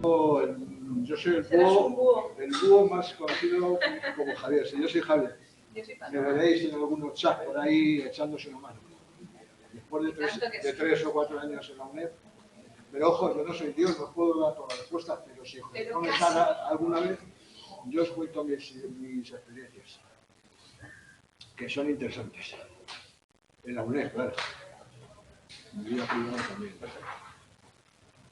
Yo soy el Serás búho más conocido como Javier. Si yo soy Javier, Yo soy me veréis en algunos chats por ahí echándose una mano. Después de 3 o 4 años en la UNED. Pero ojo, yo no soy Dios, no puedo dar todas las respuestas, pero si os comentar alguna vez, yo os cuento mis experiencias, que son interesantes. En la UNED, claro. Mi vida privada también.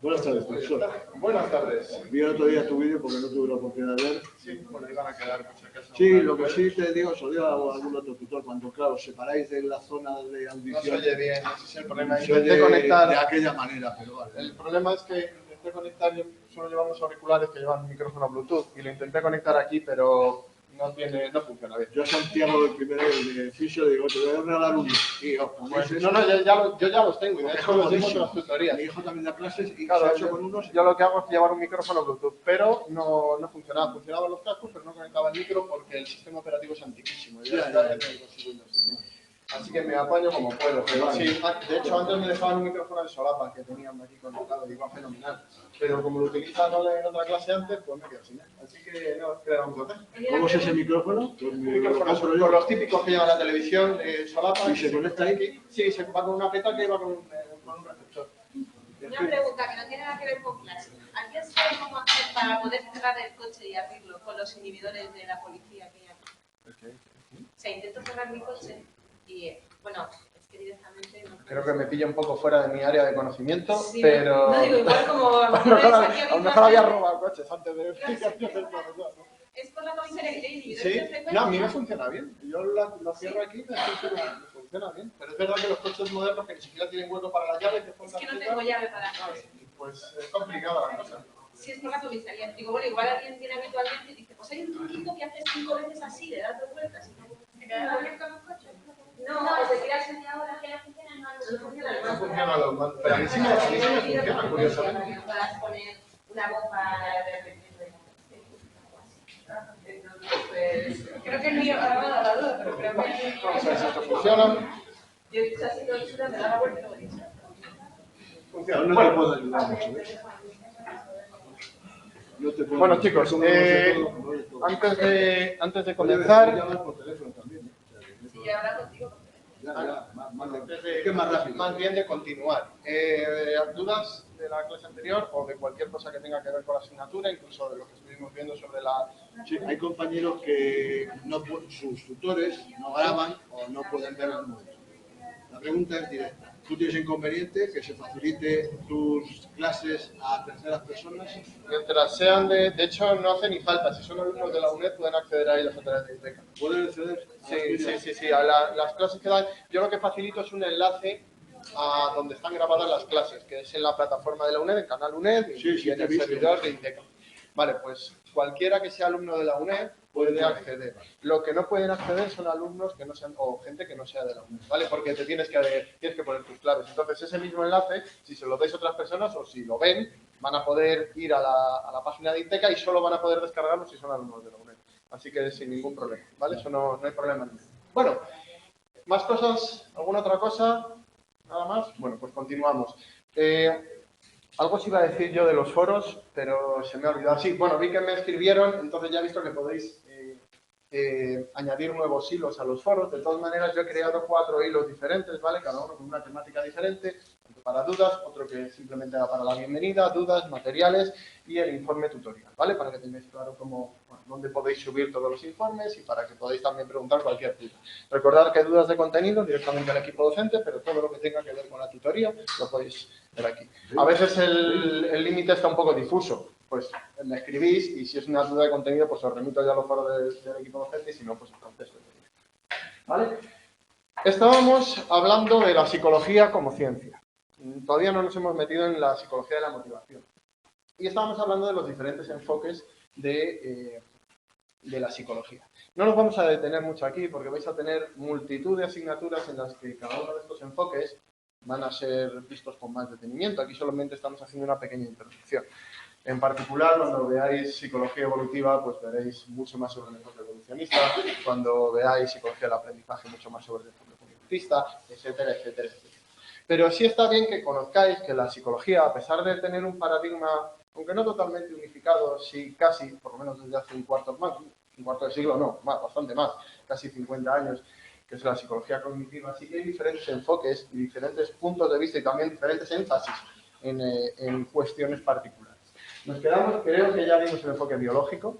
Buenas tardes, profesor. Buenas tardes. Vi el otro día tu vídeo porque no tuve la oportunidad de ver. Sí, bueno, iban a quedar por si acaso. Sí, lo que sí te digo, os lo digo a algún otro tutor, cuando, claro, os separáis de la zona de audición. No se oye bien, ese es el problema. Se oye Intenté conectar de aquella manera, pero vale. El problema es que intenté conectar, yo solo llevamos auriculares que llevan micrófono Bluetooth y lo intenté conectar aquí, pero no funciona bien. Yo a Santiago, el primero de fisio, le digo, te voy a regalar uno. Y os ponéis eso. Yo ya los tengo y de hecho los llevo en las tutorías. Mi hijo también da clases y claro, se ha hecho con unos. Yo lo que hago es llevar un micrófono Bluetooth, pero no funcionaba. Funcionaban los cascos, pero no conectaba el micro porque el sistema operativo es antiquísimo. Así que me apaño como puedo. Pero sí, de hecho, antes me dejaban un micrófono de solapa que tenían aquí conectado y iba fenomenal. Pero como lo utilizan en otra clase antes, pues me quedo sin él. Así que no, queda un total. ¿Cómo es ese micrófono? Con los típicos que llevan la televisión, solapa. ¿Y se conecta ahí? Sí, se va con una petaca y va con un receptor. Una pregunta que no tiene nada que ver con clase. ¿Alguien sabe cómo hacer para poder cerrar el coche y abrirlo con los inhibidores de la policía que hay aquí? O sea, intento cerrar mi coche y, bueno, es que directamente no... Creo que me pilla un poco fuera de mi área de conocimiento, sí, pero... No digo, igual como... a lo mejor había robado coches antes de... Es por la comisaría que tiene inhibidores sí, de frecuencia. no, a mí me funciona bien. Yo lo cierro aquí y me funciona bien. Pero es verdad que los coches modernos que ni siquiera tienen hueco para la llave... Es que no tengo llave para... Pues es complicada la cosa. Sí, es por la comisaría. Digo, bueno, igual alguien viene habitualmente y dice, pues hay un truquito que haces 5 veces así, le das 2 vueltas y no... ¿Se queda abierto los coches? No, te tiras media hora que no funciona, no funciona los mandos. Pero a mí sí me funciona, curiosamente. Puedas poner una bomba de creo que el mío ahora me ha dado la duda, pero creo que... Vamos a ver si esto funciona. Yo he dicho así, me da la vuelta y lo he dicho. Funciona. No te puedo ayudar mucho, ¿ves? Bueno, chicos, antes de comenzar... Sí, ahora contigo. Más rápido. Más bien de continuar. ¿Dudas de la clase anterior o de cualquier cosa que tenga que ver con la asignatura, incluso de lo que estuvimos viendo sobre la... Sí, hay compañeros que sus tutores no graban o no pueden ver el momento. La pregunta es directa. ¿Tú tienes inconveniente que se facilite tus clases a terceras personas? Mientras sean de hecho, no hace ni falta. Si son alumnos de la UNED, pueden acceder a ellos a través de ITECA. ¿Pueden acceder? Sí. A las clases que dan. Yo lo que facilito es un enlace a donde están grabadas las clases, que es en la plataforma de la UNED, en Canal UNED y en el servidor de ITECA. Vale, pues cualquiera que sea alumno de la UNED puede acceder. Lo que no pueden acceder son alumnos que no sean, o gente que no sea de la UNED, ¿vale? Porque tienes que poner tus claves. Entonces, ese mismo enlace, si se lo dais a otras personas o si lo ven, van a poder ir a la página de ITECA y solo van a poder descargarlo si son alumnos de la UNED. Así que sin ningún problema, ¿vale? Eso no hay problema. Bueno, ¿más cosas? ¿Alguna otra cosa? ¿Nada más? Bueno, pues continuamos. Algo os iba a decir yo de los foros, pero se me ha olvidado. Sí, bueno, vi que me escribieron, entonces ya he visto que podéis añadir nuevos hilos a los foros. De todas maneras, yo he creado 4 hilos diferentes, ¿vale? Cada uno con una temática diferente, tanto para dudas, otro que simplemente era para la bienvenida, dudas, materiales y el informe tutorial, ¿vale? Para que tengáis claro dónde podéis subir todos los informes y para que podáis también preguntar cualquier duda. Recordad que dudas de contenido directamente al equipo docente, pero todo lo que tenga que ver con la tutoría lo podéis ver aquí. A veces el límite está un poco difuso, pues me escribís y si es una duda de contenido, pues os remito ya a los foros del equipo docente y si no, pues entonces ¿vale? Estábamos hablando de la psicología como ciencia. Todavía no nos hemos metido en la psicología de la motivación. Y estábamos hablando de los diferentes enfoques de la psicología. No nos vamos a detener mucho aquí porque vais a tener multitud de asignaturas en las que cada uno de estos enfoques van a ser vistos con más detenimiento. Aquí solamente estamos haciendo una pequeña introducción. En particular, cuando veáis psicología evolutiva, pues veréis mucho más sobre el enfoque evolucionista. Cuando veáis psicología del aprendizaje, mucho más sobre el enfoque conductista, etcétera, etcétera, etcétera. Pero sí está bien que conozcáis que la psicología, a pesar de tener un paradigma aunque no totalmente unificado, sí casi, por lo menos desde hace un cuarto de siglo, no, más, bastante más, casi 50 años, que es la psicología cognitiva. Así que hay diferentes enfoques y diferentes puntos de vista y también diferentes énfasis en cuestiones particulares. Nos quedamos, creo que ya vimos el enfoque biológico,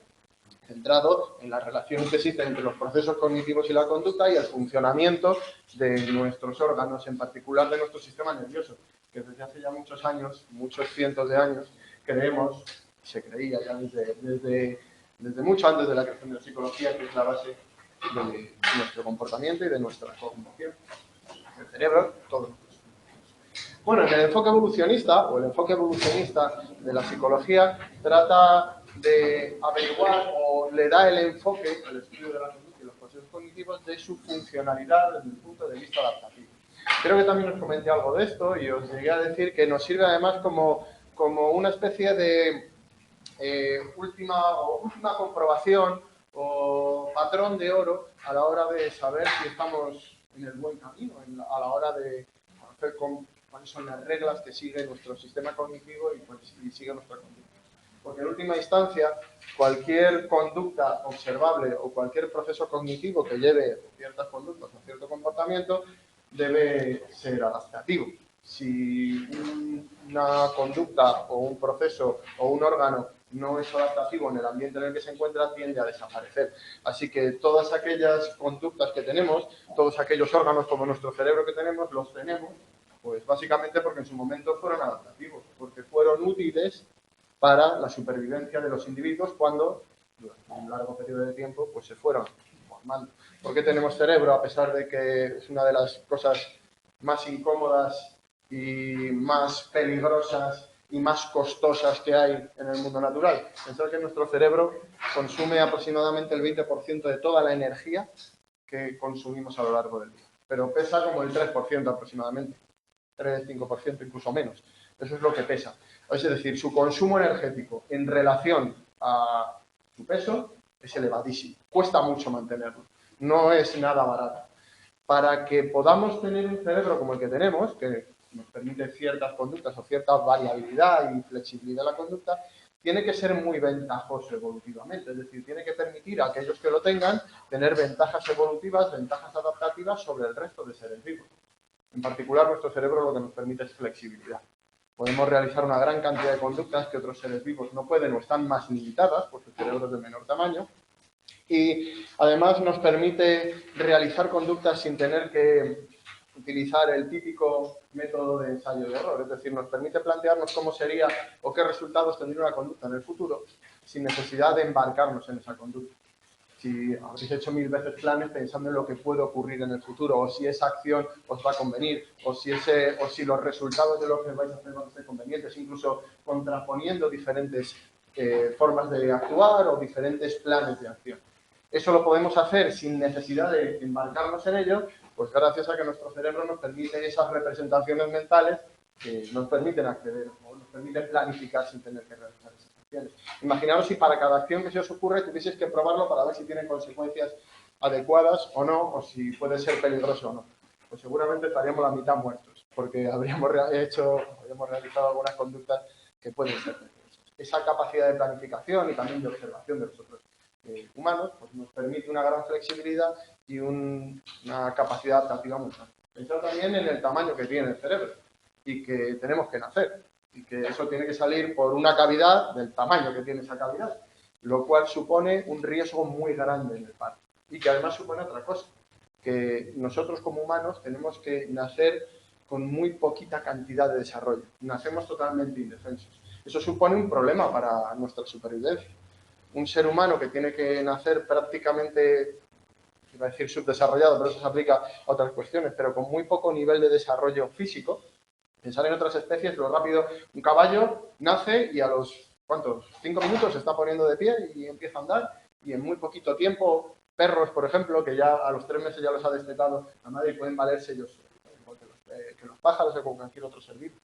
centrado en la relación que existe entre los procesos cognitivos y la conducta y el funcionamiento de nuestros órganos, en particular de nuestro sistema nervioso, que desde hace ya muchos años, muchos cientos de años, creemos, se creía ya desde mucho antes de la creación de la psicología, que es la base de nuestro comportamiento y de nuestra cognición. El cerebro, todo. Bueno, en el enfoque evolucionista, o el enfoque evolucionista de la psicología, trata de averiguar o le da el enfoque al estudio de la conducta y los procesos cognitivos de su funcionalidad desde el punto de vista adaptativo. Creo que también os comenté algo de esto y os llegué a decir que nos sirve además como una especie de última comprobación o patrón de oro a la hora de saber si estamos en el buen camino, a la hora de hacer cuáles son las reglas que sigue nuestro sistema cognitivo y sigue nuestra conducta. Porque en última instancia, cualquier conducta observable o cualquier proceso cognitivo que lleve ciertas conductas o cierto comportamiento debe ser adaptativo. Si una conducta o un proceso o un órgano no es adaptativo en el ambiente en el que se encuentra, tiende a desaparecer. Así que todas aquellas conductas que tenemos, todos aquellos órganos como nuestro cerebro que tenemos, los tenemos, pues básicamente porque en su momento fueron adaptativos, porque fueron útiles para la supervivencia de los individuos cuando, durante un largo periodo de tiempo, pues se fueron formando. ¿Por qué tenemos cerebro, a pesar de que es una de las cosas más incómodas y más peligrosas y más costosas que hay en el mundo natural? Pensar que nuestro cerebro consume aproximadamente el 20% de toda la energía que consumimos a lo largo del día, pero pesa como el 3% aproximadamente, 3-5%, incluso menos. Eso es lo que pesa. Es decir, su consumo energético en relación a su peso es elevadísimo. Cuesta mucho mantenerlo. No es nada barato. Para que podamos tener un cerebro como el que tenemos, que nos permite ciertas conductas o cierta variabilidad y flexibilidad de la conducta, tiene que ser muy ventajoso evolutivamente. Es decir, tiene que permitir a aquellos que lo tengan tener ventajas evolutivas, ventajas adaptativas sobre el resto de seres vivos. En particular, nuestro cerebro lo que nos permite es flexibilidad. Podemos realizar una gran cantidad de conductas que otros seres vivos no pueden o están más limitadas por su cerebro de menor tamaño. Y además nos permite realizar conductas sin tener que utilizar el típico método de ensayo y error. Es decir, nos permite plantearnos cómo sería o qué resultados tendría una conducta en el futuro sin necesidad de embarcarnos en esa conducta. Si habéis hecho 1000 veces planes pensando en lo que puede ocurrir en el futuro, o si esa acción os va a convenir, o si los resultados de lo que vais a hacer van a ser convenientes, incluso contraponiendo diferentes formas de actuar o diferentes planes de acción. Eso lo podemos hacer sin necesidad de embarcarnos en ello, pues gracias a que nuestro cerebro nos permite esas representaciones mentales que nos permiten acceder o nos permiten planificar sin tener que realizar esas acciones. Imaginaos si para cada acción que se os ocurre tuvieseis que probarlo para ver si tiene consecuencias adecuadas o no, o si puede ser peligroso o no. Pues seguramente estaríamos la mitad muertos, porque habríamos realizado algunas conductas que pueden ser peligrosas. Esa capacidad de planificación y también de observación de los otros humanos pues nos permite una gran flexibilidad y una capacidad adaptativa muy grande. Pensar también en el tamaño que tiene el cerebro y que tenemos que nacer y que eso tiene que salir por una cavidad del tamaño que tiene esa cavidad, lo cual supone un riesgo muy grande en el parto y que además supone otra cosa, que nosotros como humanos tenemos que nacer con muy poquita cantidad de desarrollo, nacemos totalmente indefensos. Eso supone un problema para nuestra supervivencia. Un ser humano que tiene que nacer prácticamente, iba a decir subdesarrollado, pero eso se aplica a otras cuestiones, pero con muy poco nivel de desarrollo físico. Pensar en otras especies, lo rápido, un caballo nace y a los, 5 minutos se está poniendo de pie y empieza a andar, y en muy poquito tiempo, perros, por ejemplo, que ya a los 3 meses ya los ha destetado la madre y pueden valerse ellos, igual que los pájaros o con cualquier otro ser vivo.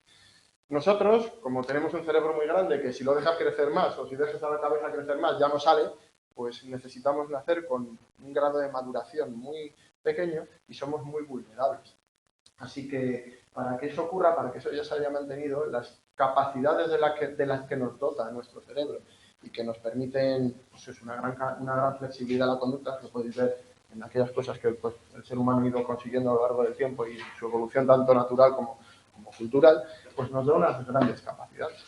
Nosotros, como tenemos un cerebro muy grande que si lo dejas crecer más o si dejas a la cabeza crecer más ya no sale, pues necesitamos nacer con un grado de maduración muy pequeño y somos muy vulnerables. Así que para que eso ocurra, para que eso ya se haya mantenido, las capacidades de las que nos dota nuestro cerebro y que nos permiten pues, es una gran flexibilidad a la conducta, que podéis ver en aquellas cosas que pues, el ser humano ha ido consiguiendo a lo largo del tiempo y su evolución tanto natural como cultural, pues nos da unas grandes capacidades.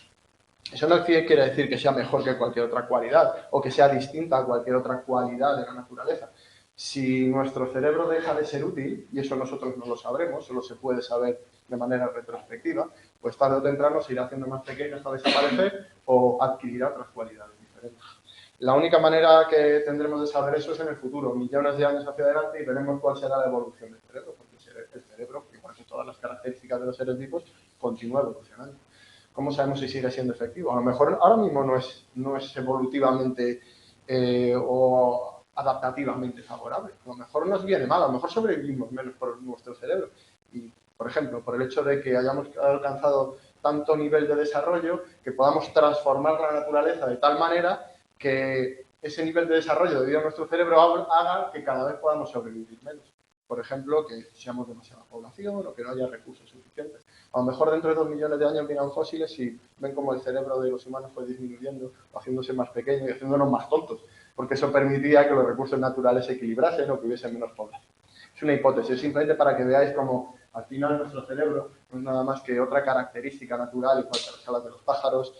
Eso no quiere decir que sea mejor que cualquier otra cualidad o que sea distinta a cualquier otra cualidad de la naturaleza. Si nuestro cerebro deja de ser útil, y eso nosotros no lo sabremos, solo se puede saber de manera retrospectiva, pues tarde o temprano se irá haciendo más pequeño hasta desaparecer o adquirirá otras cualidades diferentes. La única manera que tendremos de saber eso es en el futuro, millones de años hacia adelante, y veremos cuál será la evolución del cerebro, porque el cerebro, igual que todas las características de los seres vivos, continúa evolucionando. ¿Cómo sabemos si sigue siendo efectivo? A lo mejor ahora mismo no es evolutivamente o adaptativamente favorable. A lo mejor nos viene mal, a lo mejor sobrevivimos menos por nuestro cerebro. Y, por ejemplo, por el hecho de que hayamos alcanzado tanto nivel de desarrollo que podamos transformar la naturaleza de tal manera que ese nivel de desarrollo debido a nuestro cerebro haga que cada vez podamos sobrevivir menos. Por ejemplo, que seamos demasiada población o que no haya recursos suficientes. A lo mejor dentro de 2 millones de años miran fósiles y ven cómo el cerebro de los humanos fue disminuyendo, haciéndose más pequeño y haciéndonos más tontos, porque eso permitía que los recursos naturales se equilibrasen o que hubiese menos población. Es una hipótesis, simplemente para que veáis cómo al final nuestro cerebro no es nada más que otra característica natural, igual que las alas de los pájaros,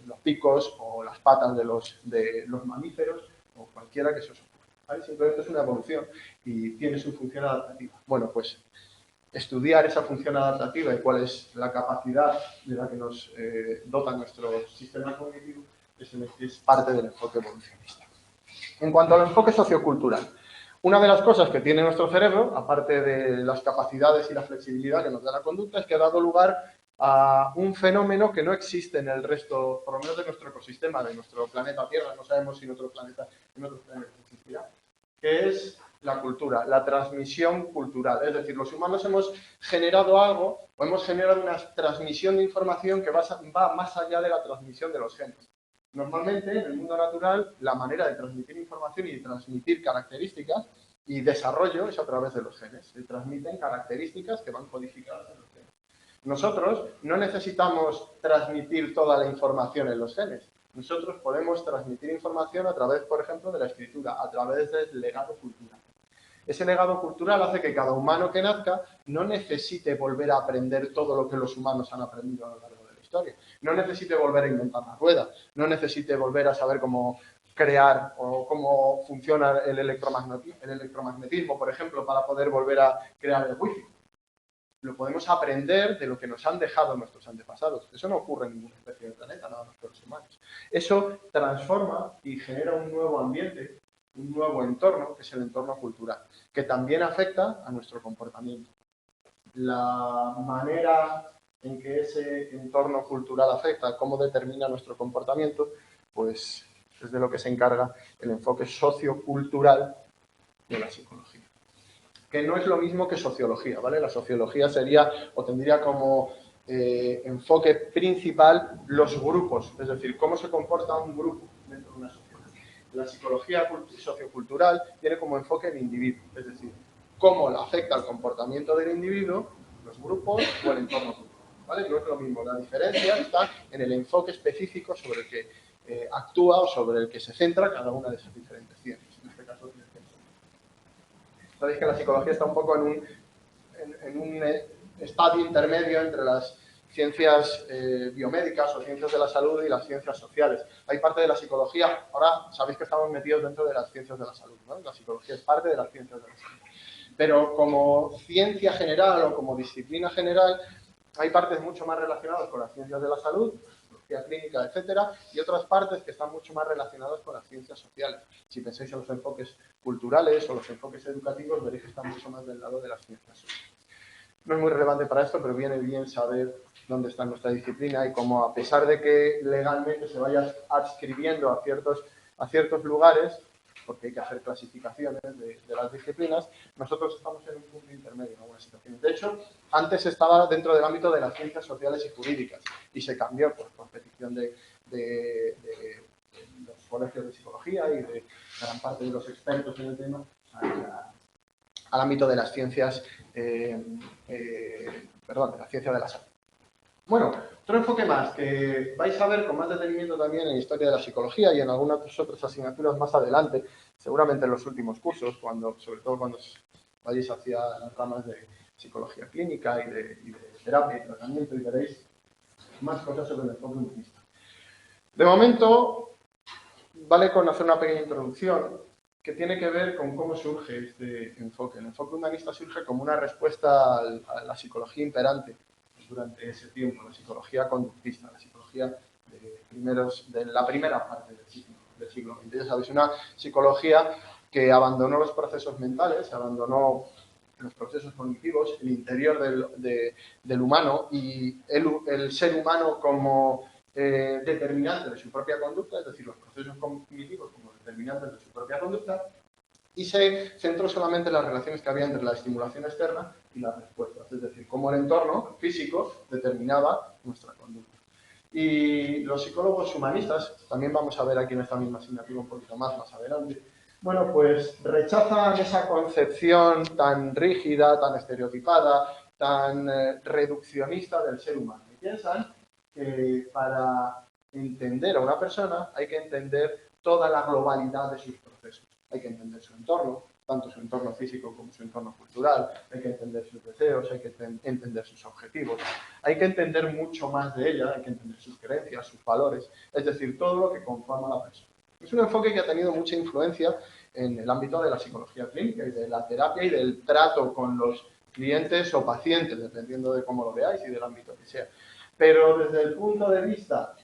los picos o las patas de los mamíferos o cualquiera que se os ocurra. ¿Vale? Simplemente es una evolución y tiene su función adaptativa. Bueno, pues estudiar esa función adaptativa y cuál es la capacidad de la que nos dota nuestro sistema cognitivo es parte del enfoque evolucionista. En cuanto al enfoque sociocultural, una de las cosas que tiene nuestro cerebro, aparte de las capacidades y la flexibilidad que nos da la conducta, es que ha dado lugar a un fenómeno que no existe en el resto, por lo menos de nuestro ecosistema, de nuestro planeta Tierra, no sabemos si en otros planetas existirá, que es la cultura, la transmisión cultural. Es decir, los humanos hemos generado algo o hemos generado una transmisión de información que va más allá de la transmisión de los genes. Normalmente, en el mundo natural, la manera de transmitir información y de transmitir características y desarrollo es a través de los genes. Se transmiten características que van codificadas en los genes. Nosotros no necesitamos transmitir toda la información en los genes. Nosotros podemos transmitir información a través, por ejemplo, de la escritura, a través del legado cultural. Ese legado cultural hace que cada humano que nazca no necesite volver a aprender todo lo que los humanos han aprendido a lo largo de la historia. No necesite volver a inventar la rueda, no necesite volver a saber cómo crear o cómo funciona el electromagnetismo, por ejemplo, para poder volver a crear el wifi. Lo podemos aprender de lo que nos han dejado nuestros antepasados. Eso no ocurre en ninguna especie de planeta, nada más que los humanos. Eso transforma y genera un nuevo ambiente, un nuevo entorno, que es el entorno cultural, que también afecta a nuestro comportamiento. La manera en que ese entorno cultural afecta, cómo determina nuestro comportamiento, pues es de lo que se encarga el enfoque sociocultural de la psicología. Que no es lo mismo que sociología, ¿vale? La sociología sería, o tendría como enfoque principal los grupos, es decir, cómo se comporta un grupo dentro de una sociedad. La psicología sociocultural tiene como enfoque el individuo, es decir, cómo le afecta el comportamiento del individuo, los grupos o el entorno cultural, ¿vale? No es lo mismo, la diferencia está en el enfoque específico sobre el que actúa o sobre el que se centra cada una de esas diferentes ciencias, en este caso ciencias. Sabéis que la psicología está un poco en un estadio intermedio entre las ciencias biomédicas o ciencias de la salud y las ciencias sociales. Hay parte de la psicología, ahora sabéis que estamos metidos dentro de las ciencias de la salud, ¿no? La psicología es parte de las ciencias de la salud. Pero como ciencia general o como disciplina general, hay partes mucho más relacionadas con las ciencias de la salud, psicología clínica, etcétera, y otras partes que están mucho más relacionadas con las ciencias sociales. Si pensáis en los enfoques culturales o los enfoques educativos, veréis que están mucho más del lado de las ciencias sociales. No es muy relevante para esto, pero viene bien saber dónde está nuestra disciplina y cómo, a pesar de que legalmente se vaya adscribiendo a ciertos lugares, porque hay que hacer clasificaciones de las disciplinas, nosotros estamos en un punto intermedio en algunas situaciones. De hecho, antes estaba dentro del ámbito de las ciencias sociales y jurídicas y se cambió por petición de los colegios de psicología y de gran parte de los expertos en el tema al ámbito de las ciencias, de la ciencia de la salud. Bueno, otro enfoque más que vais a ver con más detenimiento también en Historia de la Psicología y en algunas otras asignaturas más adelante, seguramente en los últimos cursos, sobre todo cuando vayáis hacia las ramas de psicología clínica y de terapia y tratamiento, y veréis más cosas sobre el enfoque humanista. De momento, vale con hacer una pequeña introducción que tiene que ver con cómo surge este enfoque. El enfoque humanista surge como una respuesta a la psicología imperante durante ese tiempo, la psicología conductista, la psicología de la primera parte del siglo XX. Ya sabéis, una psicología que abandonó los procesos mentales, abandonó los procesos cognitivos, el interior del humano y el ser humano como determinante de su propia conducta, es decir, los procesos cognitivos como determinantes de su propia conducta, y se centró solamente en las relaciones que había entre la estimulación externa y las respuestas, es decir, cómo el entorno físico determinaba nuestra conducta. Y los psicólogos humanistas, también vamos a ver aquí en esta misma asignatura un poquito más adelante, bueno, pues rechazan esa concepción tan rígida, tan estereotipada, tan reduccionista del ser humano. Y piensan que para entender a una persona hay que entender toda la globalidad de sus procesos. Hay que entender su entorno, tanto su entorno físico como su entorno cultural, hay que entender sus deseos, hay que entender sus objetivos, hay que entender mucho más de ella, hay que entender sus creencias, sus valores, es decir, todo lo que conforma a la persona. Es un enfoque que ha tenido mucha influencia en el ámbito de la psicología clínica y de la terapia y del trato con los clientes o pacientes, dependiendo de cómo lo veáis y del ámbito que sea. Pero desde el punto de vista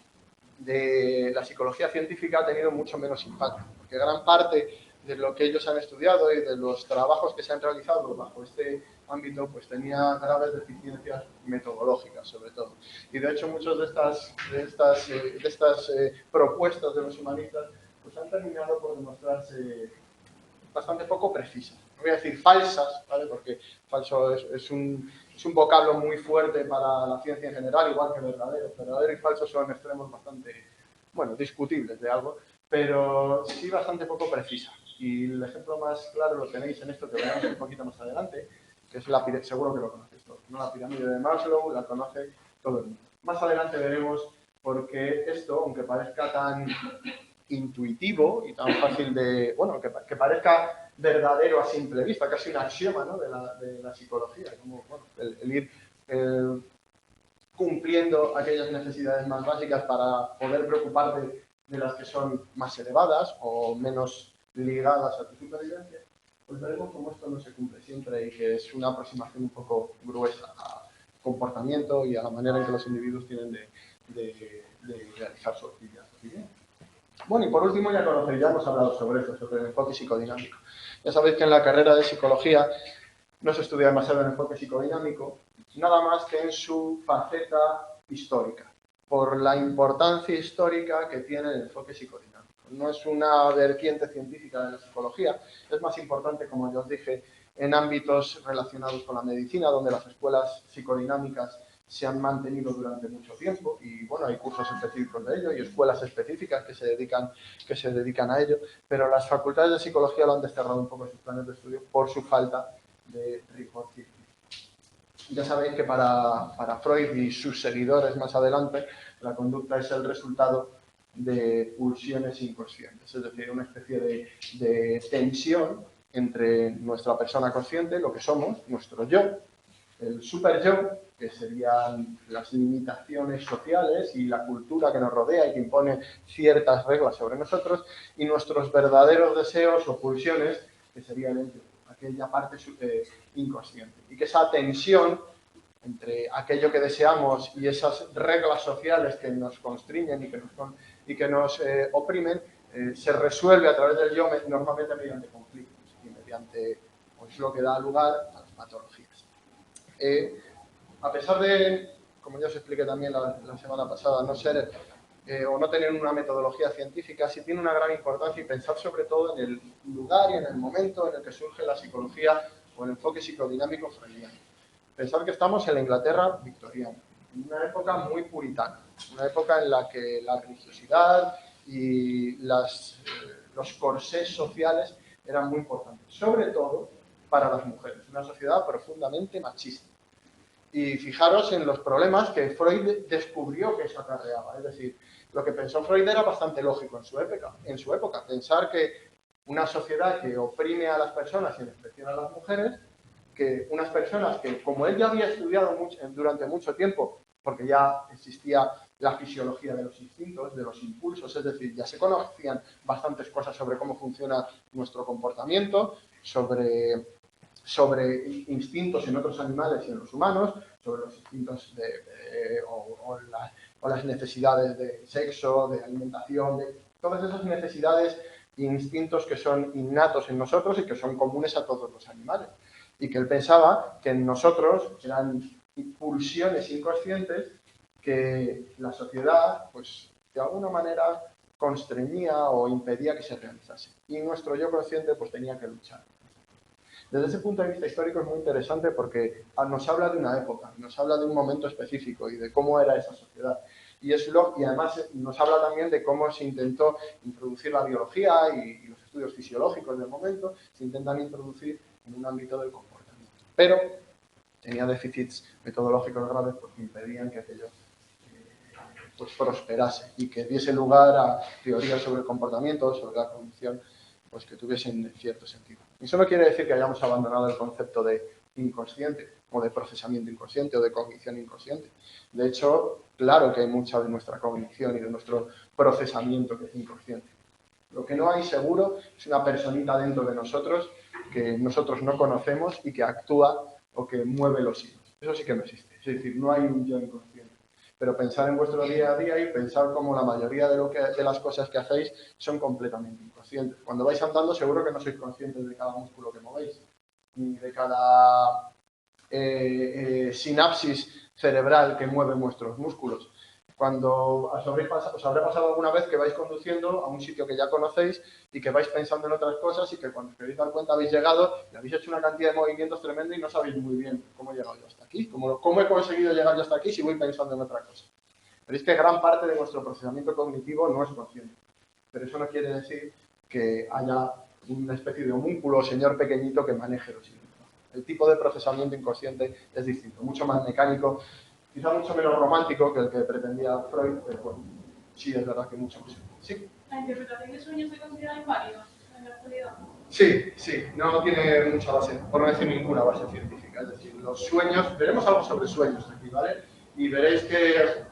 de la psicología científica ha tenido mucho menos impacto, porque gran parte de lo que ellos han estudiado y de los trabajos que se han realizado bajo este ámbito, pues tenía graves deficiencias metodológicas, sobre todo. Y de hecho, muchas de estas propuestas de los humanistas pues han terminado por demostrarse bastante poco precisas. No voy a decir falsas, ¿vale? Porque falso es un vocablo muy fuerte para la ciencia en general, igual que verdadero. Verdadero y falso son extremos bastante, bueno, discutibles de algo, pero sí bastante poco precisas. Y el ejemplo más claro lo tenéis en esto que veremos un poquito más adelante, que es la pirámide, seguro que lo conocéis todos, ¿no? La pirámide de Maslow, la conoce todo el mundo. Más adelante veremos por qué esto, aunque parezca tan intuitivo y tan fácil de, bueno, que parezca verdadero a simple vista, casi un axioma, ¿no?, de la psicología, como bueno, el ir cumpliendo aquellas necesidades más básicas para poder preocuparte de las que son más elevadas o menos ligadas a tu supervivencia, pues veremos cómo esto no se cumple siempre y que es una aproximación un poco gruesa al comportamiento y a la manera en que los individuos tienen de realizar su actividad cotidiana. Bueno, y por último ya conocéis, ya hemos hablado sobre eso, sobre el enfoque psicodinámico. Ya sabéis que en la carrera de psicología no se estudia demasiado el enfoque psicodinámico, nada más que en su faceta histórica, por la importancia histórica que tiene el enfoque psicodinámico. No es una vertiente científica de la psicología, es más importante, como ya os dije, en ámbitos relacionados con la medicina, donde las escuelas psicodinámicas se han mantenido durante mucho tiempo y bueno, hay cursos específicos de ello y escuelas específicas que se dedican a ello, pero las facultades de psicología lo han desterrado un poco en sus planes de estudio por su falta de rigor científico. Ya sabéis que para Freud y sus seguidores más adelante, la conducta es el resultado de pulsiones inconscientes, es decir, una especie de tensión entre nuestra persona consciente, lo que somos, nuestro yo, el super yo, que serían las limitaciones sociales y la cultura que nos rodea y que impone ciertas reglas sobre nosotros, y nuestros verdaderos deseos o pulsiones, que serían el yo, aquella parte inconsciente. Y que esa tensión entre aquello que deseamos y esas reglas sociales que nos constriñen y que nos oprimen, se resuelve a través del yo normalmente mediante conflictos y mediante pues, lo que da lugar a las patologías. A pesar de, como ya os expliqué también la semana pasada, no ser o no tener una metodología científica, sí tiene una gran importancia y pensar sobre todo en el lugar y en el momento en el que surge la psicología o el enfoque psicodinámico freudiano. Pensar que estamos en la Inglaterra victoriana, en una época muy puritana, una época en la que la religiosidad y los corsés sociales eran muy importantes, sobre todo para las mujeres, una sociedad profundamente machista. Y fijaros en los problemas que Freud descubrió que eso acarreaba. Es decir, lo que pensó Freud era bastante lógico en su época. Pensar que una sociedad que oprime a las personas y en especial a las mujeres, que unas personas que, como él ya había estudiado durante mucho tiempo, porque ya existía la fisiología de los instintos, de los impulsos, es decir, ya se conocían bastantes cosas sobre cómo funciona nuestro comportamiento, sobre instintos en otros animales y en los humanos, sobre los instintos o las necesidades de sexo, de alimentación, de todas esas necesidades e instintos que son innatos en nosotros y que son comunes a todos los animales. Y que él pensaba que en nosotros eran pulsiones inconscientes que la sociedad, pues, de alguna manera constreñía o impedía que se realizase. Y nuestro yo consciente, pues, tenía que luchar. Desde ese punto de vista histórico es muy interesante porque nos habla de una época, nos habla de un momento específico y de cómo era esa sociedad. Y además nos habla también de cómo se intentó introducir la biología y los estudios fisiológicos del momento, se intentan introducir en un ámbito del comportamiento. Pero tenía déficits metodológicos graves porque impedían que aquello pues prosperase y que diese lugar a teorías sobre el comportamiento, sobre la cognición, pues que tuviesen cierto sentido. Eso no quiere decir que hayamos abandonado el concepto de inconsciente o de procesamiento inconsciente o de cognición inconsciente. De hecho, claro que hay mucha de nuestra cognición y de nuestro procesamiento que es inconsciente. Lo que no hay seguro es una personita dentro de nosotros que nosotros no conocemos y que actúa o que mueve los hilos. Eso sí que no existe. Es decir, no hay un yo inconsciente. Pero pensar en vuestro día a día y pensar como la mayoría de las cosas que hacéis son completamente inconscientes. Cuando vais andando seguro que no sois conscientes de cada músculo que movéis, ni de cada sinapsis cerebral que mueve vuestros músculos. Cuando os habrá pasado alguna vez que vais conduciendo a un sitio que ya conocéis y que vais pensando en otras cosas y que cuando os queréis dar cuenta habéis llegado y habéis hecho una cantidad de movimientos tremenda y no sabéis muy bien cómo he llegado yo hasta aquí, cómo he conseguido llegar yo hasta aquí si voy pensando en otra cosa. Veréis que gran parte de vuestro procesamiento cognitivo no es consciente, pero eso no quiere decir que haya una especie de homúnculo o señor pequeñito que maneje los hilos. El tipo de procesamiento inconsciente es distinto, mucho más mecánico, quizá mucho menos romántico que el que pretendía Freud, pero bueno, sí es verdad que mucho más. ¿Sí? ¿La interpretación de sueños se considera inválida en la actualidad? Sí, no tiene mucha base, por no decir ninguna base científica. Es decir, los sueños, veremos algo sobre sueños aquí, ¿vale? Y veréis que,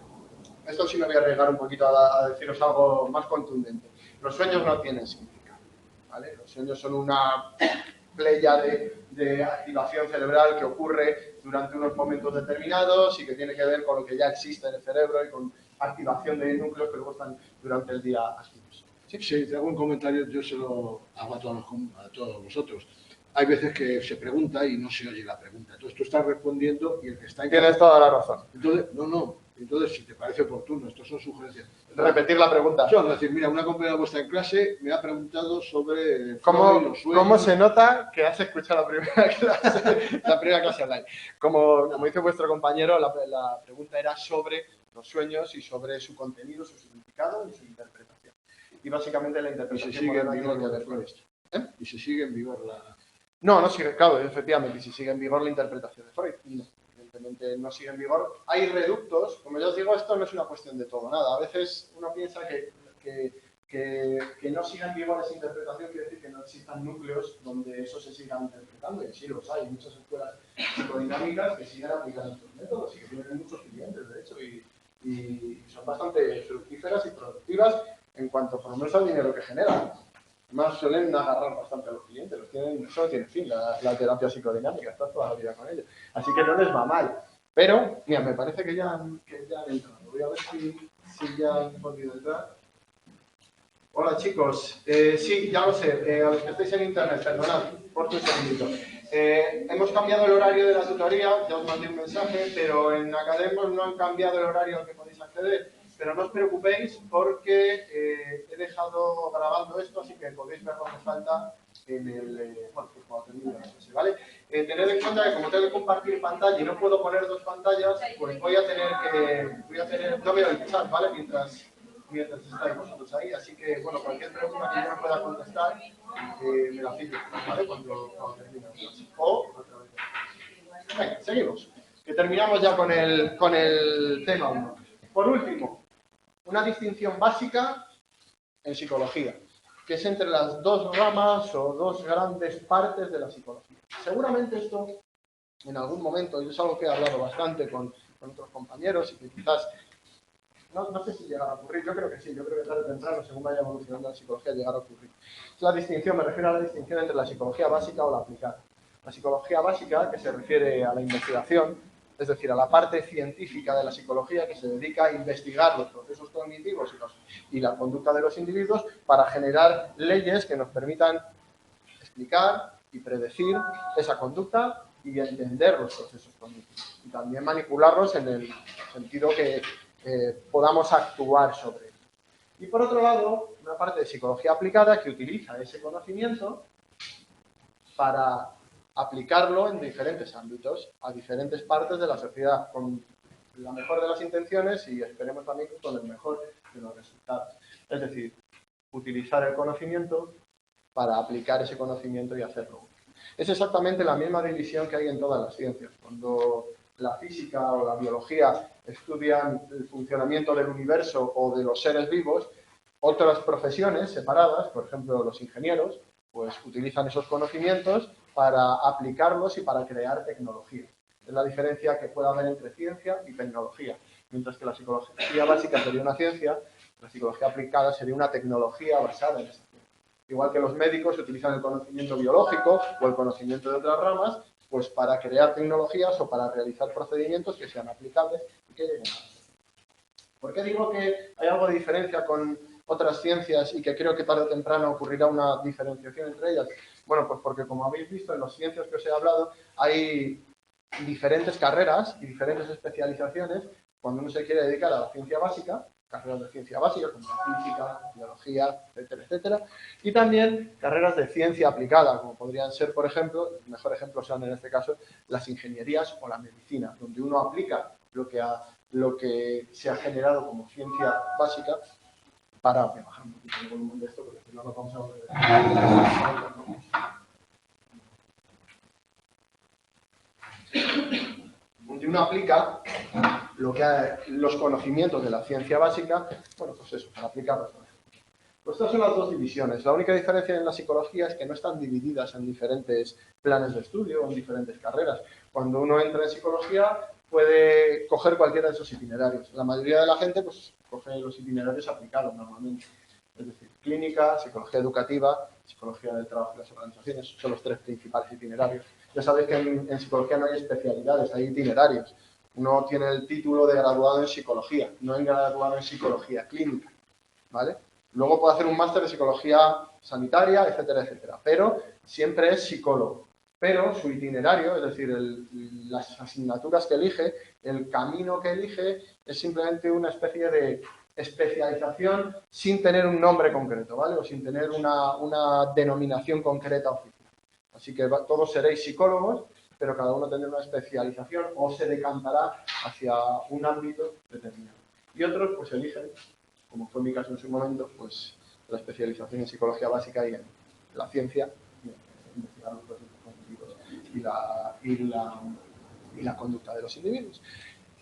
esto sí me voy a arriesgar un poquito a deciros algo más contundente. Los sueños no tienen significado, ¿vale? Los sueños son una playa de activación cerebral que ocurre durante unos momentos determinados y que tiene que ver con lo que ya existe en el cerebro y con activación de núcleos que luego están durante el día activos. Sí, te hago un comentario, yo se lo hago a todos vosotros. Hay veces que se pregunta y no se oye la pregunta. Entonces tú estás respondiendo y el que está en Tienes toda la razón. Entonces, entonces, si te parece oportuno, estos son sugerencias. Repetir la pregunta. Es decir, mira, una compañera vuestra en clase me ha preguntado sobre ¿Cómo se nota que has escuchado la primera clase online? Como dice vuestro compañero, la pregunta era sobre los sueños y sobre su contenido, su significado y su interpretación. Y básicamente la interpretación sigue en vigor tiene que ver con esto. Y se sigue en vigor la... No sigue, claro, efectivamente, y si sigue en vigor la interpretación de Freud. No, evidentemente no sigue en vigor. Hay reductos, como yo os digo, esto no es una cuestión de todo, nada. A veces uno piensa que no siga en vigor esa interpretación quiere decir que no existan núcleos donde eso se siga interpretando, y sí los hay. Muchas escuelas psicodinámicas que siguen aplicando estos métodos y que tienen muchos clientes, de hecho, y son bastante fructíferas y productivas en cuanto por lo menos al dinero que generan. Más suelen agarrar bastante a los clientes, eso no tiene fin, la terapia psicodinámica, estás toda la vida con ellos. Así que no les va mal. Pero, mira, me parece que ya han entrado. Voy a ver si ya han podido entrar. Hola chicos, sí, ya lo sé, a los que estáis en internet, perdonad, por un segundito. Hemos cambiado el horario de la tutoría, ya os mandé un mensaje, pero en Academos no han cambiado el horario al que podéis acceder. Pero no os preocupéis porque he dejado grabando esto, así que podéis ver lo que falta en el... bueno, pues cuando termine la clase, ¿vale? Tened en cuenta que como tengo que compartir pantalla y no puedo poner dos pantallas, pues voy a tener no voy a empezar, ¿vale? mientras estáis vosotros ahí, así que, bueno, cualquier pregunta que yo no pueda contestar, me la pido, ¿vale? Cuando termine la clase. O a través de... Venga, seguimos, que terminamos ya con el tema 1. Por último, una distinción básica en psicología, que es entre las dos ramas o dos grandes partes de la psicología. Seguramente esto, en algún momento, y es algo que he hablado bastante con otros compañeros y que quizás, no sé si llegará a ocurrir, yo creo que sí, yo creo que tarde o temprano, según vaya evolucionando la psicología, llegará a ocurrir. Es la distinción, me refiero a la distinción entre la psicología básica o la aplicada. La psicología básica, que se refiere a la investigación, es decir, a la parte científica de la psicología que se dedica a investigar los procesos cognitivos y la conducta de los individuos para generar leyes que nos permitan explicar y predecir esa conducta y entender los procesos cognitivos. Y también manipularlos en el sentido que podamos actuar sobre ellos. Y por otro lado, una parte de psicología aplicada que utiliza ese conocimiento para aplicarlo en diferentes ámbitos, a diferentes partes de la sociedad, con la mejor de las intenciones y esperemos también con el mejor de los resultados. Es decir, utilizar el conocimiento para aplicar ese conocimiento y hacerlo. Es exactamente la misma división que hay en todas las ciencias. Cuando la física o la biología estudian el funcionamiento del universo o de los seres vivos, otras profesiones separadas, por ejemplo los ingenieros, pues utilizan esos conocimientos para aplicarlos y para crear tecnología. Es la diferencia que puede haber entre ciencia y tecnología. Mientras que la psicología básica sería una ciencia, la psicología aplicada sería una tecnología basada en esa ciencia. Igual que los médicos utilizan el conocimiento biológico o el conocimiento de otras ramas, pues para crear tecnologías o para realizar procedimientos que sean aplicables y que lleguen a la sociedad. ¿Por qué digo que hay algo de diferencia con otras ciencias y que creo que tarde o temprano ocurrirá una diferenciación entre ellas? Bueno, pues porque como habéis visto en las ciencias que os he hablado, hay diferentes carreras y diferentes especializaciones cuando uno se quiere dedicar a la ciencia básica, carreras de ciencia básica como la física, biología, etcétera, etcétera, y también carreras de ciencia aplicada, como podrían ser, por ejemplo, el mejor ejemplo son en este caso las ingenierías o la medicina, donde uno aplica lo que se ha generado como ciencia básica para... Voy a bajar un poquito el volumen de esto porque si no nos vamos a volver. Donde uno aplica los conocimientos de la ciencia básica, bueno, pues eso, para aplicarlos. Pues estas son las dos divisiones. La única diferencia en la psicología es que no están divididas en diferentes planes de estudio o en diferentes carreras. Cuando uno entra en psicología puede coger cualquiera de esos itinerarios. La mayoría de la gente pues coge los itinerarios aplicados normalmente. Es decir, clínica, psicología educativa, psicología del trabajo y las organizaciones, son los tres principales itinerarios. Ya sabéis que en psicología no hay especialidades, hay itinerarios. Uno tiene el título de graduado en psicología, no en graduado en psicología clínica, ¿vale? Luego puede hacer un máster de psicología sanitaria, etcétera, etcétera. Pero siempre es psicólogo. Pero su itinerario, es decir, las asignaturas que elige, el camino que elige, es simplemente una especie de especialización sin tener un nombre concreto, ¿vale? O sin tener una denominación concreta oficial. Así que todos seréis psicólogos, pero cada uno tendrá una especialización o se decantará hacia un ámbito determinado. Y otros pues eligen, como fue mi caso en su momento, pues la especialización en psicología básica y en la ciencia, investigar los procesos cognitivos y la conducta de los individuos.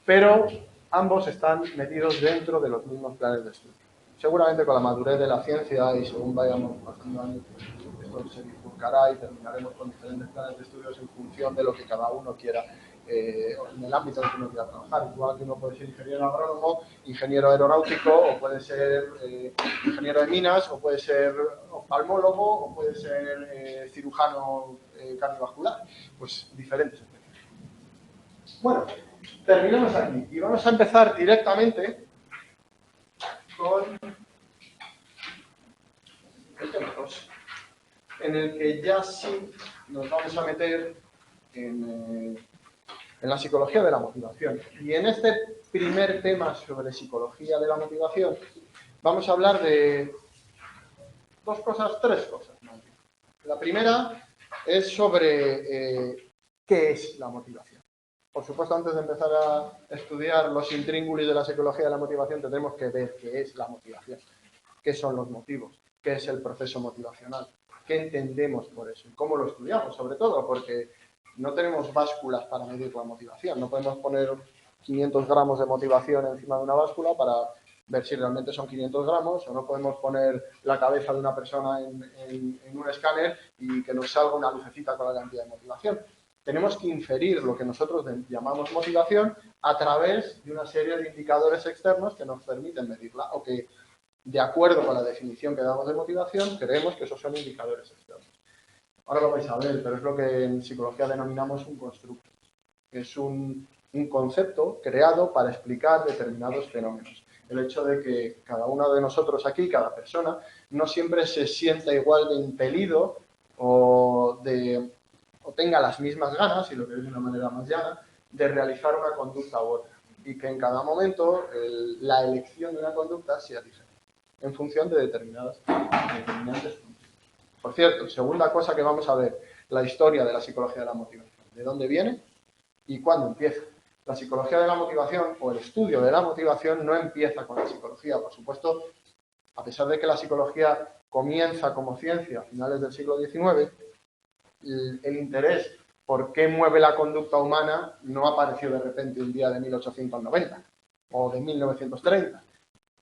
Pero ambos están metidos dentro de los mismos planes de estudio. Seguramente con la madurez de la ciencia y según vayamos pasando años, esto se bifurcará y terminaremos con diferentes planes de estudios en función de lo que cada uno quiera en el ámbito en el que uno quiera trabajar. Igual que uno puede ser ingeniero agrónomo, ingeniero aeronáutico, o puede ser ingeniero de minas, o puede ser oftalmólogo, o puede ser cirujano cardiovascular. Pues diferentes especialidades. Bueno, terminamos aquí y vamos a empezar directamente con el tema 2, en el que ya sí nos vamos a meter en la psicología de la motivación. Y en este primer tema sobre psicología de la motivación vamos a hablar de tres cosas. La primera es sobre qué es la motivación. por supuesto, antes de empezar a estudiar los intríngulis de la psicología de la motivación, tendremos que ver qué es la motivación, qué son los motivos, qué es el proceso motivacional, qué entendemos por eso y cómo lo estudiamos, sobre todo, porque no tenemos básculas para medir la motivación, no podemos poner 500 gramos de motivación encima de una báscula para ver si realmente son 500 gramos, o no podemos poner la cabeza de una persona en un escáner y que nos salga una lucecita con la cantidad de motivación. Tenemos que inferir lo que nosotros llamamos motivación a través de una serie de indicadores externos que nos permiten medirla, o que, de acuerdo con la definición que damos de motivación, creemos que esos son indicadores externos. Ahora lo vais a ver, pero es lo que en psicología denominamos un constructo. Es un concepto creado para explicar determinados fenómenos. El hecho de que cada uno de nosotros aquí, cada persona, no siempre se sienta igual de impelido o tenga las mismas ganas, y lo que es de una manera más llana, de realizar una conducta u otra. Y que en cada momento la elección de una conducta sea diferente, en función de determinantes funciones. Por cierto, segunda cosa que vamos a ver, la historia de la psicología de la motivación. ¿De dónde viene y cuándo empieza? La psicología de la motivación, o el estudio de la motivación, no empieza con la psicología. Por supuesto, a pesar de que la psicología comienza como ciencia a finales del siglo XIX, el interés por qué mueve la conducta humana no apareció de repente un día de 1890 o de 1930.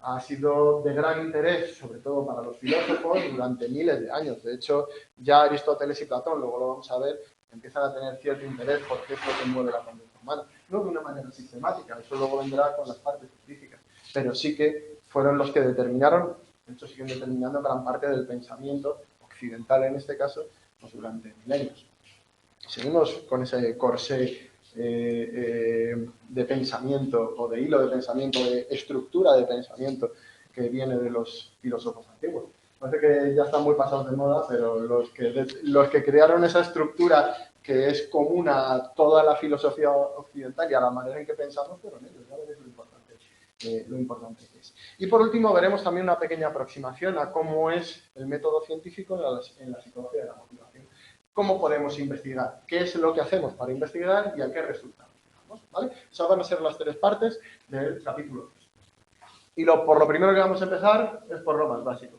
Ha sido de gran interés, sobre todo para los filósofos, durante miles de años. De hecho, ya Aristóteles y Platón, luego lo vamos a ver, empiezan a tener cierto interés por qué es lo que mueve la conducta humana. No de una manera sistemática, eso luego vendrá con las partes científicas, pero sí que fueron los que determinaron, de hecho siguen determinando gran parte del pensamiento occidental en este caso, pues durante milenios. Seguimos con ese corsé de pensamiento, o de hilo de pensamiento, de estructura de pensamiento que viene de los filósofos antiguos. Parece que ya están muy pasados de moda, pero los que crearon esa estructura que es común a toda la filosofía occidental y a la manera en que pensamos, fueron ellos. Ya veréis lo importante que es. Y por último veremos también una pequeña aproximación a cómo es el método científico en la psicología de la motivación. ¿Cómo podemos investigar? ¿Qué es lo que hacemos para investigar y a qué resultados llegamos? ¿Vale? Esas van a ser las tres partes del capítulo 2. Y por lo primero que vamos a empezar es por lo más básico.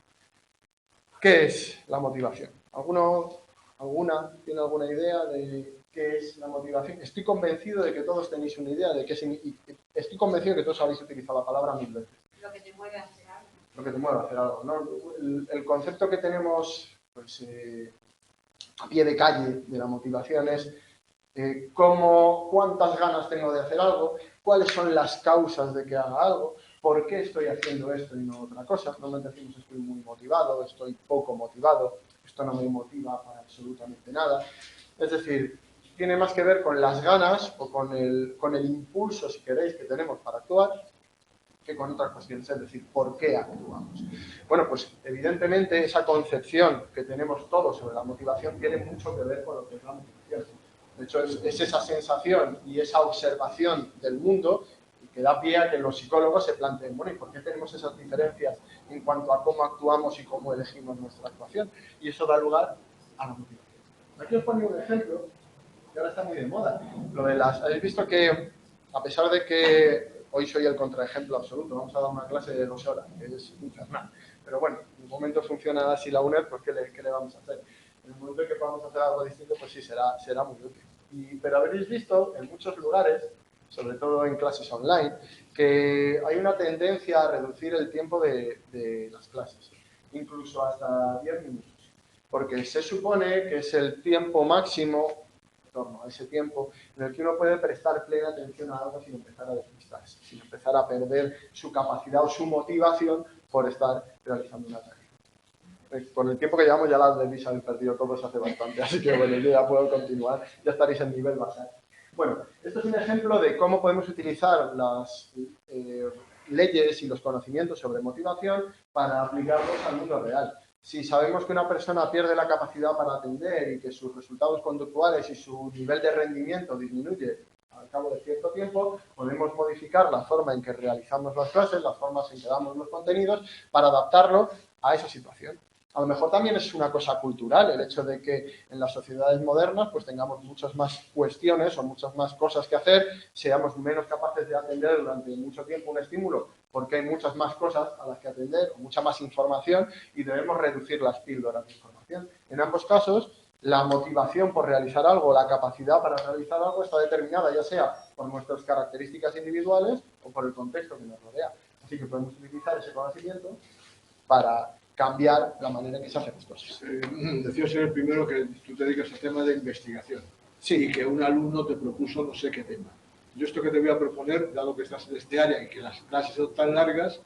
¿Qué es la motivación? ¿Alguna tiene alguna idea de qué es la motivación? Estoy convencido de que todos tenéis una idea de qué significa. Estoy convencido de que todos habéis utilizado la palabra 1000 veces. Lo que te mueve a hacer algo. Lo que te mueve a hacer algo, ¿no? El concepto que tenemos, pues, a pie de calle de la motivación es cuántas ganas tengo de hacer algo, cuáles son las causas de que haga algo, por qué estoy haciendo esto y no otra cosa. Normalmente decimos estoy muy motivado, estoy poco motivado, esto no me motiva para absolutamente nada. Es decir, tiene más que ver con las ganas o con el impulso, si queréis, que tenemos para actuar, que con otras cuestiones, es decir, ¿por qué actuamos? Bueno, pues evidentemente esa concepción que tenemos todos sobre la motivación tiene mucho que ver con lo que es la motivación. De hecho, es esa sensación y esa observación del mundo que da pie a que los psicólogos se planteen, bueno, ¿y por qué tenemos esas diferencias en cuanto a cómo actuamos y cómo elegimos nuestra actuación? Y eso da lugar a la motivación. Aquí os pongo un ejemplo que ahora está muy de moda. Habéis visto que, a pesar de que hoy soy el contraejemplo absoluto, vamos a dar una clase de 2 horas, que es infernal. Pero bueno, en un momento funciona así la UNED, pues ¿qué le vamos a hacer? En el momento en que podamos hacer algo distinto, pues sí, será muy útil. Pero habréis visto en muchos lugares, sobre todo en clases online, que hay una tendencia a reducir el tiempo de las clases, incluso hasta 10 minutos. Porque se supone que es el tiempo máximo, en torno a ese tiempo, en el que uno puede prestar plena atención a algo sin empezar a despistarse, sin empezar a perder su capacidad o su motivación por estar realizando una tarea. Con el tiempo que llevamos ya las debéis haber perdido todos hace bastante, así que bueno, yo ya puedo continuar, ya estaréis en nivel basal. Bueno, esto es un ejemplo de cómo podemos utilizar las leyes y los conocimientos sobre motivación para aplicarlos al mundo real. Si sabemos que una persona pierde la capacidad para atender y que sus resultados conductuales y su nivel de rendimiento disminuye al cabo de cierto tiempo, podemos modificar la forma en que realizamos las clases, las formas en que damos los contenidos, para adaptarlo a esa situación. A lo mejor también es una cosa cultural, el hecho de que en las sociedades modernas pues tengamos muchas más cuestiones o muchas más cosas que hacer, seamos menos capaces de atender durante mucho tiempo un estímulo porque hay muchas más cosas a las que atender, o mucha más información y debemos reducir las píldoras de información. En ambos casos, la motivación por realizar algo, la capacidad para realizar algo está determinada ya sea por nuestras características individuales o por el contexto que nos rodea. Así que podemos utilizar ese conocimiento para cambiar la manera en que se hacen las cosas. Decías ser el primero que tú te dedicas al tema de investigación. Sí. Y que un alumno te propuso no sé qué tema. Yo esto que te voy a proponer, dado que estás en este área y que las clases son tan largas,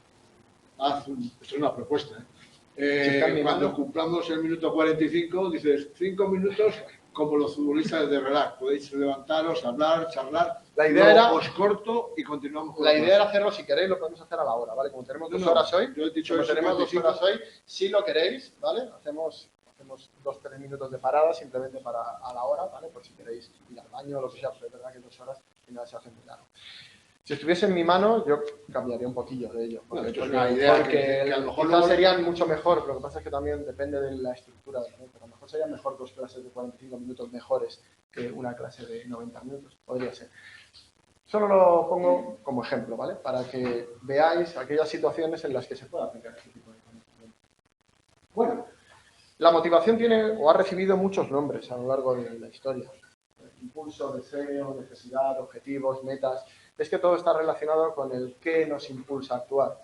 esto es una propuesta. Cuando cumplamos el minuto 45, dices 5 minutos como los futbolistas de relax. Podéis levantaros, hablar, charlar. La idea era... Os corto y continuamos con la idea era hacerlo, si queréis, lo podemos hacer a la hora, ¿vale? Como tenemos 2 horas hoy, yo he dicho como tenemos 2 horas hoy, si lo queréis, ¿vale? Hacemos 2-3 minutos de parada simplemente a la hora, ¿vale? Por si queréis ir al baño o lo que sea, pero es verdad que 2 horas al final se hace muy largo. Si estuviese en mi mano, yo cambiaría un poquillo de ello. Porque, es una idea que a lo mejor quizás serían mucho mejor, lo que pasa es que también depende de la estructura de la red, pero a lo mejor serían mejor 2 clases de 45 minutos mejores que una clase de 90 minutos, podría ser. Solo lo pongo como ejemplo, ¿vale? Para que veáis aquellas situaciones en las que se puede aplicar este tipo de conocimiento. Bueno, la motivación tiene o ha recibido muchos nombres a lo largo de la historia. Impulso, deseo, necesidad, objetivos, metas. Es que todo está relacionado con el qué nos impulsa a actuar.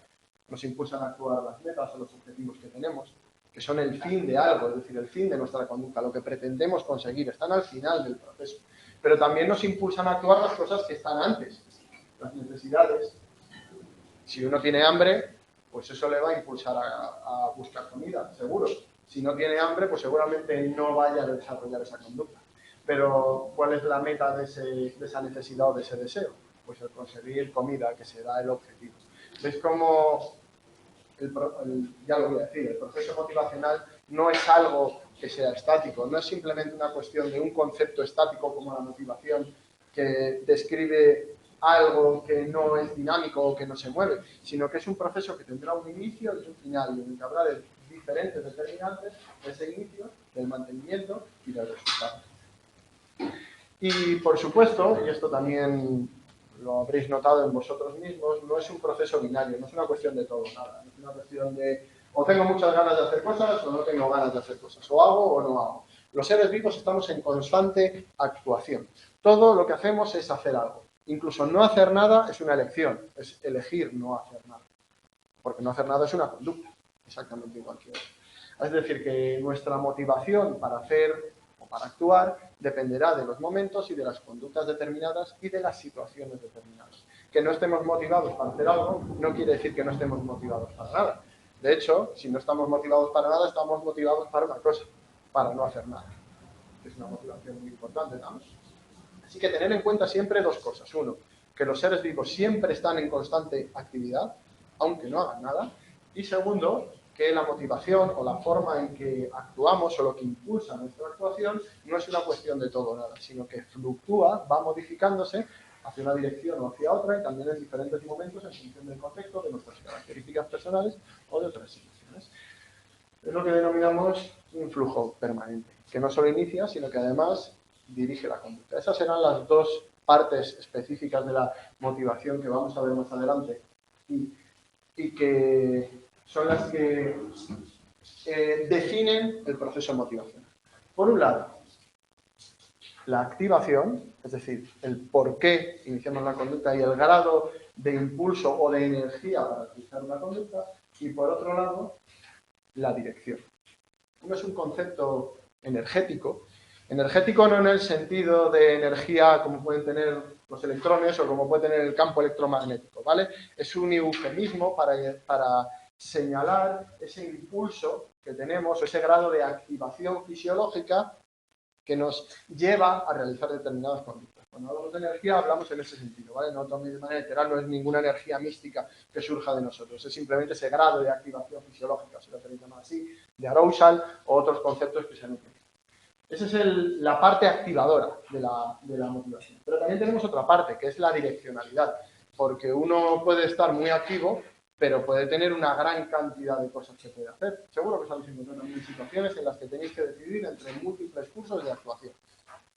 Nos impulsan a actuar las metas o los objetivos que tenemos, que son el fin de algo, es decir, el fin de nuestra conducta, lo que pretendemos conseguir, están al final del proceso. Pero también nos impulsan a actuar las cosas que están antes, las necesidades. Si uno tiene hambre, pues eso le va a impulsar a buscar comida, seguro. Si no tiene hambre, pues seguramente no vaya a desarrollar esa conducta. Pero, ¿cuál es la meta de esa necesidad o de ese deseo? Pues el conseguir comida, que será el objetivo. ¿Veis cómo, ya lo voy a decir, el proceso motivacional no es algo que sea estático, no es simplemente una cuestión de un concepto estático como la motivación que describe algo que no es dinámico o que no se mueve, sino que es un proceso que tendrá un inicio y un final, y en el que habrá de diferentes determinantes de ese inicio, del mantenimiento y del resultado. Y por supuesto, y esto también lo habréis notado en vosotros mismos, no es un proceso binario, no es una cuestión de todo o nada, no es una cuestión de o tengo muchas ganas de hacer cosas o no tengo ganas de hacer cosas, o hago o no hago. Los seres vivos estamos en constante actuación. Todo lo que hacemos es hacer algo. Incluso no hacer nada es una elección, es elegir no hacer nada. Porque no hacer nada es una conducta, exactamente igual que otra. Es decir, que nuestra motivación para hacer o para actuar dependerá de los momentos y de las conductas determinadas y de las situaciones determinadas. Que no estemos motivados para hacer algo no quiere decir que no estemos motivados para nada. De hecho, si no estamos motivados para nada, estamos motivados para una cosa, para no hacer nada. Que es una motivación muy importante también. Así que tener en cuenta siempre 2 cosas. Uno, que los seres vivos siempre están en constante actividad, aunque no hagan nada. Y segundo, que la motivación o la forma en que actuamos o lo que impulsa nuestra actuación no es una cuestión de todo o nada, sino que fluctúa, va modificándose hacia una dirección o hacia otra y también en diferentes momentos en función del contexto, de nuestras características personales o de otras situaciones. Es lo que denominamos un flujo permanente, que no solo inicia, sino que además dirige la conducta. Esas serán las 2 partes específicas de la motivación que vamos a ver más adelante y que son las que definen el proceso motivacional. Por un lado, la activación, es decir, el por qué iniciamos la conducta y el grado de impulso o de energía para realizar una conducta, y por otro lado, la dirección. Uno es un concepto energético no en el sentido de energía como pueden tener los electrones o como puede tener el campo electromagnético, ¿vale? Es un eufemismo para señalar ese impulso que tenemos, ese grado de activación fisiológica que nos lleva a realizar determinadas conductas. Cuando hablamos de energía hablamos en ese sentido, ¿vale? No toméis de manera literal, no es ninguna energía mística que surja de nosotros, es simplemente ese grado de activación fisiológica, si lo queréis llamar así, de arousal o otros conceptos que se han utilizado. Esa es la parte activadora de la motivación. Pero también tenemos otra parte, que es la direccionalidad, porque uno puede estar muy activo pero puede tener una gran cantidad de cosas que puede hacer. Seguro que os habéis encontrado también situaciones en las que tenéis que decidir entre múltiples cursos de actuación.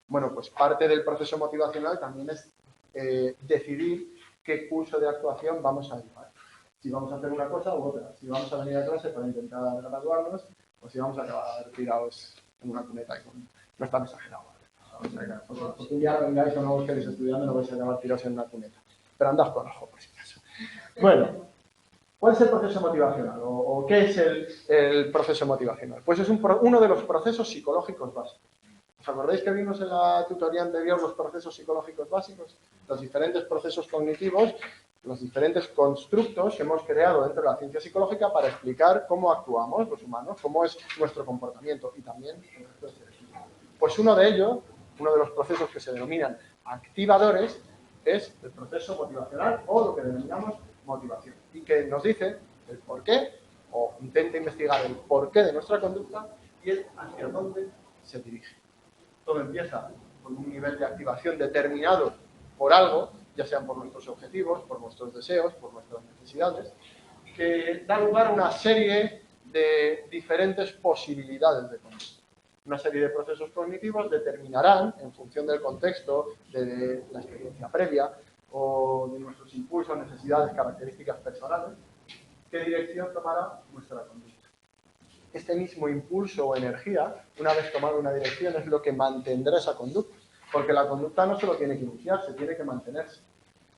Bueno, pues parte del proceso motivacional también es decidir qué curso de actuación vamos a llevar. Si vamos a hacer una cosa u otra, si vamos a venir a clase para intentar graduarnos, o si vamos a acabar tirados en una cuneta. No está exagerado. Porque un día vengáis o no os queréis estudiando, no vais a acabar tirados en una cuneta. Pero andad con ojo, por si acaso. Bueno, ¿cuál es el proceso motivacional? ¿O qué es el proceso motivacional? Pues es uno de los procesos psicológicos básicos. ¿Os acordáis que vimos en la tutoría anterior los procesos psicológicos básicos? Los diferentes procesos cognitivos, los diferentes constructos que hemos creado dentro de la ciencia psicológica para explicar cómo actuamos los humanos, cómo es nuestro comportamiento y también el resto de seres humanos. Pues uno de ellos, uno de los procesos que se denominan activadores, es el proceso motivacional o lo que denominamos motivación. Y que nos dice el porqué, o intenta investigar el porqué de nuestra conducta y el hacia dónde se dirige. Todo empieza con un nivel de activación determinado por algo, ya sean por nuestros objetivos, por nuestros deseos, por nuestras necesidades, que da lugar a una serie de diferentes posibilidades de conducta. Una serie de procesos cognitivos determinarán, en función del contexto, de la experiencia previa o de nuestros impulsos, necesidades, características personales, qué dirección tomará nuestra conducta. Este mismo impulso o energía, una vez tomada una dirección, es lo que mantendrá esa conducta. Porque la conducta no solo tiene que iniciarse, tiene que mantenerse.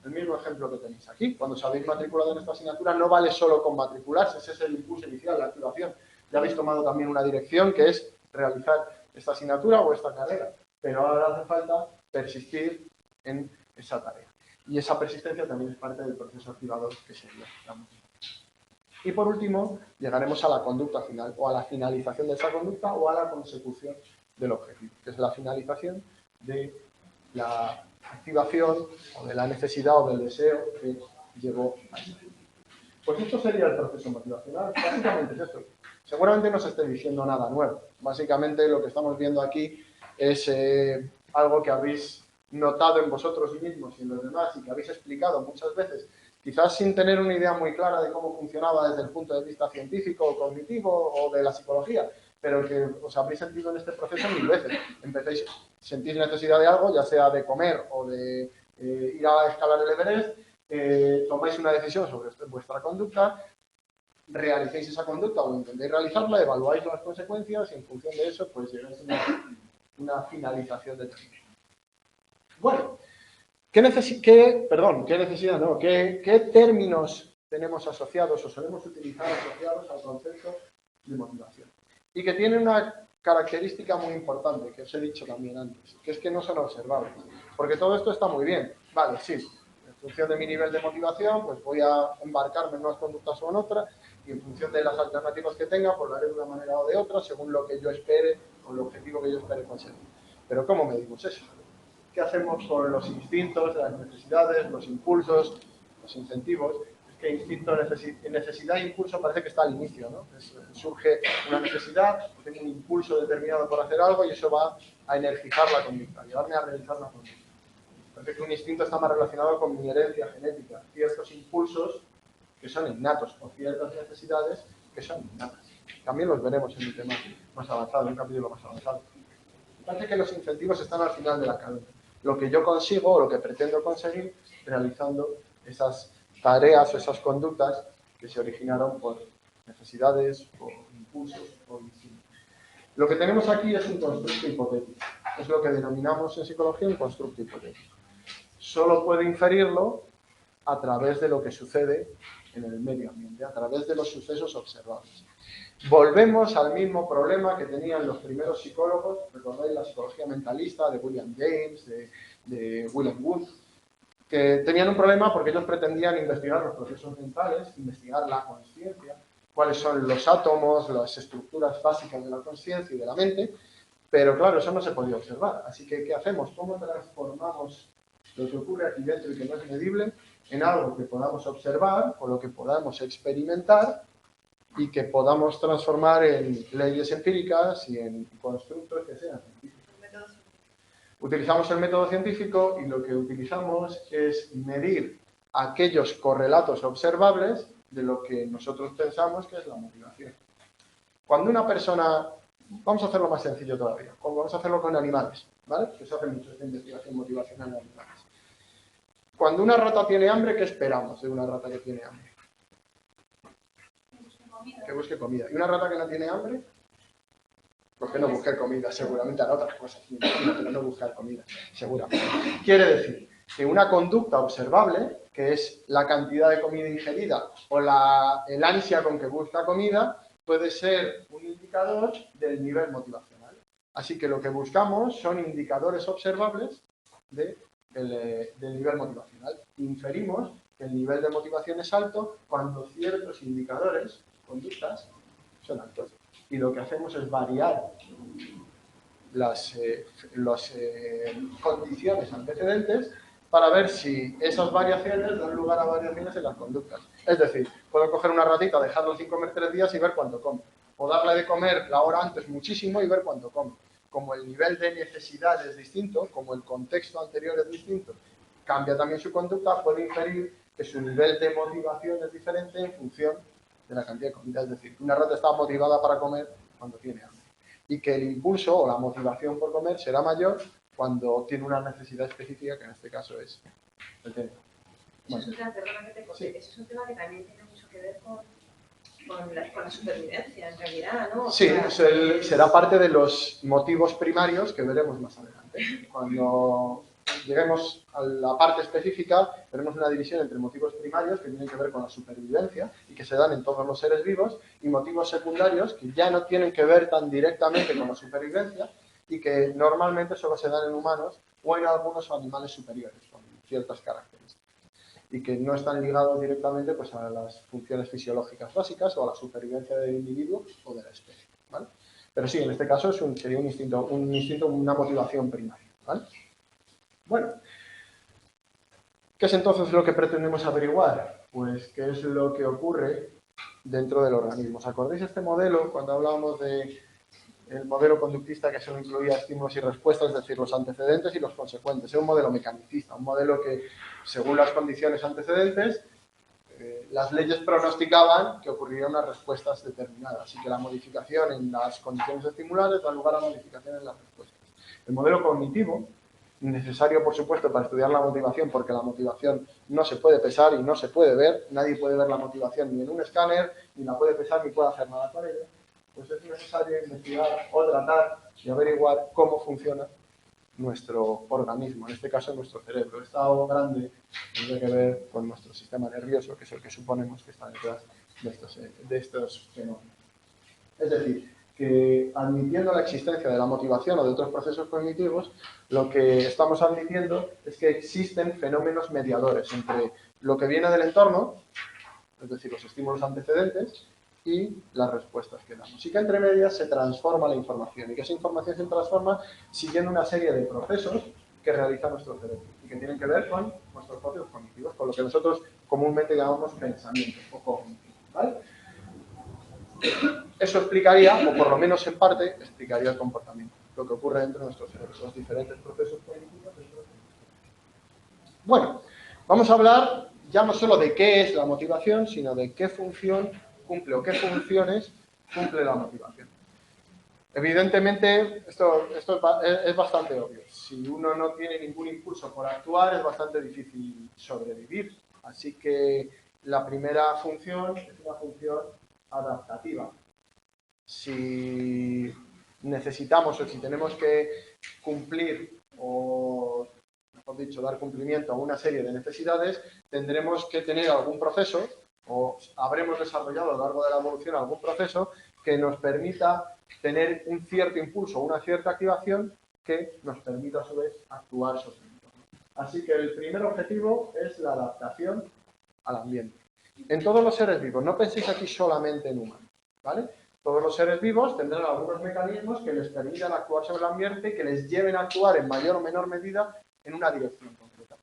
El mismo ejemplo que tenéis aquí. Cuando os habéis matriculado en esta asignatura, no vale solo con matricularse, ese es el impulso inicial, la activación. Ya habéis tomado también una dirección que es realizar esta asignatura o esta carrera. Pero ahora hace falta persistir en esa tarea. Y esa persistencia también es parte del proceso activador que sería la motivación. Y por último, llegaremos a la conducta final, o a la finalización de esa conducta, o a la consecución del objetivo, que es la finalización de la activación, o de la necesidad, o del deseo que llevó a eso. Pues esto sería el proceso motivacional. Básicamente es esto. Seguramente no os esté diciendo nada nuevo. Básicamente lo que estamos viendo aquí es algo que habéis notado en vosotros mismos y en los demás, y que habéis explicado muchas veces, quizás sin tener una idea muy clara de cómo funcionaba desde el punto de vista científico o cognitivo o de la psicología, pero que os habréis sentido en este proceso 1000 veces. Empecéis, sentís necesidad de algo, ya sea de comer o de ir a escalar el Everest, tomáis una decisión sobre vuestra conducta, realicéis esa conducta o intentéis realizarla, evaluáis las consecuencias y en función de eso pues llegáis a una finalización determinada. Bueno, ¿qué términos tenemos asociados o solemos utilizar asociados al concepto de motivación? Y que tienen una característica muy importante, que os he dicho también antes, que es que no son observables. Porque todo esto está muy bien. Vale, sí, en función de mi nivel de motivación, pues voy a embarcarme en unas conductas o en otras, y en función de las alternativas que tenga, pues lo haré de una manera o de otra, según lo que yo espere o el objetivo que yo espere conseguir. Pero ¿cómo medimos eso? ¿Qué hacemos con los instintos, las necesidades, los impulsos, los incentivos? Es que instinto, necesidad e impulso parece que está al inicio, ¿no? Surge una necesidad, tengo un impulso determinado por hacer algo y eso va a energizar la conducta, llevarme a realizar la conducta. Parece que un instinto está más relacionado con mi herencia genética, ciertos impulsos que son innatos o ciertas necesidades que son innatas. También los veremos en un tema más avanzado, en un capítulo más avanzado. Parece que los incentivos están al final de la cadena. Lo que yo consigo o lo que pretendo conseguir realizando esas tareas o esas conductas que se originaron por necesidades, por impulsos o instintos. Lo que tenemos aquí es un constructo hipotético. Es lo que denominamos en psicología un constructo hipotético. Solo puedo inferirlo a través de lo que sucede en el medio ambiente, a través de los sucesos observables. Volvemos al mismo problema que tenían los primeros psicólogos, recordáis la psicología mentalista de William James, de William Wood, que tenían un problema porque ellos pretendían investigar los procesos mentales, investigar la consciencia, cuáles son los átomos, las estructuras básicas de la consciencia y de la mente, pero claro, eso no se podía observar. Así que, ¿qué hacemos? ¿Cómo transformamos lo que ocurre aquí dentro y que no es medible en algo que podamos observar o lo que podamos experimentar y que podamos transformar en leyes empíricas y en constructos que sean científicos? Utilizamos el método científico y lo que utilizamos es medir aquellos correlatos observables de lo que nosotros pensamos que es la motivación. Cuando una persona, vamos a hacerlo más sencillo todavía, vamos a hacerlo con animales, ¿vale? Que se hace mucho esta investigación motivacional en animales. Cuando una rata tiene hambre, ¿qué esperamos de una rata que tiene hambre? Que busque comida. ¿Y una rata que no tiene hambre? Pues que no busque comida, seguramente hará otras cosas, pero no buscar comida, seguramente. Quiere decir que una conducta observable, que es la cantidad de comida ingerida o el ansia con que busca comida, puede ser un indicador del nivel motivacional. Así que lo que buscamos son indicadores observables del nivel motivacional. Inferimos que el nivel de motivación es alto cuando ciertos indicadores, conductas, son altos. Y lo que hacemos es variar las condiciones antecedentes para ver si esas variaciones dan lugar a variaciones en las conductas. Es decir, puedo coger una ratita, dejarla sin comer 3 días y ver cuánto come. O darle de comer la hora antes muchísimo y ver cuánto come. Como el nivel de necesidad es distinto, como el contexto anterior es distinto, cambia también su conducta, puedo inferir que su nivel de motivación es diferente en función de la cantidad de comida. Es decir, una rata está motivada para comer cuando tiene hambre. Y que el impulso o la motivación por comer será mayor cuando tiene una necesidad específica, que en este caso es el tema. Eso es un tema, perdona que te corte, sí. Eso es un tema que también tiene mucho que ver con la supervivencia, en realidad, ¿no? Sí, será parte de los motivos primarios que veremos más adelante. Cuando lleguemos a la parte específica, veremos una división entre motivos primarios que tienen que ver con la supervivencia y que se dan en todos los seres vivos, y motivos secundarios que ya no tienen que ver tan directamente con la supervivencia y que normalmente solo se dan en humanos o en algunos animales superiores, con ciertas características, y que no están ligados directamente pues, a las funciones fisiológicas básicas o a la supervivencia del individuo o de la especie, ¿vale? Pero sí, en este caso sería un instinto, una motivación primaria, ¿vale? Bueno, ¿qué es entonces lo que pretendemos averiguar? Pues qué es lo que ocurre dentro del organismo. ¿Os acordáis de este modelo cuando hablábamos del modelo conductista que solo incluía estímulos y respuestas, es decir, los antecedentes y los consecuentes? Es un modelo mecanicista, un modelo que, según las condiciones antecedentes, las leyes pronosticaban que ocurrirían unas respuestas determinadas y que la modificación en las condiciones estimulares da lugar a modificaciones en las respuestas. El modelo cognitivo, necesario, por supuesto, para estudiar la motivación, porque la motivación no se puede pesar y no se puede ver, nadie puede ver la motivación ni en un escáner, ni la puede pesar, ni puede hacer nada con ella, pues es necesario investigar o tratar y averiguar cómo funciona nuestro organismo, en este caso nuestro cerebro. Esta O grande tiene que ver con nuestro sistema nervioso, que es el que suponemos que está detrás de estos fenómenos. Es decir, que admitiendo la existencia de la motivación o de otros procesos cognitivos, lo que estamos admitiendo es que existen fenómenos mediadores entre lo que viene del entorno, es decir, los estímulos antecedentes, y las respuestas que damos. Y que entre medias se transforma la información, y que esa información se transforma siguiendo una serie de procesos que realiza nuestro cerebro y que tienen que ver con nuestros propios cognitivos, con lo que nosotros comúnmente llamamos pensamiento o cognitivo, ¿vale? Eso explicaría, o por lo menos en parte, explicaría el comportamiento, lo que ocurre dentro de nuestro cerebro, los diferentes procesos cognitivos. Bueno, vamos a hablar ya no solo de qué es la motivación, sino de qué función cumple o qué funciones cumple la motivación. Evidentemente, esto es bastante obvio. Si uno no tiene ningún impulso por actuar, es bastante difícil sobrevivir. Así que la primera función es una función adaptativa. Si necesitamos o si tenemos que cumplir o, mejor dicho, dar cumplimiento a una serie de necesidades, tendremos que tener algún proceso o habremos desarrollado a lo largo de la evolución algún proceso que nos permita tener un cierto impulso, una cierta activación que nos permita a su vez actuar sobre el entorno. Así que el primer objetivo es la adaptación al ambiente. En todos los seres vivos, no penséis aquí solamente en humanos, ¿vale? Todos los seres vivos tendrán algunos mecanismos que les permitan actuar sobre el ambiente y que les lleven a actuar en mayor o menor medida en una dirección concreta.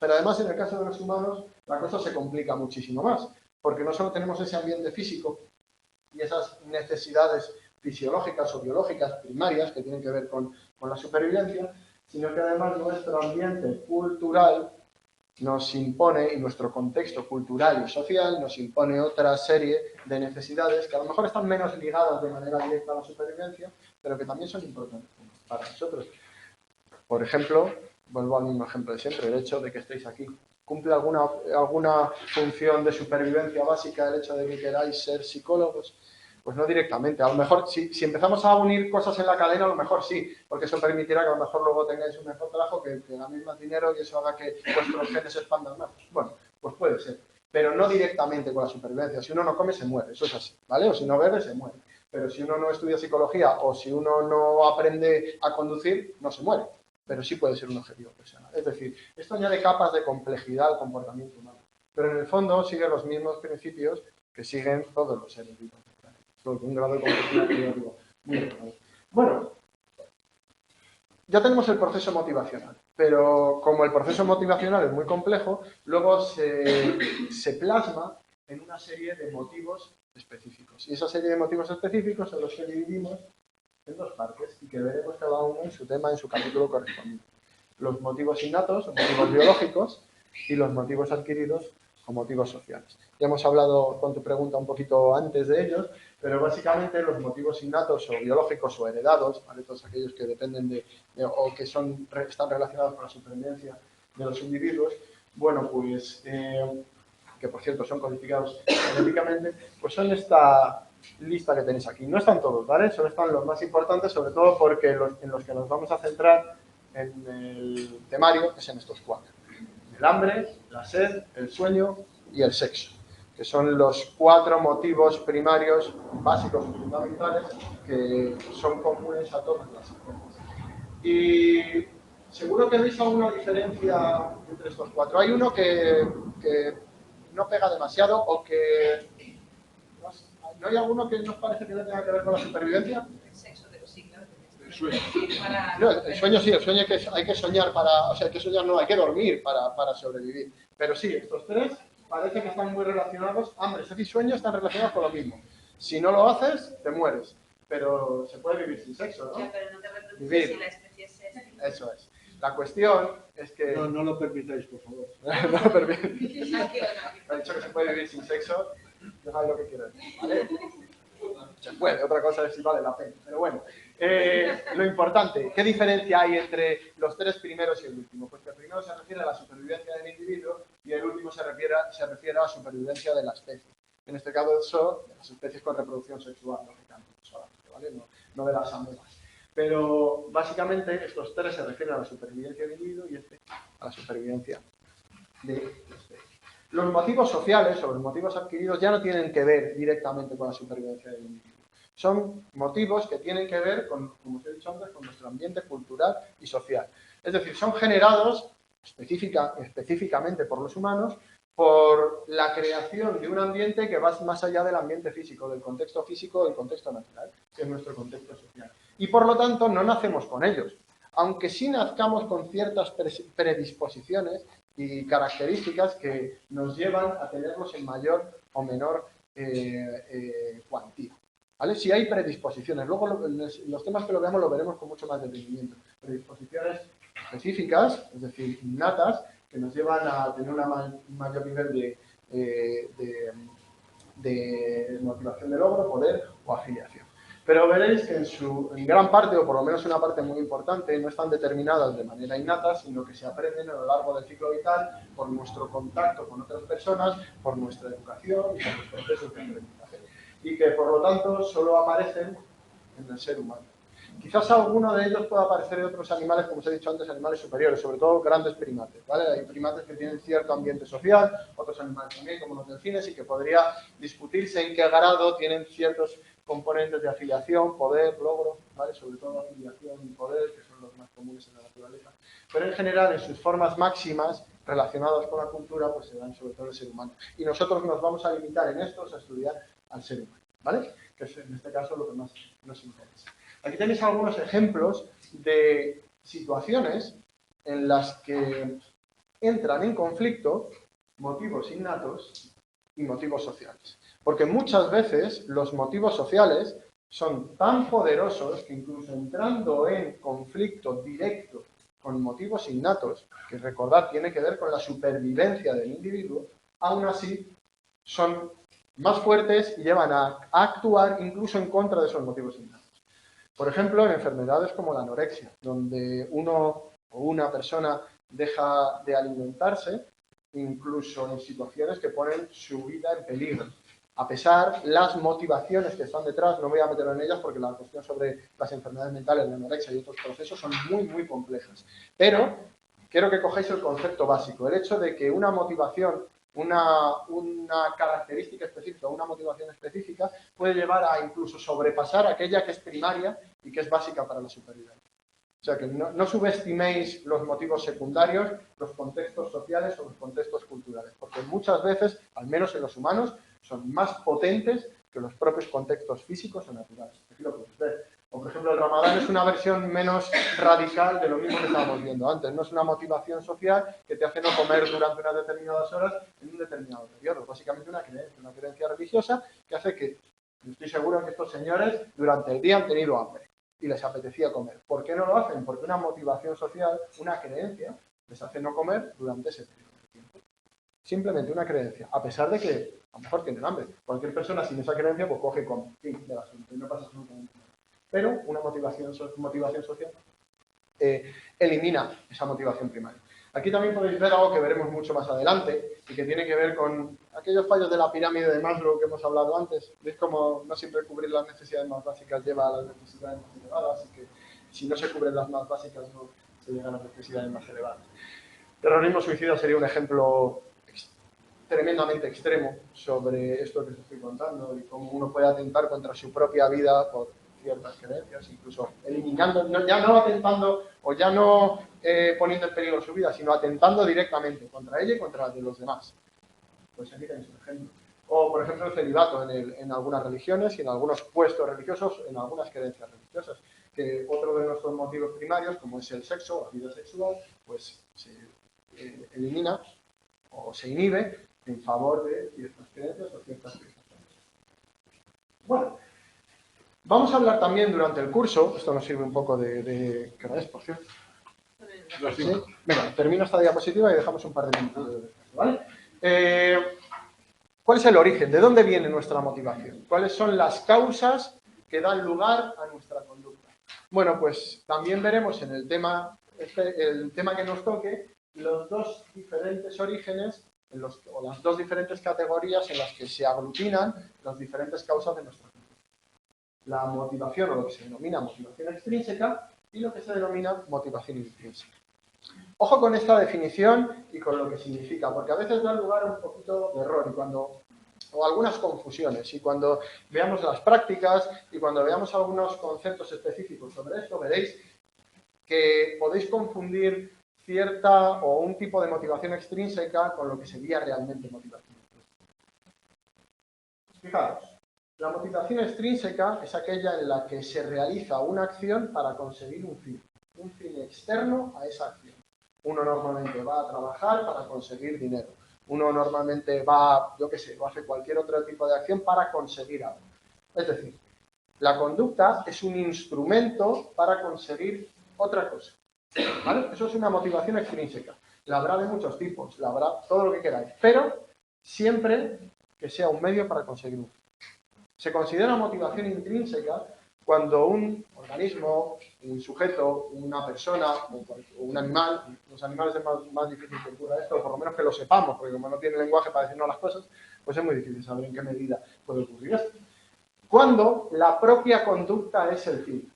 Pero además, en el caso de los humanos, la cosa se complica muchísimo más, porque no solo tenemos ese ambiente físico y esas necesidades fisiológicas o biológicas primarias que tienen que ver con la supervivencia, sino que además nuestro ambiente cultural nos impone, y nuestro contexto cultural y social nos impone otra serie de necesidades que a lo mejor están menos ligadas de manera directa a la supervivencia, pero que también son importantes para nosotros. Por ejemplo, vuelvo al mismo ejemplo de siempre, el hecho de que estéis aquí. ¿Cumple alguna función de supervivencia básica el hecho de que queráis ser psicólogos? Pues no directamente. A lo mejor, si empezamos a unir cosas en la cadena, a lo mejor sí, porque eso permitirá que a lo mejor luego tengáis un mejor trabajo, que ganéis más dinero y eso haga que vuestros genes se expandan más. Bueno, pues puede ser. Pero no directamente con la supervivencia. Si uno no come, se muere. Eso es así, ¿vale? O si no bebe, se muere. Pero si uno no estudia psicología o si uno no aprende a conducir, no se muere. Pero sí puede ser un objetivo personal. Es decir, esto añade capas de complejidad al comportamiento humano. Pero en el fondo sigue los mismos principios que siguen todos los seres vivos. Con un grado de complejidad que yo digo muy elevado. Bueno, ya tenemos el proceso motivacional, pero como el proceso motivacional es muy complejo, luego se plasma en una serie de motivos específicos. Y esa serie de motivos específicos son los que dividimos en dos partes y que veremos cada uno en su tema, en su capítulo correspondiente. Los motivos innatos o motivos biológicos y los motivos adquiridos o motivos sociales. Ya hemos hablado con tu pregunta un poquito antes de ellos, pero básicamente los motivos innatos o biológicos o heredados, ¿vale? Todos aquellos que dependen o que están relacionados con la supervivencia de los individuos, bueno, pues, que por cierto son codificados genéticamente, pues son esta lista que tenéis aquí. No están todos, ¿vale? Solo están los más importantes, sobre todo porque en los que nos vamos a centrar en el temario es en estos cuatro. El hambre, la sed, el sueño y el sexo, que son los cuatro motivos primarios, básicos y fundamentales que son comunes a todas las especies. Y seguro que veis alguna diferencia entre estos cuatro. Hay uno que no pega demasiado o que... ¿No hay alguno que nos parece que no tenga que ver con la supervivencia? El sexo, pero sí, claro. El sueño. No, el sueño sí, el sueño que hay que soñar para... O sea, hay que soñar no, hay que dormir para sobrevivir. Pero sí, estos tres parece que están muy relacionados. Hambre, sed y sueño están relacionados con lo mismo. Si no lo haces, te mueres. Pero se puede vivir sin sexo, ¿no? Ya, pero no te reproduces si la especie es esta. Eso es. La cuestión es que... No, no lo permitáis, por favor. no lo permitáis. Tranquilo, Ha dicho que se puede vivir sin sexo, yo sabes lo que quiero decir, ¿vale? Se puede, otra cosa es si vale la pena. Pero bueno, lo importante, ¿qué diferencia hay entre los tres primeros y el último? Pues que el primero se refiere a la supervivencia del individuo y el último se refiere a la supervivencia de la especie. En este caso, de las especies con reproducción sexual, lógicamente, solamente, ¿vale? No de las amebas. Pero básicamente estos tres se refieren a la supervivencia del individuo y este a la supervivencia de la especie. Los motivos sociales o los motivos adquiridos ya no tienen que ver directamente con la supervivencia del individuo. Son motivos que tienen que ver con, como os he dicho antes, con nuestro ambiente cultural y social. Es decir, son generados específicamente por los humanos por la creación de un ambiente que va más allá del ambiente físico, del contexto físico, del contexto natural, que es nuestro contexto social. Y por lo tanto no nacemos con ellos, aunque sí nazcamos con ciertas predisposiciones y características que nos llevan a tenerlos en mayor o menor cuantía. ¿Vale? Si hay predisposiciones, luego los temas que lo veamos lo veremos con mucho más detenimiento. Predisposiciones específicas, es decir, innatas, que nos llevan a tener un mayor nivel de motivación de logro, poder o afiliación. Pero veréis que en gran parte, o por lo menos una parte muy importante, no están determinadas de manera innata, sino que se aprenden a lo largo del ciclo vital por nuestro contacto con otras personas, por nuestra educación y por los procesos de aprendizaje. Y que, por lo tanto, solo aparecen en el ser humano. Quizás alguno de ellos pueda aparecer en otros animales, como os he dicho antes, animales superiores, sobre todo grandes primates, ¿vale? Hay primates que tienen cierto ambiente social, otros animales también, como los delfines, y que podría discutirse en qué grado tienen ciertos componentes de afiliación, poder, logro, ¿vale? Sobre todo afiliación y poder, que son los más comunes en la naturaleza. Pero en general, en sus formas máximas, relacionadas con la cultura, pues se dan sobre todo el ser humano. Y nosotros nos vamos a limitar en estos a estudiar al ser humano, ¿vale? Que es en este caso lo que más nos interesa. Aquí tenéis algunos ejemplos de situaciones en las que entran en conflicto motivos innatos y motivos sociales. Porque muchas veces los motivos sociales son tan poderosos que incluso entrando en conflicto directo con motivos innatos, que recordad tiene que ver con la supervivencia del individuo, aún así son más fuertes y llevan a actuar incluso en contra de esos motivos innatos. Por ejemplo, en enfermedades como la anorexia, donde uno o una persona deja de alimentarse, incluso en situaciones que ponen su vida en peligro. A pesar las motivaciones que están detrás, no me voy a meter en ellas porque la cuestión sobre las enfermedades mentales, la anorexia y otros procesos son muy, muy complejas. Pero quiero que cojáis el concepto básico, el hecho de que una motivación, una característica específica, una motivación específica, puede llevar a incluso sobrepasar aquella que es primaria y que es básica para la supervivencia. O sea, que no subestiméis los motivos secundarios, los contextos sociales o los contextos culturales, porque muchas veces, al menos en los humanos, son más potentes que los propios contextos físicos o naturales. Aquí lo podéis ver. O, por ejemplo, el Ramadán es una versión menos radical de lo mismo que estábamos viendo antes. No es una motivación social que te hace no comer durante unas determinadas horas en un determinado periodo. Básicamente una creencia religiosa que hace que, yo estoy seguro que estos señores durante el día han tenido hambre y les apetecía comer. ¿Por qué no lo hacen? Porque una motivación social, una creencia, les hace no comer durante ese periodo de tiempo. Simplemente una creencia, a pesar de que a lo mejor tienen hambre. Cualquier persona sin esa creencia pues coge y come. Fin del asunto, y no pasa absolutamente nada. Pero una motivación social elimina esa motivación primaria. Aquí también podéis ver algo que veremos mucho más adelante y que tiene que ver con aquellos fallos de la pirámide de Maslow que hemos hablado antes. Veis cómo no siempre cubrir las necesidades más básicas lleva a las necesidades más elevadas y que si no se cubren las más básicas no se llegan a las necesidades más elevadas. Terrorismo suicida sería un ejemplo tremendamente extremo sobre esto que os estoy contando y cómo uno puede atentar contra su propia vida por ciertas creencias, incluso eliminando, ya no atentando o ya no poniendo en peligro su vida, sino atentando directamente contra ella y contra la de los demás. Pues aquí tenéis un ejemplo. O, por ejemplo, el celibato en algunas religiones y en algunos puestos religiosos, en algunas creencias religiosas, que otro de nuestros motivos primarios, como es el sexo, la vida sexual, pues se elimina o se inhibe en favor de ciertas creencias o ciertas creencias. Bueno, vamos a hablar también durante el curso, esto nos sirve un poco de ¿qué hora es, por cierto? ¿Sí? Venga, termino esta diapositiva y dejamos un par de minutos de descanso, ¿vale? ¿Cuál es el origen? ¿De dónde viene nuestra motivación? ¿Cuáles son las causas que dan lugar a nuestra conducta? Bueno, pues también veremos en el tema que nos toque los dos diferentes orígenes o las dos diferentes categorías en las que se aglutinan las diferentes causas de nuestra conducta. La motivación o lo que se denomina motivación extrínseca y lo que se denomina motivación intrínseca. Ojo con esta definición y con lo que significa, porque a veces da lugar a un poquito de error o algunas confusiones. Y cuando veamos las prácticas y cuando veamos algunos conceptos específicos sobre esto, veréis que podéis confundir cierta o un tipo de motivación extrínseca con lo que sería realmente motivación intrínseca. Fijaros, la motivación extrínseca es aquella en la que se realiza una acción para conseguir un fin externo a esa acción. Uno normalmente va a trabajar para conseguir dinero. Uno normalmente va, yo qué sé, o hace cualquier otro tipo de acción para conseguir algo. Es decir, la conducta es un instrumento para conseguir otra cosa. ¿Vale? Eso es una motivación extrínseca. La habrá de muchos tipos, la habrá todo lo que queráis, pero siempre que sea un medio para conseguir un fin. Se considera motivación intrínseca cuando un organismo, un sujeto, una persona o un animal, los animales es más difícil que ocurra esto, por lo menos que lo sepamos, porque como no tiene lenguaje para decirnos las cosas, pues es muy difícil saber en qué medida puede ocurrir esto. Cuando la propia conducta es el fin.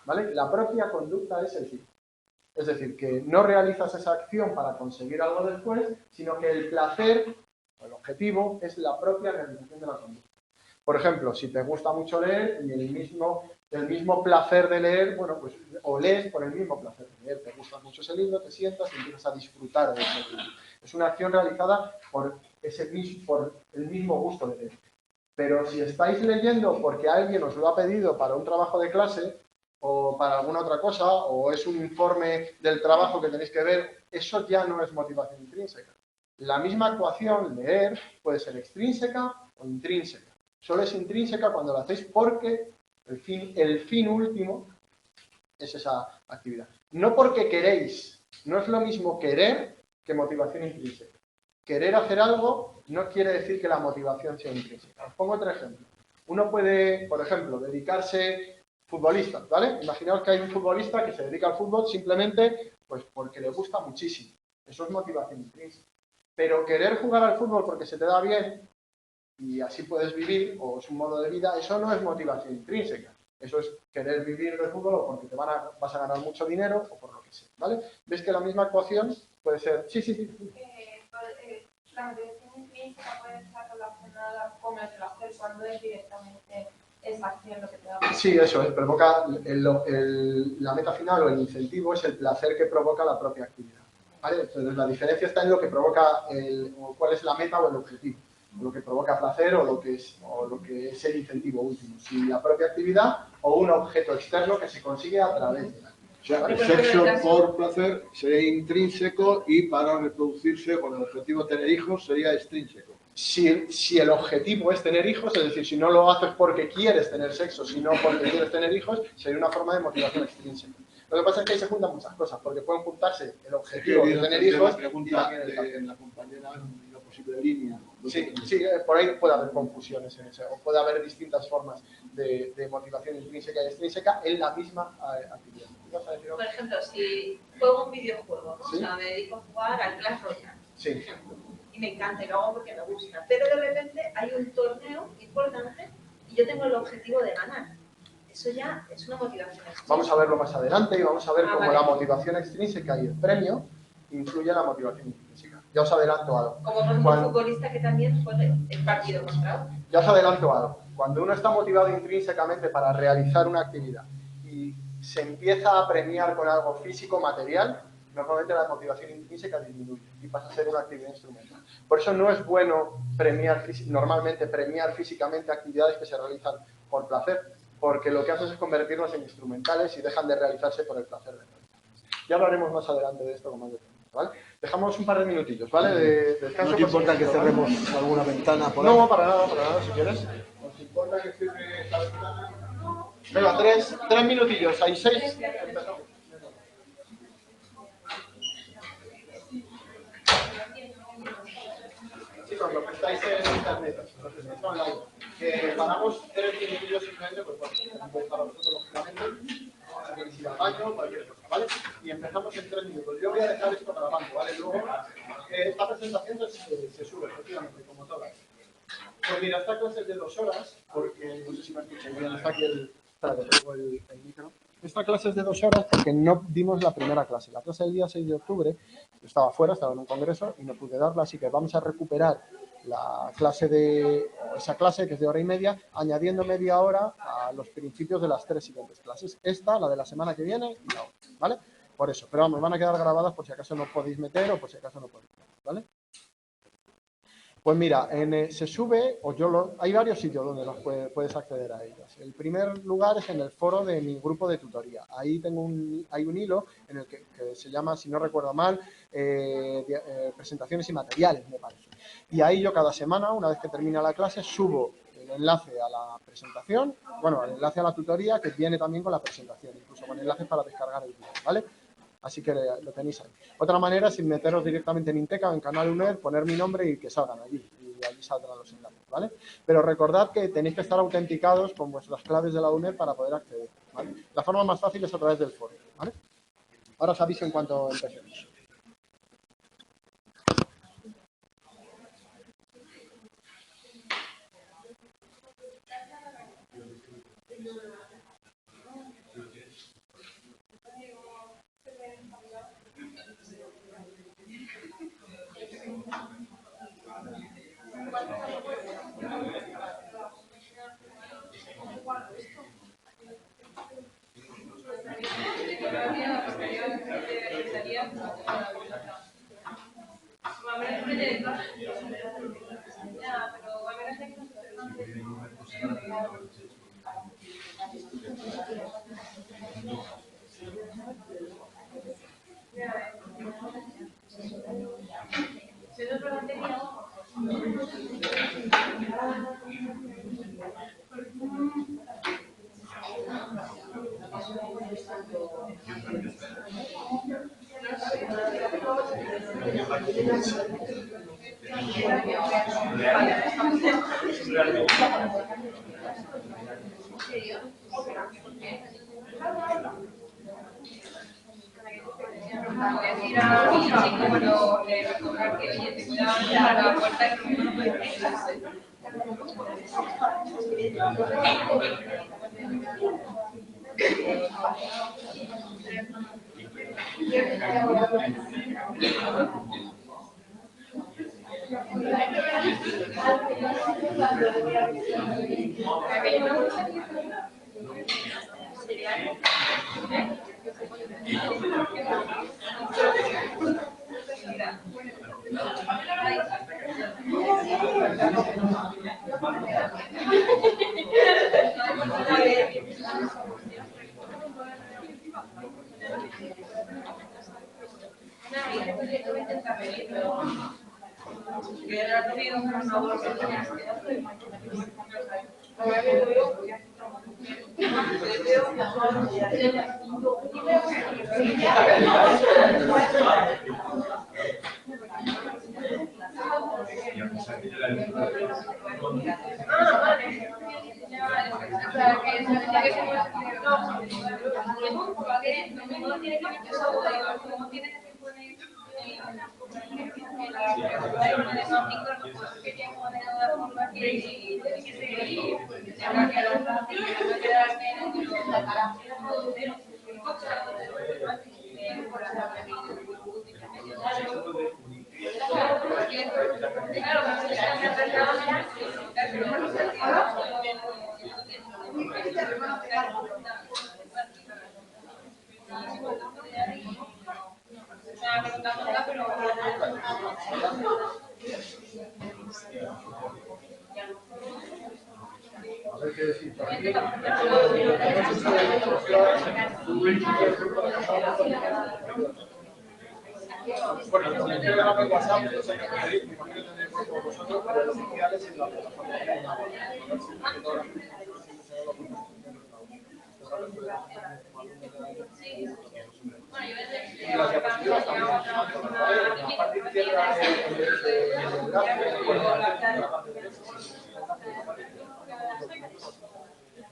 ¿Vale? La propia conducta es el fin. Es decir, que no realizas esa acción para conseguir algo después, sino que el placer, o el objetivo, es la propia realización de la conducta. Por ejemplo, si te gusta mucho leer y el mismo placer de leer, bueno, pues o lees por el mismo placer de leer, te gusta mucho ese libro, te sientas y empiezas a disfrutar de ese libro. Es una acción realizada por el mismo gusto de leer. Pero si estáis leyendo porque alguien os lo ha pedido para un trabajo de clase o para alguna otra cosa, o es un informe del trabajo que tenéis que ver, eso ya no es motivación intrínseca. La misma actuación, leer, puede ser extrínseca o intrínseca. Solo es intrínseca cuando lo hacéis porque el fin último es esa actividad. No porque queréis, no es lo mismo querer que motivación intrínseca. Querer hacer algo no quiere decir que la motivación sea intrínseca. Os pongo otro ejemplo. Uno puede, por ejemplo, dedicarse futbolista, ¿vale? Imaginaos que hay un futbolista que se dedica al fútbol simplemente pues porque le gusta muchísimo. Eso es motivación intrínseca. Pero querer jugar al fútbol porque se te da bien y así puedes vivir, o es un modo de vida, eso no es motivación intrínseca. Eso es querer vivir del fútbol o porque vas a ganar mucho dinero o por lo que sea, ¿vale? ¿Ves que la misma ecuación puede ser? Sí. La motivación intrínseca puede estar relacionada con el placer cuando es directamente esa acción lo que te da. Sí, eso es, provoca la meta final o el incentivo es el placer que provoca la propia actividad, ¿vale? Entonces la diferencia está en lo que provoca, o cuál es la meta o el objetivo, lo que provoca placer o lo que es el incentivo último, si la propia actividad o un objeto externo que se consigue a través de la actividad. O sea, el sexo por placer sería intrínseco y para reproducirse con el objetivo de tener hijos sería extrínseco. Si el objetivo es tener hijos, es decir, si no lo haces porque quieres tener sexo, sino porque quieres tener hijos, sería una forma de motivación extrínseca. Lo que pasa es que ahí se juntan muchas cosas, porque pueden juntarse el objetivo de tener hijos la pregunta de la compañera en la posible línea. Sí, por ahí puede haber confusiones en eso, o puede haber distintas formas de motivación intrínseca y extrínseca en la misma actividad. Por ejemplo, si juego un videojuego, ¿no? ¿Sí? O sea, me dedico a jugar al Clash Royale, Sí. por ejemplo, y me encanta y lo hago porque me gusta, pero de repente hay un torneo importante y yo tengo el objetivo de ganar. Eso ya es una motivación extrínseca. Vamos a verlo más adelante y vamos a ver cómo vale. la motivación extrínseca y el premio influye en la motivación intrínseca. Ya os adelanto algo. Como por ejemplo un futbolista que también juegue el partido contra otro. Ya os adelanto algo. Cuando uno está motivado intrínsecamente para realizar una actividad y se empieza a premiar con algo físico, material, normalmente la motivación intrínseca disminuye y pasa a ser una actividad instrumental. Por eso no es bueno normalmente premiar físicamente actividades que se realizan por placer, porque lo que haces es convertirlos en instrumentales y dejan de realizarse por el placer de realizarlas. Ya hablaremos más adelante de esto con más detalle, ¿vale? Dejamos un par de minutillos, ¿vale? De descanso. ¿No te importa que cerremos alguna ventana por ahí? No, para nada, si quieres. ¿Os importa que cierre esta ventana? Venga, tres minutillos, hay 6. Empezamos. Chicos, los que estáis en internet, los que estáis online, que paramos 3 minutillos simplemente, pues bueno, podéis para vosotros lógicamente, si queréis ir al baño, cualquier cosa, ¿vale? Y empezamos en 3 minutos. Yo voy a dejar esto grabando, ¿vale? Luego, esta presentación se sube, efectivamente, como todas. Pues mira, esta clase es de 2 horas, porque no sé si me escucháis bien, está aquí el micro. Esta clase es de 2 horas porque no dimos la primera clase. La clase del día 6 de octubre, yo estaba fuera, estaba en un congreso y no pude darla, así que vamos a recuperar esa clase que es de 1 hora y media, añadiendo media hora a los principios de las 3 siguientes clases. Esta, la de la semana que viene y la otra, ¿vale? Por eso, pero vamos, van a quedar grabadas por si acaso no podéis meter o por si acaso no podéis, ¿vale? Pues mira, se sube, hay varios sitios donde puedes acceder a ellas. El primer lugar es en el foro de mi grupo de tutoría. Ahí hay un hilo en el que se llama, si no recuerdo mal, presentaciones y materiales, me parece. Y ahí yo cada semana, una vez que termina la clase, subo el enlace a la presentación, bueno, el enlace a la tutoría, que viene también con la presentación, incluso con enlaces para descargar el vídeo, ¿vale? Así que lo tenéis ahí. Otra manera es meteros directamente en Inteca, en Canal UNED, poner mi nombre y que salgan allí. Y allí saldrán los enlaces, ¿vale? Pero recordad que tenéis que estar autenticados con vuestras claves de la UNED para poder acceder, ¿vale? La forma más fácil es a través del foro, ¿vale? Ahora os aviso en cuanto empecemos. Decir a mi chico, bueno, recordar que te cuidaba de la puerta que no puede irse. A ver qué decir. Bueno, el comentario de WhatsApp, yo sé que podéis, me imagino que tenéis con vosotros, pero los oficiales en la plataforma. Y las diapositivas también. A partir de la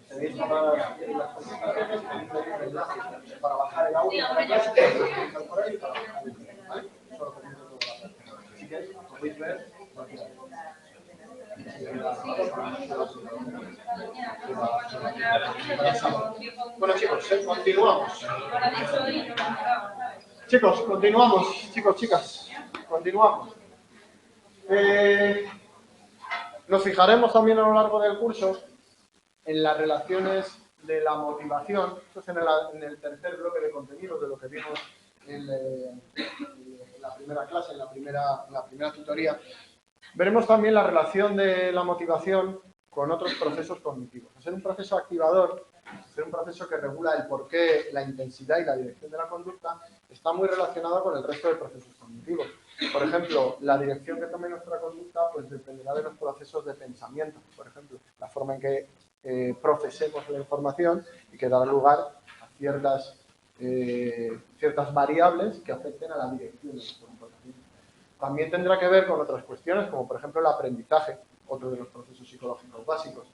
tenéis para bajar el audio, para bajar el audio, ¿vale? Solo tenéis que bajar. Así que podéis ver. Bueno chicos, continuamos. Chicos, continuamos. Chicos, chicas, continuamos. Nos fijaremos también a lo largo del curso en las relaciones de la motivación. Esto es en el tercer bloque de contenidos de lo que vimos en la primera clase, en la primera tutoría. Veremos también la relación de la motivación con otros procesos cognitivos. Al ser un proceso activador, ser un proceso que regula el porqué, la intensidad y la dirección de la conducta, está muy relacionado con el resto de procesos cognitivos. Por ejemplo, la dirección que tome nuestra conducta pues dependerá de los procesos de pensamiento. Por ejemplo, la forma en que procesemos la información y que dará lugar a ciertas variables que afecten a la dirección de nuestro comportamiento. También tendrá que ver con otras cuestiones, como por ejemplo el aprendizaje, otro de los procesos psicológicos básicos.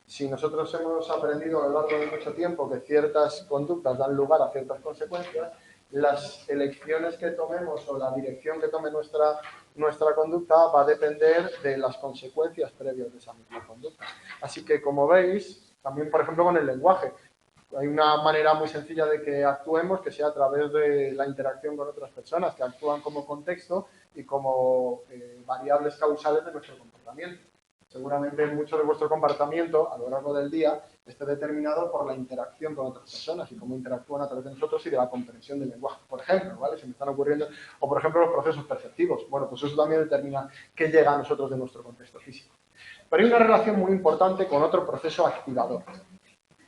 Si nosotros hemos aprendido a lo largo de mucho tiempo que ciertas conductas dan lugar a ciertas consecuencias, las elecciones que tomemos o la dirección que tome nuestra conducta va a depender de las consecuencias previas de esa misma conducta. Así que, como veis, también, por ejemplo, con el lenguaje, hay una manera muy sencilla de que actuemos, que sea a través de la interacción con otras personas, que actúan como contexto y como variables causales de nuestro comportamiento. Seguramente mucho de vuestro comportamiento a lo largo del día esté determinado por la interacción con otras personas y cómo interactúan a través de nosotros y de la comprensión del lenguaje, por ejemplo, ¿vale? Se me están ocurriendo, o por ejemplo los procesos perceptivos. Bueno, pues eso también determina qué llega a nosotros de nuestro contexto físico. Pero hay una relación muy importante con otro proceso activador,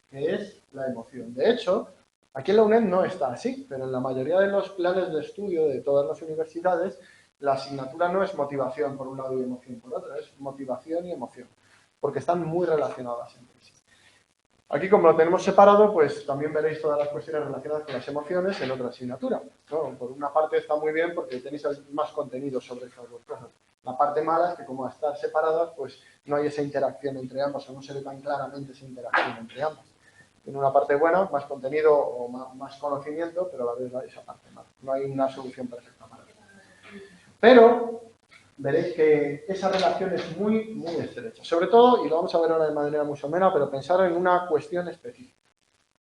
que es la emoción. De hecho, aquí en la UNED no está así, pero en la mayoría de los planes de estudio de todas las universidades, la asignatura no es motivación por un lado y emoción por otro, es motivación y emoción, porque están muy relacionadas entre sí. Aquí, como lo tenemos separado, pues también veréis todas las cuestiones relacionadas con las emociones en otra asignatura, ¿no? Por una parte está muy bien porque tenéis más contenido sobre estas dos cosas. La parte mala es que como a estar separadas, pues no hay esa interacción entre ambas, o no se ve tan claramente esa interacción entre ambas. Tiene una parte buena, más contenido o más conocimiento, pero a la vez esa parte mala. No hay una solución perfecta para eso. Pero veréis que esa relación es muy, muy estrecha. Sobre todo, y lo vamos a ver ahora de manera muy somera, pero pensar en una cuestión específica.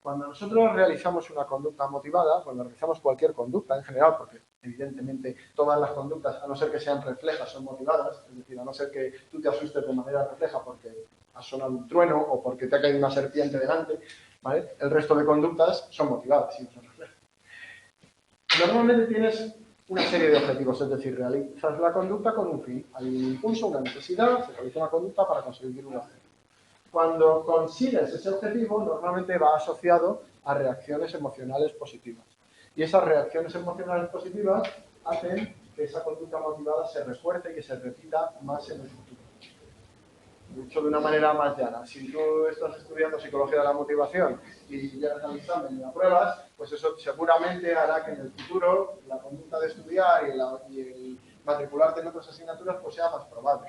Cuando nosotros realizamos una conducta motivada, cuando realizamos cualquier conducta en general, porque evidentemente todas las conductas, a no ser que sean reflejas, son motivadas, es decir, a no ser que tú te asustes de manera refleja porque ha sonado un trueno o porque te ha caído una serpiente delante, ¿vale? El resto de conductas son motivadas y no son reflejas. Normalmente tienes una serie de objetivos, es decir, realizas la conducta con un fin. Hay un impulso, una necesidad, se realiza una conducta para conseguir un objetivo. Cuando consigues ese objetivo, normalmente va asociado a reacciones emocionales positivas. Y esas reacciones emocionales positivas hacen que esa conducta motivada se refuerce y que se repita más en el futuro. Dicho de una manera más llana, si tú estás estudiando psicología de la motivación y llegas al examen y la pruebas, pues eso seguramente hará que en el futuro la conducta de estudiar y el matricularte en otras asignaturas pues sea más probable.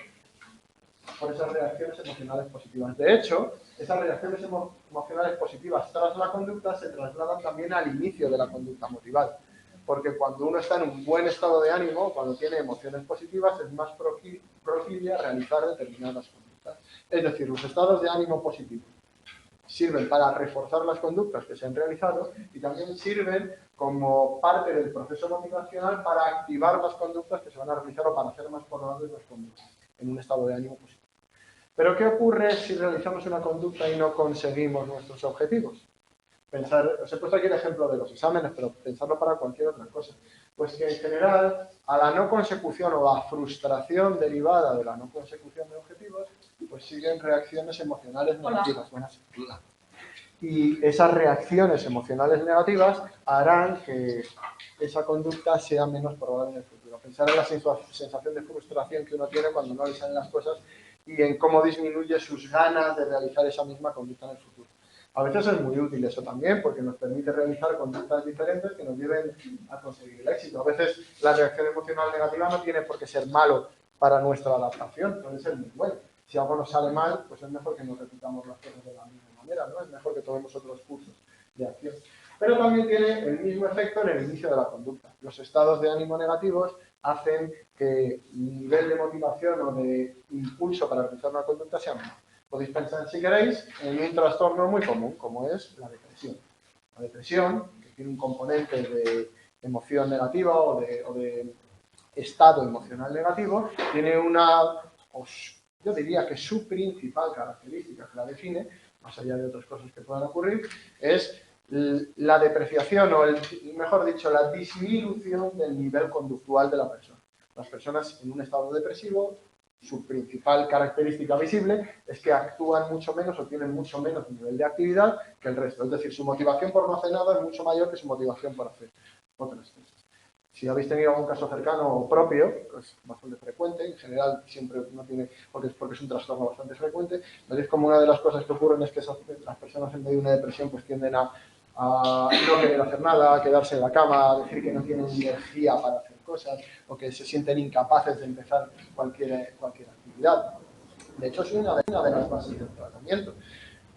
Por esas reacciones emocionales positivas. De hecho, esas reacciones emocionales positivas tras la conducta se trasladan también al inicio de la conducta motivada. Porque cuando uno está en un buen estado de ánimo, cuando tiene emociones positivas, es más proclive a realizar determinadas conductas. Es decir, los estados de ánimo positivos sirven para reforzar las conductas que se han realizado y también sirven como parte del proceso motivacional para activar las conductas que se van a realizar o para hacer más probables las conductas en un estado de ánimo positivo. Pero ¿qué ocurre si realizamos una conducta y no conseguimos nuestros objetivos? Os he puesto aquí el ejemplo de los exámenes, pero pensarlo para cualquier otra cosa. Pues que en general, a la no consecución o la frustración derivada de la no consecución de objetivos, pues siguen reacciones emocionales negativas. Buenas. Y esas reacciones emocionales negativas harán que esa conducta sea menos probable en el futuro. Pensar en la sensación de frustración que uno tiene cuando no le salen las cosas y en cómo disminuye sus ganas de realizar esa misma conducta en el futuro. A veces es muy útil eso también porque nos permite realizar conductas diferentes que nos lleven a conseguir el éxito. A veces la reacción emocional negativa no tiene por qué ser malo para nuestra adaptación, puede ser muy bueno. Si algo nos sale mal, pues es mejor que no repitamos las cosas de la misma manera, ¿no? Es mejor que tomemos otros cursos de acción. Pero también tiene el mismo efecto en el inicio de la conducta. Los estados de ánimo negativos hacen que el nivel de motivación o de impulso para realizar una conducta sea menor. Podéis pensar, si queréis, en un trastorno muy común, como es la depresión. La depresión, que tiene un componente de emoción negativa o de estado emocional negativo, tiene una, yo diría que su principal característica que la define, más allá de otras cosas que puedan ocurrir, es la depreciación o, mejor dicho, la disminución del nivel conductual de la persona. Las personas en un estado depresivo, su principal característica visible es que actúan mucho menos o tienen mucho menos nivel de actividad que el resto. Es decir, su motivación por no hacer nada es mucho mayor que su motivación por hacer otras cosas. Si habéis tenido algún caso cercano propio, es bastante frecuente, en general siempre no tiene, porque es un trastorno bastante frecuente, veréis como una de las cosas que ocurren es que las personas en medio de una depresión pues tienden a no querer hacer nada, a quedarse en la cama, a decir que no tienen energía para hacer cosas o que se sienten incapaces de empezar cualquier actividad. De hecho, es una de las bases del tratamiento.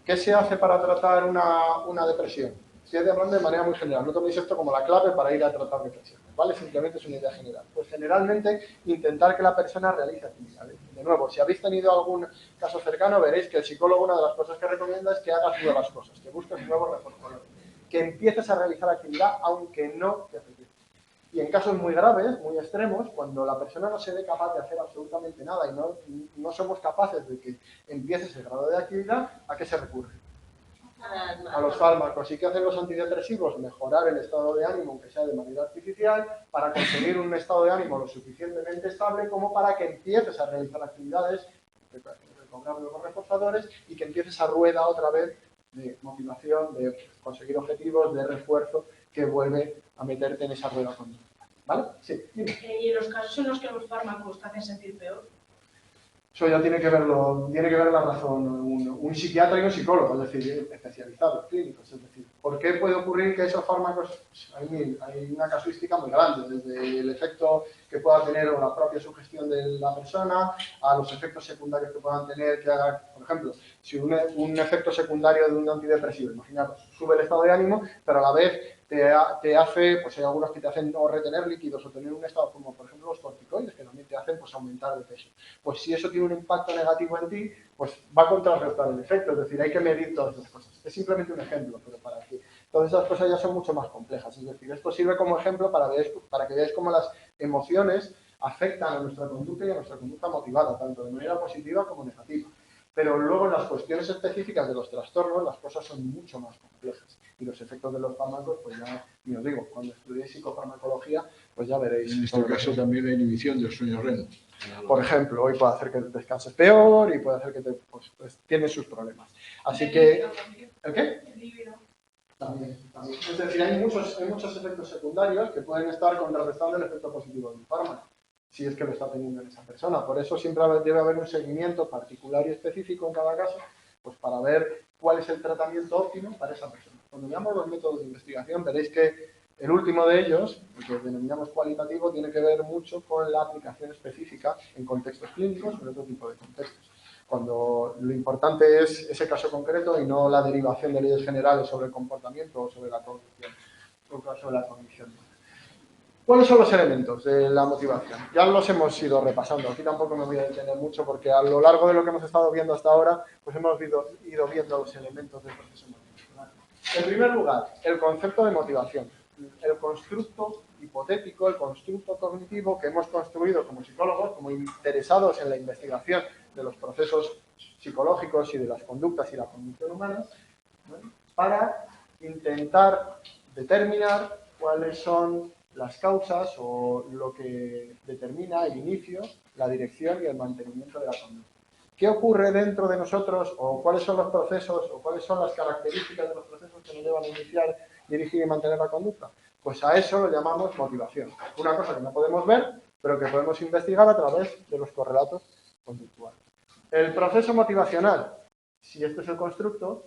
¿Qué se hace para tratar una depresión? Estoy hablando de manera muy general, no toméis esto como la clave para ir a tratar depresiones, ¿vale? Simplemente es una idea general. Pues generalmente intentar que la persona realice actividades. De nuevo, si habéis tenido algún caso cercano, veréis que el psicólogo una de las cosas que recomienda es que hagas nuevas cosas, que busques nuevos reforzadores, que empieces a realizar actividad aunque no te apetezca. Y en casos muy graves, muy extremos, cuando la persona no se ve capaz de hacer absolutamente nada y no somos capaces de que empiece ese grado de actividad, ¿a qué se recurre? A los fármacos. ¿Y qué hacen los antidepresivos? Mejorar el estado de ánimo, aunque sea de manera artificial, para conseguir un estado de ánimo lo suficientemente estable como para que empieces a realizar actividades, recobrar nuevos reforzadores y que empieces a rueda otra vez de motivación, de conseguir objetivos, de refuerzo, que vuelve a meterte en esa rueda conducta. ¿Vale? Sí, dime. ¿Y en los casos en los que los fármacos te hacen sentir peor? Eso ya tiene que ver la razón un psiquiatra y un psicólogo, es decir, especializados, clínicos. Es decir, ¿por qué puede ocurrir que esos fármacos, hay una casuística muy grande, desde el efecto que pueda tener o la propia sugestión de la persona, a los efectos secundarios que puedan tener, que haga, por ejemplo, si un efecto secundario de un antidepresivo, imaginaros, sube el estado de ánimo, pero a la vez te hace, pues hay algunos que te hacen no retener líquidos o tener un estado como, por ejemplo, los corticoides, que también te hacen pues aumentar de peso. Pues si eso tiene un impacto negativo en ti, pues va a contrarrestar el efecto, es decir, hay que medir todas esas cosas. Es simplemente un ejemplo, pero para que todas esas cosas ya son mucho más complejas. Es decir, esto sirve como ejemplo para que veáis cómo las emociones afectan a nuestra conducta y a nuestra conducta motivada, tanto de manera positiva como negativa. Pero luego en las cuestiones específicas de los trastornos las cosas son mucho más complejas. Y los efectos de los fármacos, pues ya, y os digo, cuando estudiéis psicofarmacología, pues ya veréis. En este caso también la inhibición del sueño REM. Por ejemplo, hoy puede hacer que descanses peor y puede hacer que pues tiene sus problemas. Así que... ¿El qué? El líbido. También. Es decir, hay muchos efectos secundarios que pueden estar contrarrestando el efecto positivo del fármaco, si es que lo está teniendo en esa persona. Por eso siempre debe haber un seguimiento particular y específico en cada caso, pues para ver cuál es el tratamiento óptimo para esa persona. Cuando veamos los métodos de investigación, veréis que el último de ellos, el que denominamos cualitativo, tiene que ver mucho con la aplicación específica en contextos clínicos o en otro tipo de contextos. Cuando lo importante es ese caso concreto y no la derivación de leyes generales sobre el comportamiento o sobre la cognición. ¿Cuáles son los elementos de la motivación? Ya los hemos ido repasando. Aquí tampoco me voy a detener mucho porque a lo largo de lo que hemos estado viendo hasta ahora, pues hemos ido viendo los elementos del proceso motivacional. En primer lugar, el concepto de motivación. El constructo hipotético, el constructo cognitivo que hemos construido como psicólogos, como interesados en la investigación de los procesos psicológicos y de las conductas y la cognición humana, ¿no?, para intentar determinar cuáles son las causas o lo que determina el inicio, la dirección y el mantenimiento de la conducta. ¿Qué ocurre dentro de nosotros o cuáles son los procesos o cuáles son las características de los procesos que nos llevan a iniciar, dirigir y mantener la conducta? Pues a eso lo llamamos motivación. Una cosa que no podemos ver, pero que podemos investigar a través de los correlatos conductuales. El proceso motivacional, si este es el constructo,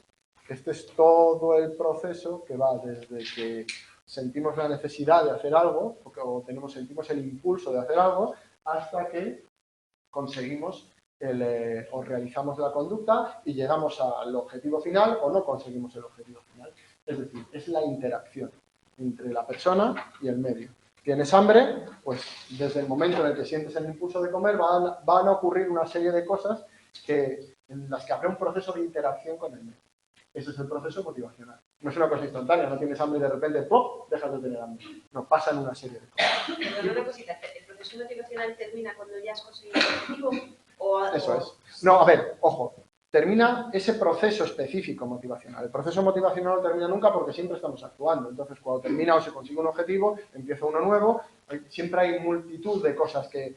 este es todo el proceso que va desde que sentimos la necesidad de hacer algo o sentimos el impulso de hacer algo hasta que conseguimos o realizamos la conducta y llegamos al objetivo final o no conseguimos el objetivo final. Es decir, es la interacción entre la persona y el medio. ¿Tienes hambre? Pues desde el momento en el que sientes el impulso de comer van a ocurrir una serie de cosas en las que habrá un proceso de interacción con el medio. Ese es el proceso motivacional. No es una cosa instantánea, no tienes hambre y de repente ¡pop!, dejas de tener hambre. Nos pasan una serie de cosas. Pero una cosita, ¿el proceso motivacional termina cuando ya has conseguido el objetivo? Eso es. No, a ver, ojo. Termina ese proceso específico motivacional. El proceso motivacional no termina nunca porque siempre estamos actuando. Entonces, cuando termina o se consigue un objetivo, empieza uno nuevo. Siempre hay multitud de cosas de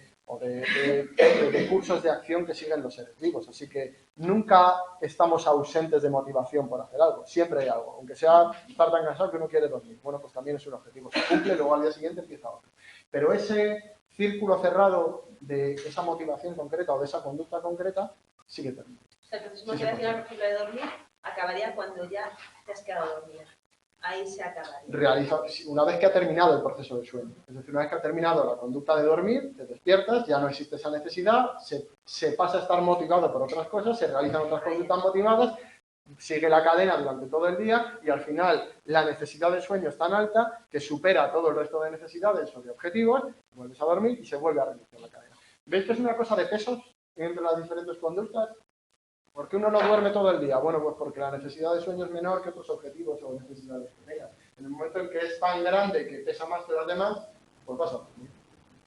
cursos de acción que siguen los seres vivos. Así que nunca estamos ausentes de motivación por hacer algo. Siempre hay algo. Aunque sea estar tan cansado que uno quiere dormir. Bueno, pues también es un objetivo. Se cumple, luego al día siguiente empieza otro. Pero ese círculo cerrado de esa motivación concreta o de esa conducta concreta sigue terminando. O sea, el proceso motivacional, por ejemplo, de dormir, acabaría cuando ya te has quedado dormida. Ahí se acabaría. Una vez que ha terminado el proceso de sueño. Es decir, una vez que ha terminado la conducta de dormir, te despiertas, ya no existe esa necesidad, se pasa a estar motivado por otras cosas, se realizan otras conductas motivadas, sigue la cadena durante todo el día y al final la necesidad de sueño es tan alta que supera todo el resto de necesidades o de objetivos, vuelves a dormir y se vuelve a reiniciar la cadena. ¿Veis que es una cosa de pesos entre las diferentes conductas? ¿Por qué uno no duerme todo el día? Bueno, pues porque la necesidad de sueño es menor que otros objetivos o necesidades que tengas. En el momento en que es tan grande que pesa más que las demás, pues vas a dormir.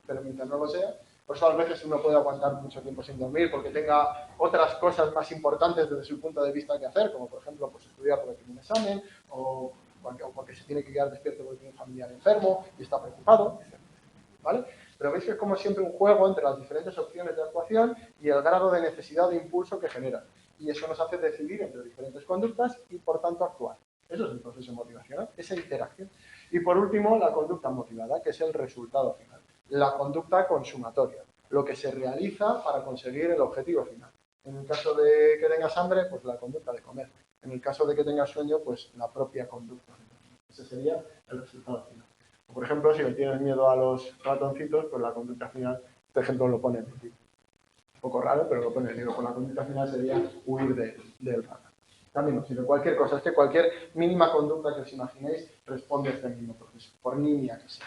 Pero mientras no lo sea, por eso a veces uno puede aguantar mucho tiempo sin dormir porque tenga otras cosas más importantes desde su punto de vista que hacer, como por ejemplo pues estudiar porque tiene un examen o porque se tiene que quedar despierto porque tiene un familiar enfermo y está preocupado, etc. ¿Vale? Pero veis que es como siempre un juego entre las diferentes opciones de actuación y el grado de necesidad de impulso que genera. Y eso nos hace decidir entre diferentes conductas y, por tanto, actuar. Eso es el proceso motivacional, esa interacción. Y, por último, la conducta motivada, que es el resultado final. La conducta consumatoria. lo que se realiza para conseguir el objetivo final. En el caso de que tengas hambre, pues la conducta de comer. En el caso de que tengas sueño, pues la propia conducta. Ese sería el resultado final. Por ejemplo, si le tienes miedo a los ratoncitos, pues la conducta final, este ejemplo lo pone en el libro. Un poco raro, pero lo pone en el libro. Pues la conducta final sería huir del ratón. También no sirve cualquier cosa. Es que cualquier mínima conducta que os imaginéis responde a este mismo proceso, por mínima que sea.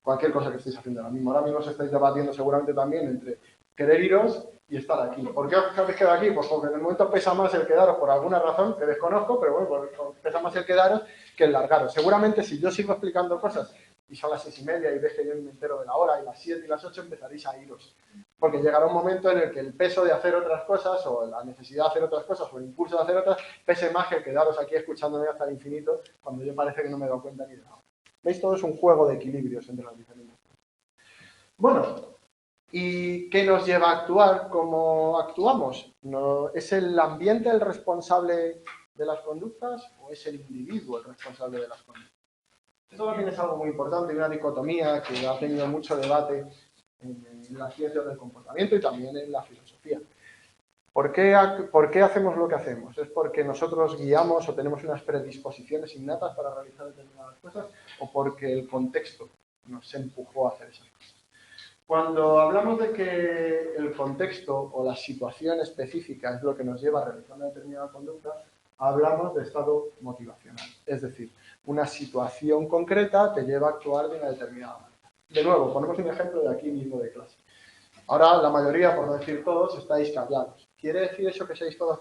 Cualquier cosa que estéis haciendo ahora mismo. Ahora mismo os estáis debatiendo seguramente también entre querer iros y estar aquí. ¿Por qué os habéis quedado aquí? Pues porque en el momento pesa más el quedaros por alguna razón que desconozco, pero bueno, pues pesa más el quedaros que el largaros. Seguramente si yo sigo explicando cosas y son las 6:30 y ves que yo me entero de la hora y las 7 y las 8 empezaréis a iros. Porque llegará un momento en el que el peso de hacer otras cosas o la necesidad de hacer otras cosas o el impulso de hacer otras pese más que el quedaros aquí escuchándome hasta el infinito cuando yo parece que no me he dado cuenta ni de nada. ¿Veis? Todo es un juego de equilibrios entre las diferentes cosas. Bueno, ¿y qué nos lleva a actuar como actuamos? ¿No, ¿es el ambiente el responsable de las conductas o es el individuo el responsable de las conductas? Esto también es algo muy importante y una dicotomía que ha tenido mucho debate en las ciencias del comportamiento y también en la filosofía. ¿Por qué hacemos lo que hacemos? ¿Es porque nosotros guiamos o tenemos unas predisposiciones innatas para realizar determinadas cosas o porque el contexto nos empujó a hacer esas cosas? Cuando hablamos de que el contexto o la situación específica es lo que nos lleva a realizar una determinada conducta, hablamos de estado motivacional. Es decir, una situación concreta te lleva a actuar de una determinada manera. De nuevo, ponemos un ejemplo de aquí mismo de clase. Ahora la mayoría, por no decir todos, estáis callados. ¿Quiere decir eso que sois todos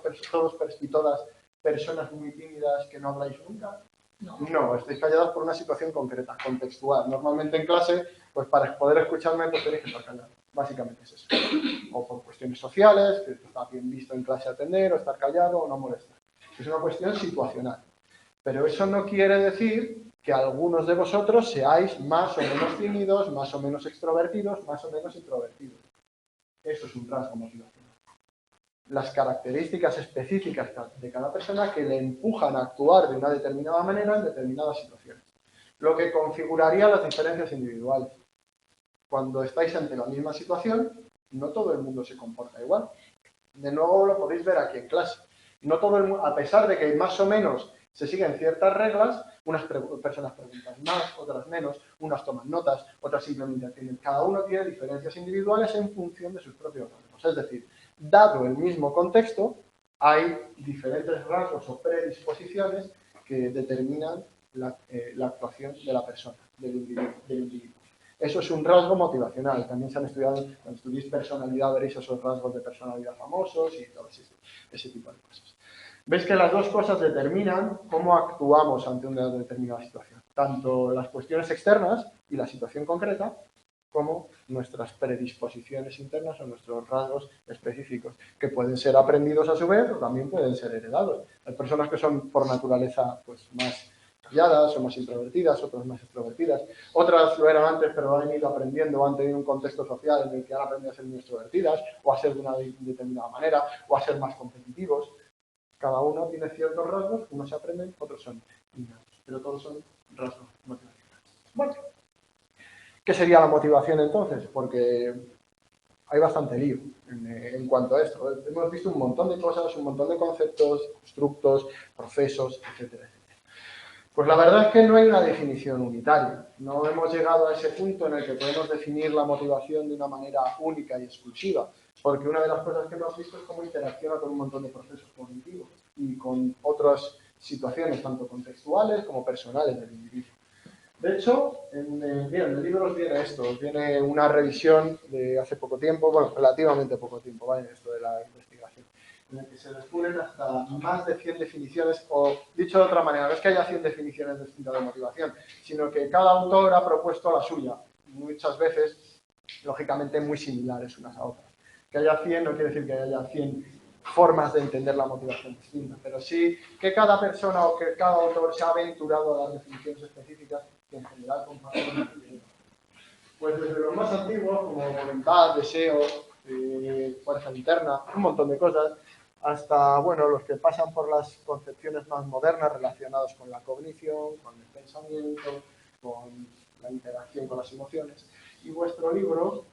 y todas personas muy tímidas que no habláis nunca? No, estáis callados por una situación concreta, contextual. Normalmente en clase, pues para poder escucharme, pues tenéis que estar callados. Básicamente es eso. O por cuestiones sociales, que está bien visto en clase atender, o estar callado, o no molestar. Es una cuestión situacional. Pero eso no quiere decir que algunos de vosotros seáis más o menos tímidos, más o menos extrovertidos, más o menos introvertidos. Eso es un rasgo motivacional. Las características específicas de cada persona que le empujan a actuar de una determinada manera en determinadas situaciones. Lo que configuraría las diferencias individuales. Cuando estáis ante la misma situación, no todo el mundo se comporta igual. De nuevo lo podéis ver aquí en clase. No todo el mundo, a pesar de que más o menos se siguen ciertas reglas, unas personas preguntan más, otras menos, unas toman notas, otras simplemente atienden. Cada uno tiene diferencias individuales en función de sus propios rasgos. Es decir, dado el mismo contexto, hay diferentes rasgos o predisposiciones que determinan la actuación de la persona, del individuo. Eso es un rasgo motivacional. También se han estudiado, cuando estudiéis personalidad, veréis esos rasgos de personalidad famosos y todo ese tipo de cosas. Veis que las dos cosas determinan cómo actuamos ante una determinada situación. Tanto las cuestiones externas y la situación concreta, como nuestras predisposiciones internas o nuestros rasgos específicos, que pueden ser aprendidos a su vez o también pueden ser heredados. Hay personas que son por naturaleza pues, más calladas o más introvertidas, otras más extrovertidas. Otras lo eran antes, pero han ido aprendiendo o han tenido un contexto social en el que han aprendido a ser muy extrovertidas o a ser de una determinada manera o a ser más competitivos. Cada uno tiene ciertos rasgos, unos se aprenden, otros son innatos, pero todos son rasgos motivacionales. Bueno, ¿qué sería la motivación entonces? Porque hay bastante lío en cuanto a esto. Hemos visto un montón de cosas, un montón de conceptos, constructos, procesos, etcétera, etcétera. Pues la verdad es que no hay una definición unitaria. No hemos llegado a ese punto en el que podemos definir la motivación de una manera única y exclusiva, porque una de las cosas que hemos visto es cómo interacciona con un montón de procesos cognitivos y con otras situaciones, tanto contextuales como personales del individuo. De hecho, en el libro os viene esto, os viene una revisión de hace poco tiempo, bueno, relativamente poco tiempo, ¿vale? Esto de la investigación, en el que se descubren hasta más de 100 definiciones, o dicho de otra manera, no es que haya 100 definiciones distintas de motivación, sino que cada autor ha propuesto la suya, muchas veces, lógicamente, muy similares unas a otras. Que haya 100 no quiere decir que haya 100 formas de entender la motivación distinta, pero sí que cada persona o que cada autor se ha aventurado a las definiciones específicas que en general comparten. Pues desde los más antiguos, como voluntad, deseo, fuerza interna, un montón de cosas, hasta bueno, los que pasan por las concepciones más modernas relacionadas con la cognición, con el pensamiento, con la interacción con las emociones. Y vuestro libro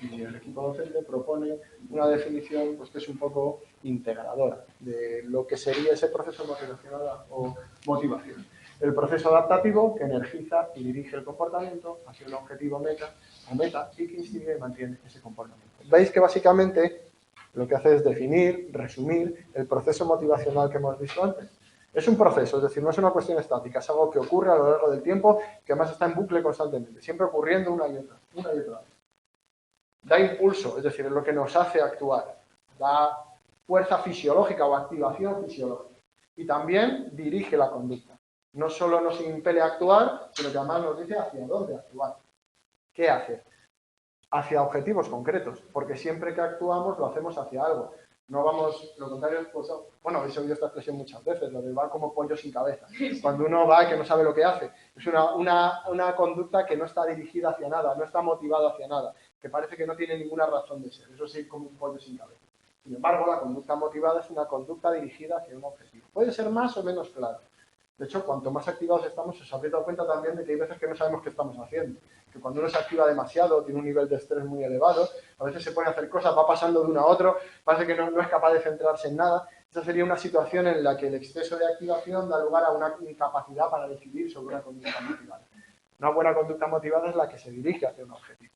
Y el equipo docente propone una definición pues, que es un poco integradora de lo que sería ese proceso motivacional o motivación. El proceso adaptativo que energiza y dirige el comportamiento hacia un objetivo meta y que instiga y mantiene ese comportamiento. Veis que básicamente lo que hace es definir, resumir el proceso motivacional que hemos visto antes. Es un proceso, es decir, no es una cuestión estática, es algo que ocurre a lo largo del tiempo, que además está en bucle constantemente, siempre ocurriendo una y otra vez. Da impulso, es decir, es lo que nos hace actuar, da fuerza fisiológica o activación fisiológica. Y también dirige la conducta. No solo nos impele a actuar, sino que además nos dice hacia dónde actuar. ¿Qué hacer? Hacia objetivos concretos, porque siempre que actuamos lo hacemos hacia algo. No vamos, lo contrario, pues, bueno, habéis oído esta expresión muchas veces, lo de va como pollo sin cabeza. Cuando uno va y que no sabe lo que hace, es una conducta que no está dirigida hacia nada, no está motivada hacia nada, que parece que no tiene ninguna razón de ser. Eso sí, como un pollo sin cabeza. Sin embargo, la conducta motivada es una conducta dirigida hacia un objetivo. Puede ser más o menos claro. De hecho, cuanto más activados estamos, os habréis dado cuenta también de que hay veces que no sabemos qué estamos haciendo. Que cuando uno se activa demasiado, tiene un nivel de estrés muy elevado, a veces se pone a hacer cosas, va pasando de uno a otro, parece que no es capaz de centrarse en nada. Esa sería una situación en la que el exceso de activación da lugar a una incapacidad para decidir sobre una conducta motivada. Una buena conducta motivada es la que se dirige hacia un objetivo.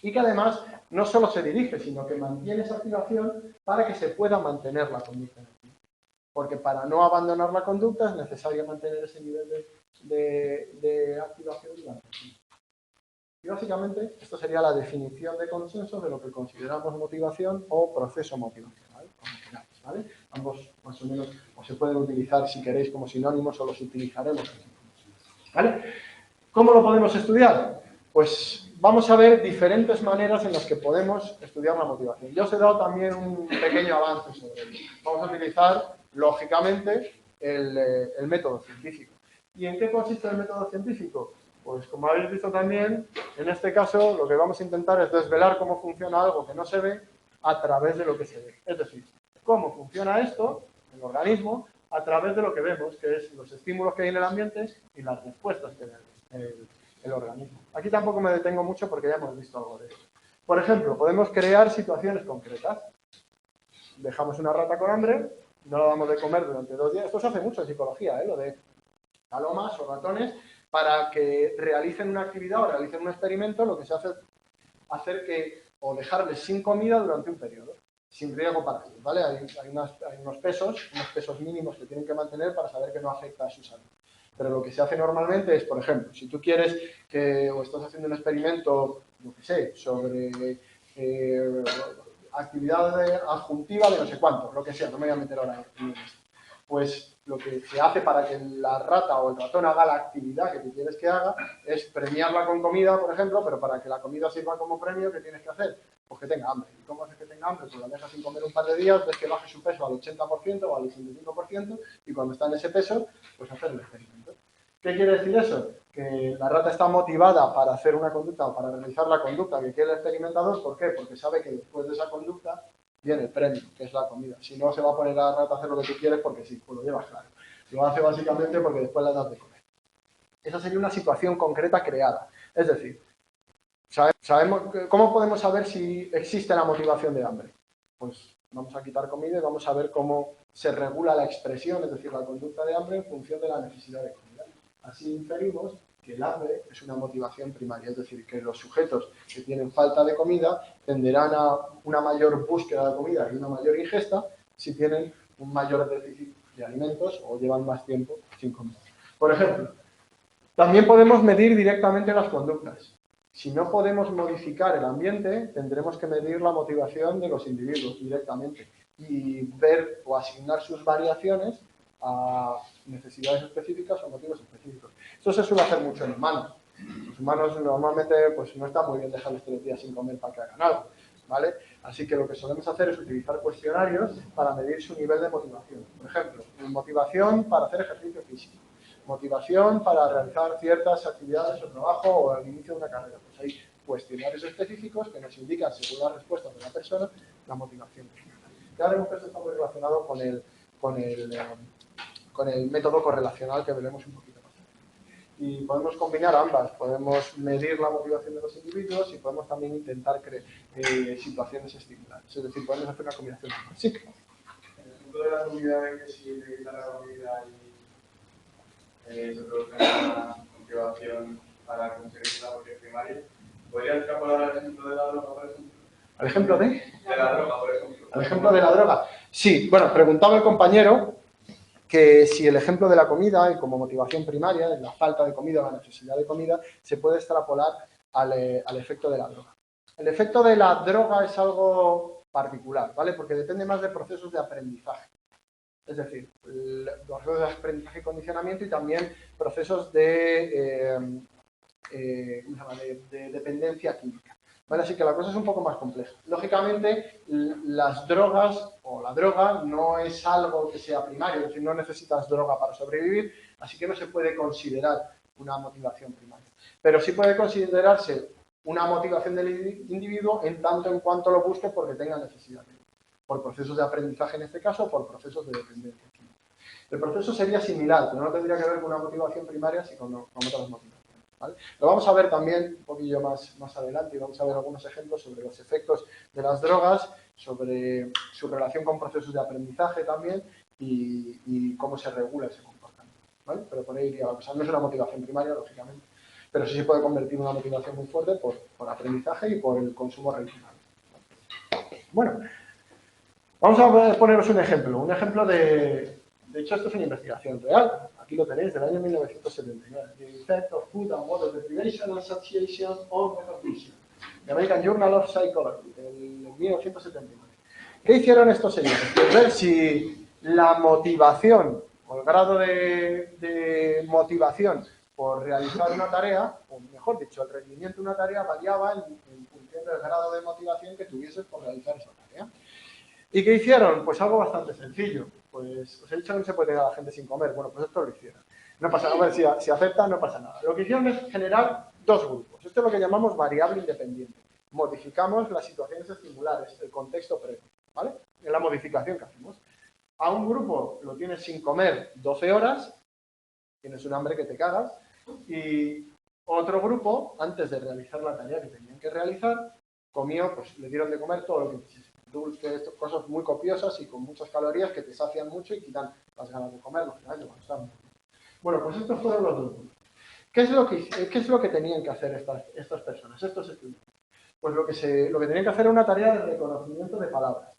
Y que además no solo se dirige, sino que mantiene esa activación para que se pueda mantener la conducta en activo. Porque para no abandonar la conducta es necesario mantener ese nivel de activación durante el tiempo. Y básicamente, esto sería la definición de consenso de lo que consideramos motivación o proceso motivacional, como queráis, ¿vale? Ambos, más o menos, o se pueden utilizar, si queréis, como sinónimos o los utilizaremos. ¿Vale? ¿Cómo lo podemos estudiar? Pues vamos a ver diferentes maneras en las que podemos estudiar la motivación. Yo os he dado también un pequeño avance sobre ello. Vamos a utilizar, lógicamente, el método científico. ¿Y en qué consiste el método científico? Pues como habéis visto también, en este caso lo que vamos a intentar es desvelar cómo funciona algo que no se ve a través de lo que se ve. Es decir, cómo funciona esto, el organismo, a través de lo que vemos, que es los estímulos que hay en el ambiente y las respuestas que da el organismo. Aquí tampoco me detengo mucho porque ya hemos visto algo de eso. Por ejemplo, podemos crear situaciones concretas. Dejamos una rata con hambre, no la damos de comer durante 2 días. Esto se hace mucho en psicología, lo de palomas o ratones, para que realicen una actividad o realicen un experimento, lo que se hace es hacer que, o dejarles sin comida durante un periodo, sin riesgo para ellos, ¿vale? Hay unos pesos mínimos que tienen que mantener para saber que no afecta a su salud. Pero lo que se hace normalmente es, por ejemplo, si tú quieres o estás haciendo un experimento, yo qué sé, sobre actividad adjuntiva de no sé cuánto, lo que sea, no me voy a meter ahora en esto. Pues lo que se hace para que la rata o el ratón haga la actividad que tú quieres que haga es premiarla con comida, por ejemplo, pero para que la comida sirva como premio, ¿qué tienes que hacer? Pues que tenga hambre. ¿Y cómo haces que tenga hambre? Pues la dejas sin comer un par de días, ves que baje su peso al 80% o al 85%, y cuando está en ese peso, pues hacer el experimento. ¿Qué quiere decir eso? Que la rata está motivada para hacer una conducta o para realizar la conducta que quiere el experimentador. ¿Por qué? Porque sabe que después de esa conducta viene el premio, que es la comida. Si no, se va a poner a la rata a hacer lo que tú quieres porque sí, pues lo llevas claro. Lo hace básicamente porque después la das de comer. Esa sería una situación concreta creada. Es decir, ¿cómo podemos saber si existe la motivación de hambre? Pues vamos a quitar comida y vamos a ver cómo se regula la expresión, es decir, la conducta de hambre en función de la necesidad de comida. Así inferimos que el hambre es una motivación primaria, es decir, que los sujetos que tienen falta de comida tenderán a una mayor búsqueda de comida y una mayor ingesta si tienen un mayor déficit de alimentos o llevan más tiempo sin comer. Por ejemplo, también podemos medir directamente las conductas. Si no podemos modificar el ambiente, tendremos que medir la motivación de los individuos directamente y ver o asignar sus variaciones a necesidades específicas o motivos específicos. Esto se suele hacer mucho en humanos. Los humanos normalmente pues, no está muy bien dejarles 3 días sin comer para que hagan algo, ¿vale? Así que lo que solemos hacer es utilizar cuestionarios para medir su nivel de motivación. Por ejemplo, motivación para hacer ejercicio físico, motivación para realizar ciertas actividades o trabajo o al inicio de una carrera. Pues hay cuestionarios específicos que nos indican, según las respuestas de la persona, la motivación. Ya veremos que esto está muy relacionado con el método correlacional que veremos un poquito más. Y podemos combinar ambas, podemos medir la motivación de los individuos y podemos también intentar crear situaciones estimulantes. Es decir, podemos hacer una combinación. Sí. El ejemplo de la comida es que si le quitan la comida y se produce una motivación para conseguir la motivación primaria, ¿podría extrapolar al ejemplo de la droga, por ejemplo? ¿Al ejemplo de? De la droga, por ejemplo. ¿Al ejemplo de la droga? Sí, bueno, preguntaba el compañero que si el ejemplo de la comida y como motivación primaria, la falta de comida o la necesidad de comida, se puede extrapolar al efecto de la droga. El efecto de la droga es algo particular, ¿vale? Porque depende más de procesos de aprendizaje. Es decir, procesos de aprendizaje y condicionamiento y también procesos de dependencia química. ¿Vale? Así que la cosa es un poco más compleja. Lógicamente, las drogas o la droga no es algo que sea primario, es decir, no necesitas droga para sobrevivir, así que no se puede considerar una motivación primaria. Pero sí puede considerarse una motivación del individuo en tanto en cuanto lo busque porque tenga necesidad, por procesos de aprendizaje en este caso o por procesos de dependencia química. El proceso sería similar, pero no tendría que ver con una motivación primaria, sino con otras motivaciones. ¿Vale? Lo vamos a ver también un poquillo más adelante y vamos a ver algunos ejemplos sobre los efectos de las drogas, sobre su relación con procesos de aprendizaje también y cómo se regula ese comportamiento. ¿Vale? Pero por ahí iría la cosa. No es una motivación primaria, lógicamente, pero sí se puede convertir en una motivación muy fuerte por aprendizaje y por el consumo regional. Bueno, vamos a poneros un ejemplo de hecho esto es una investigación real. Aquí lo tenéis, del año 1979. The Effect of Food and Water Deprivation and Satiation on Recognition. The American Journal of Psychology, del 1979. ¿Qué hicieron estos señores? Pues ver si la motivación, o el grado de motivación por realizar una tarea, o mejor dicho, el rendimiento de una tarea variaba en función del grado de motivación que tuvieses por realizar esa tarea. ¿Y qué hicieron? Pues algo bastante sencillo. Pues os he dicho que no se puede quedar a la gente sin comer. Bueno, pues esto lo hicieron. No pasa nada, si aceptan no pasa nada. Lo que hicieron es generar dos grupos. Esto es lo que llamamos variable independiente. Modificamos las situaciones estimulares, el contexto previo, ¿vale? En la modificación que hacemos. A un grupo lo tienes sin comer 12 horas, tienes un hambre que te cagas, y otro grupo, antes de realizar la tarea que tenían que realizar, comió, pues le dieron de comer todo lo que quisiese. Dulces, cosas muy copiosas y con muchas calorías que te sacian mucho y quitan las ganas de comer, lógicamente, cuando están muy bien. Bueno, pues estos fueron los dos grupos. ¿Qué es lo que tenían que hacer estas personas, estos estudiantes? Pues lo que tenían que hacer era una tarea de reconocimiento de palabras.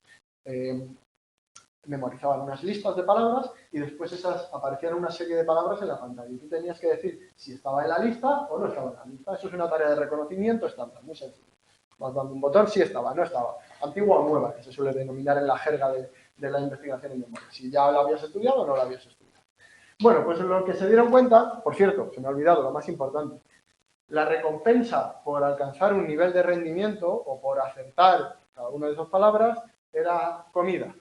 Memorizaban unas listas de palabras y después esas aparecían una serie de palabras en la pantalla. Y tú tenías que decir si estaba en la lista o no estaba en la lista. Eso es una tarea de reconocimiento estándar, muy sencillo. Vas dando un botón, sí estaba, no estaba. Antigua o nueva, que se suele denominar en la jerga de la investigación en memoria. Si ya la habías estudiado o no la habías estudiado. Bueno, pues lo que se dieron cuenta, por cierto, se me ha olvidado lo más importante, la recompensa por alcanzar un nivel de rendimiento o por acertar cada una de esas palabras era comida.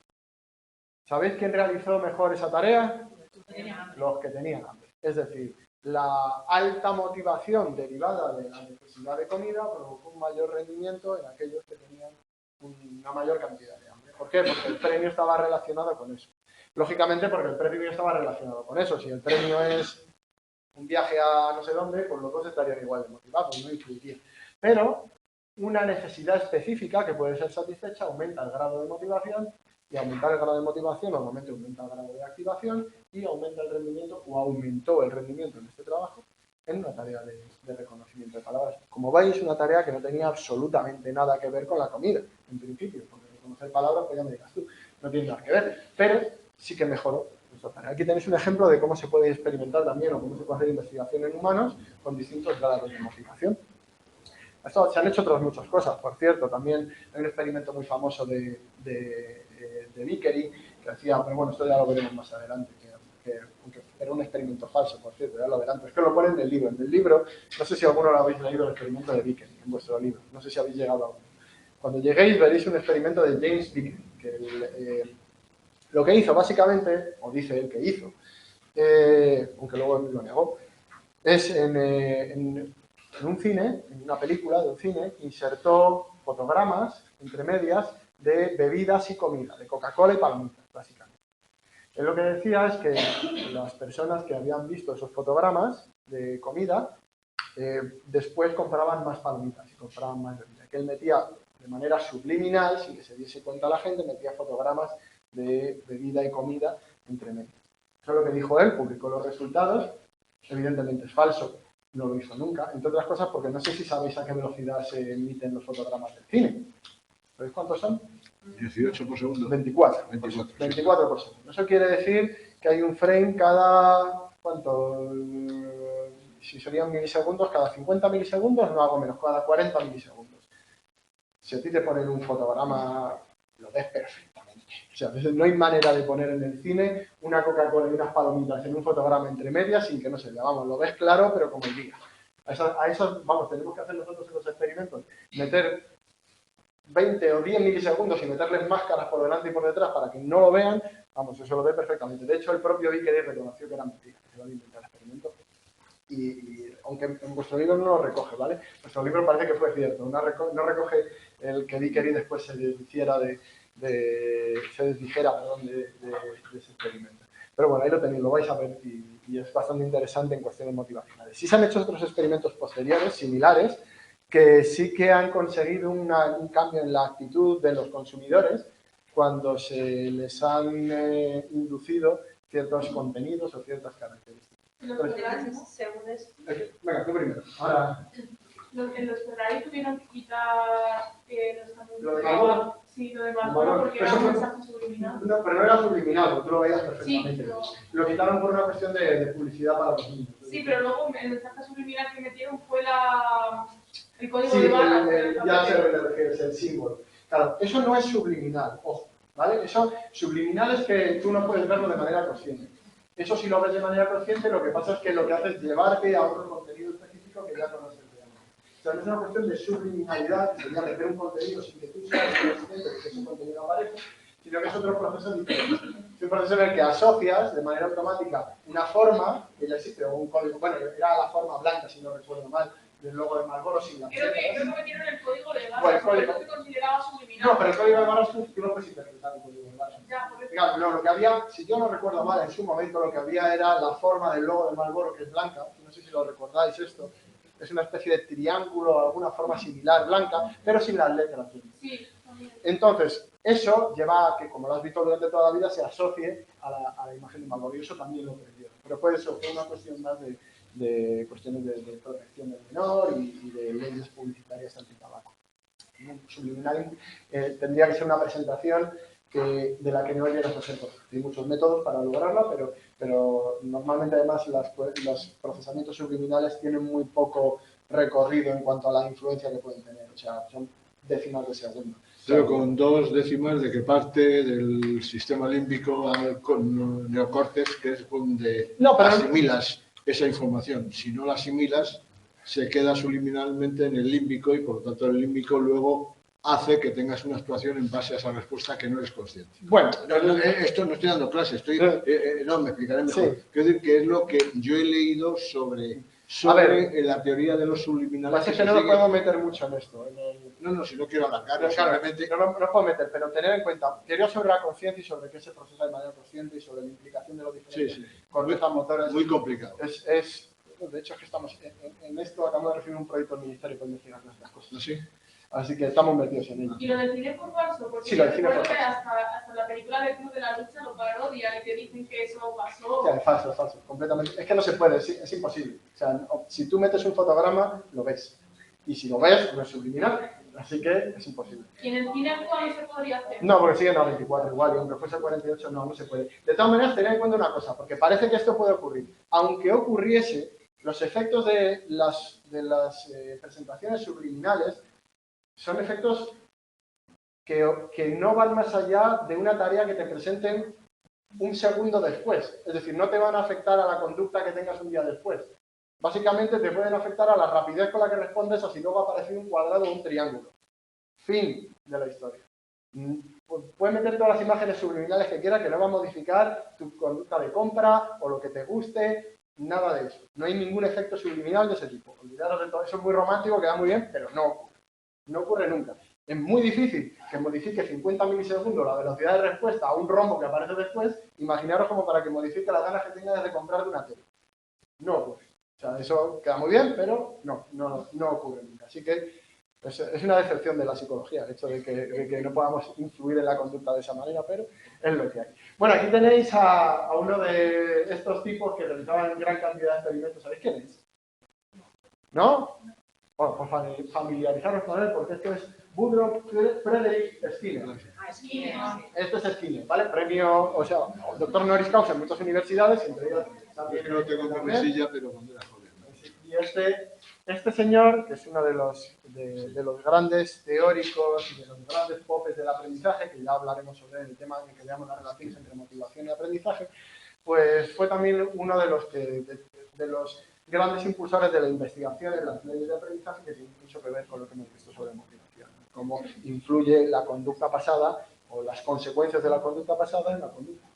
¿Sabéis quién realizó mejor esa tarea? Los que tenían hambre. Es decir, la alta motivación derivada de la necesidad de comida provocó un mayor rendimiento en aquellos que tenían una mayor cantidad de hambre. ¿Por qué? Porque el premio estaba relacionado con eso. Lógicamente, porque el premio estaba relacionado con eso. Si el premio es un viaje a no sé dónde, pues los dos estarían igual de motivados, no influiría. Pero una necesidad específica que puede ser satisfecha aumenta el grado de motivación y aumentar el grado de motivación normalmente aumenta el grado de activación y aumenta el rendimiento o aumentó el rendimiento en este trabajo en una tarea de reconocimiento de palabras. Como veis, una tarea que no tenía absolutamente nada que ver con la comida, en principio, porque reconocer palabras, pues ya me digas tú, no tiene nada que ver, pero sí que mejoró esta tarea. Aquí tenéis un ejemplo de cómo se puede experimentar también o cómo se puede hacer investigación en humanos con distintos grados de motivación. Se han hecho otras muchas cosas, por cierto, también hay un experimento muy famoso de Vickery que hacía, pero bueno, esto ya lo veremos más adelante, que era un experimento falso, por cierto, ya lo verán, pero es que lo ponen en el libro. En el libro, no sé si alguno lo habéis leído, el experimento de Vickery, en vuestro libro, no sé si habéis llegado a uno. Cuando lleguéis veréis un experimento de James Vickery, que lo que hizo básicamente, o dice él que hizo, aunque luego él lo negó, es en un cine, en una película de un cine, insertó fotogramas entre medias de bebidas y comida, de Coca-Cola y palomitas, básicamente. Él lo que decía es que las personas que habían visto esos fotogramas de comida, después compraban más palomitas y compraban más bebida. Que él metía de manera subliminal, sin que se diese cuenta la gente, metía fotogramas de bebida y comida entre medias. Eso es lo que dijo él, publicó los resultados, evidentemente es falso, no lo hizo nunca, entre otras cosas porque no sé si sabéis a qué velocidad se emiten los fotogramas del cine. ¿Sabéis cuántos son? 18 por segundo. 24. 24 por segundo. Eso quiere decir que hay un frame cada... ¿Cuánto? Si serían milisegundos, cada 50 milisegundos, no hago menos, cada 40 milisegundos. Si a ti te ponen un fotograma, lo ves perfectamente. O sea, no hay manera de poner en el cine una Coca-Cola y unas palomitas en un fotograma entre medias sin que no se vea. Vamos, lo ves claro, pero como el día. A eso, vamos, tenemos que hacer nosotros en los experimentos. Meter 20 o 10 milisegundos y meterles máscaras por delante y por detrás para que no lo vean, vamos, eso lo ve perfectamente. De hecho, el propio Vickery reconoció que era mentira, que se iba a inventar el experimento. Y aunque en vuestro libro no lo recoge, ¿vale? Nuestro libro parece que fue cierto, no recoge el que Vickery después se desdijera de ese experimento. Pero bueno, ahí lo tenéis, lo vais a ver y es bastante interesante en cuestiones motivacionales. Sí se han hecho otros experimentos posteriores, similares, que sí que han conseguido un cambio en la actitud de los consumidores cuando se les han inducido ciertos contenidos o ciertas características. Según eso. Venga, tú primero. Ahora. En los Ferrari tuvieron que quitar los anuncios. ¿Lo de Marlboro? Sí, lo de Marlboro, porque era un mensaje subliminal. No, pero no era subliminal, porque tú lo veías perfectamente. Sí, pero... Lo quitaron por una cuestión de publicidad para los niños. Sí, pero luego el mensaje subliminal que metieron fue el código de barras. Ya sé a lo que te refieres, el símbolo. Claro, eso no es subliminal, ojo, ¿vale? Eso, subliminal es que tú no puedes verlo de manera consciente. Eso si lo ves de manera consciente, lo que pasa es que lo que hace es llevarte a otro contenido específico que ya conoces. O sea, no es una cuestión de subliminalidad, que sería meter un contenido sin que tú seas consciente de que ese contenido aparece, sino que es otro proceso diferente. Es un proceso en el que asocias de manera automática una forma, que ya existe, o un código, bueno, era la forma blanca, si no recuerdo mal, del logo de Marlboro sin la Creo que metieron el código de barras, bueno, el código que consideraba subliminal. No, pero el código de barras tú no puedes interpretar el código de barras. Ya, por eso. No, lo que había, si yo no recuerdo mal, en su momento lo que había era la forma del logo de Marlboro, que es blanca, no sé si lo recordáis esto, es una especie de triángulo o alguna forma similar blanca, pero sin las letras. Sí, también. Entonces, eso lleva a que, como lo has visto durante toda la vida, se asocie a la imagen de Marlboro, y eso también lo perdieron. Pero fue eso, fue una cuestión más de cuestiones de protección del menor y de leyes publicitarias antitabaco. Subliminal tendría que ser una presentación de la que no llegas a ser correcta. Hay muchos métodos para lograrla, pero normalmente además los procesamientos subliminales tienen muy poco recorrido en cuanto a la influencia que pueden tener, o sea, son décimas de segundo. Pero con 2 décimas de que parte del sistema límbico al neocórtex, que es donde asimilas esa información. Si no la asimilas, se queda subliminalmente en el límbico y por lo tanto el límbico luego hace que tengas una actuación en base a esa respuesta que no eres consciente. Bueno, esto no estoy dando clases, no, me explicaré mejor. Sí. Quiero decir que es lo que yo he leído sobre la teoría de los subliminales. Es que no nos podemos meter mucho en esto. No, si no quiero alargar, simplemente... No nos podemos meter, pero tener en cuenta teoría sobre la conciencia y sobre qué se procesa de manera consciente y sobre la implicación de los diferentes cortezas motoras. Muy complicado. De hecho, es que estamos en esto, acabamos de recibir un proyecto del Ministerio para investigar estas cosas. ¿Sí? Así que estamos metidos en ello. ¿Y lo del cine por falso? Porque sí, lo del cine por falso. Que hasta la película del Club de la Lucha lo parodian y que dicen que eso pasó. Ya, es falso, completamente. Es que no se puede, es imposible. O sea, si tú metes un fotograma, lo ves. Y si lo ves, no es subliminal. Así que es imposible. ¿Y en el cine actual no se podría hacer? No, porque siguen a 24 igual, y aunque fuese 48 no se puede. De todas maneras, tened en cuenta una cosa, porque parece que esto puede ocurrir. Aunque ocurriese, los efectos de las presentaciones subliminales son efectos que no van más allá de una tarea que te presenten un segundo después. Es decir, no te van a afectar a la conducta que tengas un día después. Básicamente te pueden afectar a la rapidez con la que respondes o si luego aparece un cuadrado o un triángulo. Fin de la historia. Puedes meter todas las imágenes subliminales que quieras, que no va a modificar tu conducta de compra o lo que te guste, nada de eso. No hay ningún efecto subliminal de ese tipo. Olvidaros de todo eso, es muy romántico, queda muy bien, pero no ocurre. No ocurre nunca. Es muy difícil que modifique 50 milisegundos la velocidad de respuesta a un rombo que aparece después. Imaginaros como para que modifique las ganas que tenga de comprar de una tele. No ocurre. O sea, eso queda muy bien, pero no ocurre nunca. Así que es una decepción de la psicología, el hecho de que no podamos influir en la conducta de esa manera, pero es lo que hay. Bueno, aquí tenéis a uno de estos tipos que realizaban gran cantidad de experimentos. ¿Sabéis quién es? ¿No? Bueno, pues familiarizaros con él, porque esto es Woodrow Frederick Skinner. Este es Skinner, ¿vale? Premio, o sea, doctor honoris causa en muchas universidades, entre ellas también. Es que no tengo mi mesilla, pero cuando era joven. Y este señor, que es uno de los grandes teóricos y de los grandes popes del aprendizaje, que ya hablaremos sobre el tema en el que veamos las relaciones entre motivación y aprendizaje, pues fue también uno de los grandes impulsores de la investigación en las leyes de aprendizaje, que tiene mucho que ver con lo que hemos visto sobre motivación, cómo influye la conducta pasada o las consecuencias de la conducta pasada en la conducta.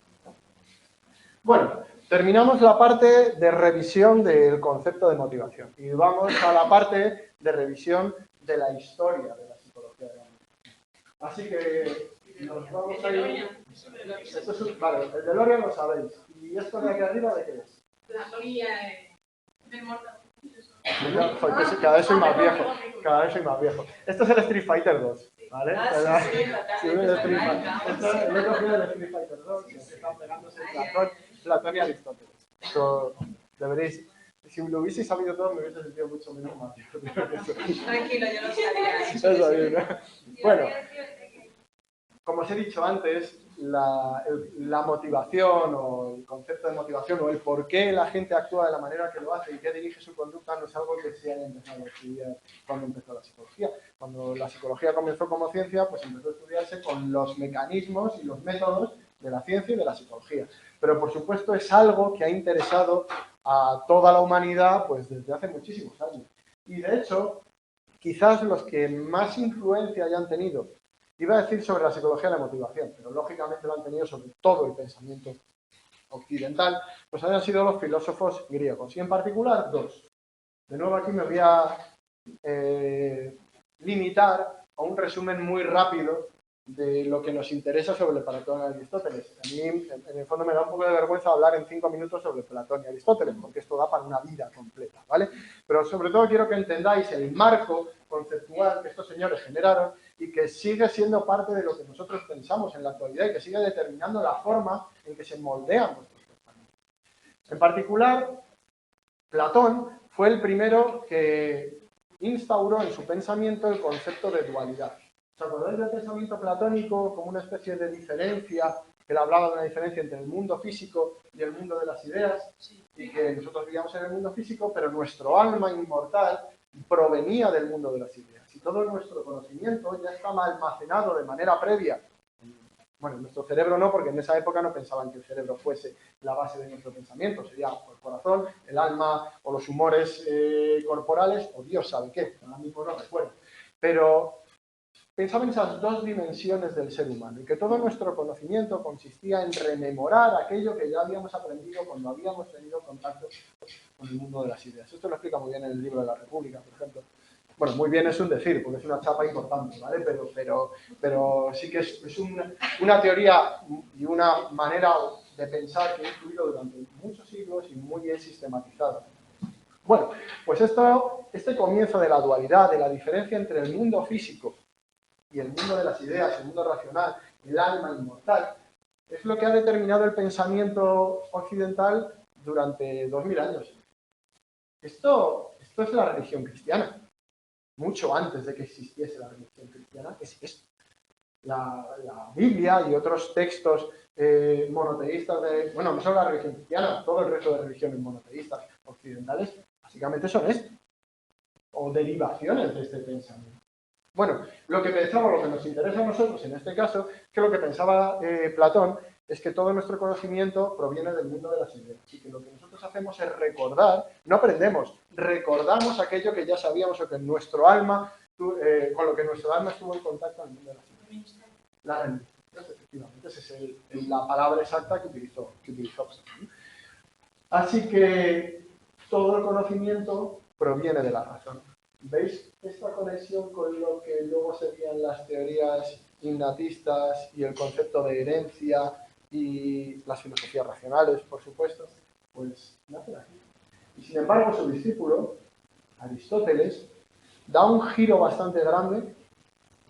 Bueno, terminamos la parte de revisión del concepto de motivación y vamos a la parte de revisión de la historia de la psicología de la motivación. Así que nos vamos a ir... Vale, el DeLorean lo sabéis. ¿Y esto de aquí arriba de qué es? La teoría de mortal. Cada vez soy más viejo. Cada vez soy más viejo. Esto es el Street Fighter 2. ¿Vale? Sí, el Street Fighter. Esto lo he cogido del Street Fighter 2, que se están pegándose Platón y Aristóteles. Esto deberéis... Si lo hubieseis sabido todo, me hubiese sentido mucho menos más viejo. Tranquilo, yo lo sabía. Eso bien, ¿no? Bueno, como os he dicho antes, la motivación o el concepto de motivación o el por qué la gente actúa de la manera que lo hace y qué dirige su conducta no es algo que se haya empezado a estudiar cuando empezó la psicología. Cuando la psicología comenzó como ciencia, pues empezó a estudiarse con los mecanismos y los métodos de la ciencia y de la psicología. Pero, por supuesto, es algo que ha interesado a toda la humanidad pues desde hace muchísimos años. Y, de hecho, quizás los que más influencia hayan tenido, iba a decir sobre la psicología de la motivación, pero lógicamente lo han tenido sobre todo el pensamiento occidental, pues hayan sido los filósofos griegos, y en particular dos. De nuevo aquí me voy a limitar a un resumen muy rápido de lo que nos interesa sobre Platón y Aristóteles. A mí, en el fondo, me da un poco de vergüenza hablar en 5 minutos sobre Platón y Aristóteles, porque esto da para una vida completa, ¿vale? Pero sobre todo quiero que entendáis el marco conceptual que estos señores generaron y que sigue siendo parte de lo que nosotros pensamos en la actualidad y que sigue determinando la forma en que se moldean nuestros pensamientos. En particular, Platón fue el primero que instauró en su pensamiento el concepto de dualidad. ¿Os acordáis del pensamiento platónico como una especie de diferencia, que él hablaba de una diferencia entre el mundo físico y el mundo de las ideas? Y que nosotros vivíamos en el mundo físico, pero nuestro alma inmortal provenía del mundo de las ideas. Y todo nuestro conocimiento ya estaba almacenado de manera previa. Bueno, nuestro cerebro no, porque en esa época no pensaban que el cerebro fuese la base de nuestro pensamiento. Sería el corazón, el alma o los humores corporales, o Dios sabe qué, ahora mismo no recuerdo. Pero pensaba en esas dos dimensiones del ser humano y que todo nuestro conocimiento consistía en rememorar aquello que ya habíamos aprendido cuando habíamos tenido contacto con el mundo de las ideas. Esto lo explica muy bien en el libro de la República, por ejemplo. Bueno, muy bien es un decir, porque es una chapa importante, ¿vale? Pero sí que es una teoría y una manera de pensar que ha influido durante muchos siglos y muy bien sistematizada. Bueno, pues este comienzo de la dualidad, de la diferencia entre el mundo físico y el mundo de las ideas, el mundo racional, el alma inmortal, es lo que ha determinado el pensamiento occidental durante 2000 años. Esto es la religión cristiana. Mucho antes de que existiese la religión cristiana, es esto. La Biblia y otros textos monoteístas bueno, no solo la religión cristiana, todo el resto de religiones monoteístas occidentales, básicamente son esto, o derivaciones de este pensamiento. Bueno, lo que pensamos, lo que nos interesa a nosotros en este caso, que lo que pensaba Platón es que todo nuestro conocimiento proviene del mundo de las ideas y que lo que nosotros hacemos es recordar, no aprendemos, recordamos aquello que ya sabíamos o que nuestro alma, con lo que nuestro alma estuvo en contacto en el mundo de las ideas. La reminiscencia, efectivamente, esa es la palabra exacta que utilizó Platón. Así que todo el conocimiento proviene de la razón. ¿Veis esta conexión con lo que luego serían las teorías innatistas y el concepto de herencia y las filosofías racionales, por supuesto? Pues nace aquí. Y sin embargo, su discípulo, Aristóteles, da un giro bastante grande,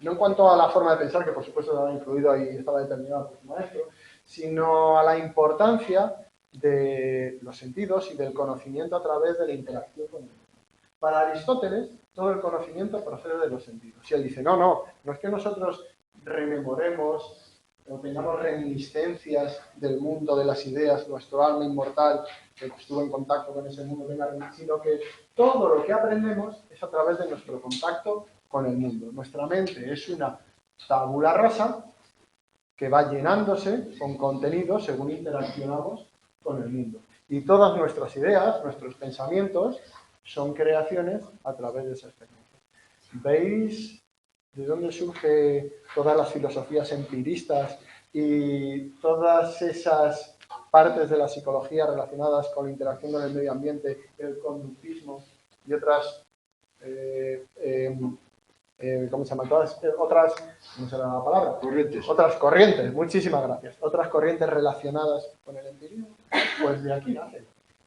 no en cuanto a la forma de pensar, que por supuesto estaba influido y estaba determinado por su maestro, sino a la importancia de los sentidos y del conocimiento a través de la interacción con el mundo. Para Aristóteles, todo el conocimiento procede de los sentidos. Y él dice, no es que nosotros rememoremos o tengamos reminiscencias del mundo de las ideas, nuestro alma inmortal, que estuvo en contacto con ese mundo, sino que todo lo que aprendemos es a través de nuestro contacto con el mundo. Nuestra mente es una tabula rasa que va llenándose con contenido según interaccionamos con el mundo. Y todas nuestras ideas, nuestros pensamientos, son creaciones a través de esa experiencia. ¿Veis de dónde surgen todas las filosofías empiristas y todas esas partes de la psicología relacionadas con la interacción con el medio ambiente, el conductismo y otras ¿cómo se llama? Otras, ¿cómo será la palabra? Corrientes. Otras corrientes, muchísimas gracias. Otras corrientes relacionadas con el empirismo, pues de aquí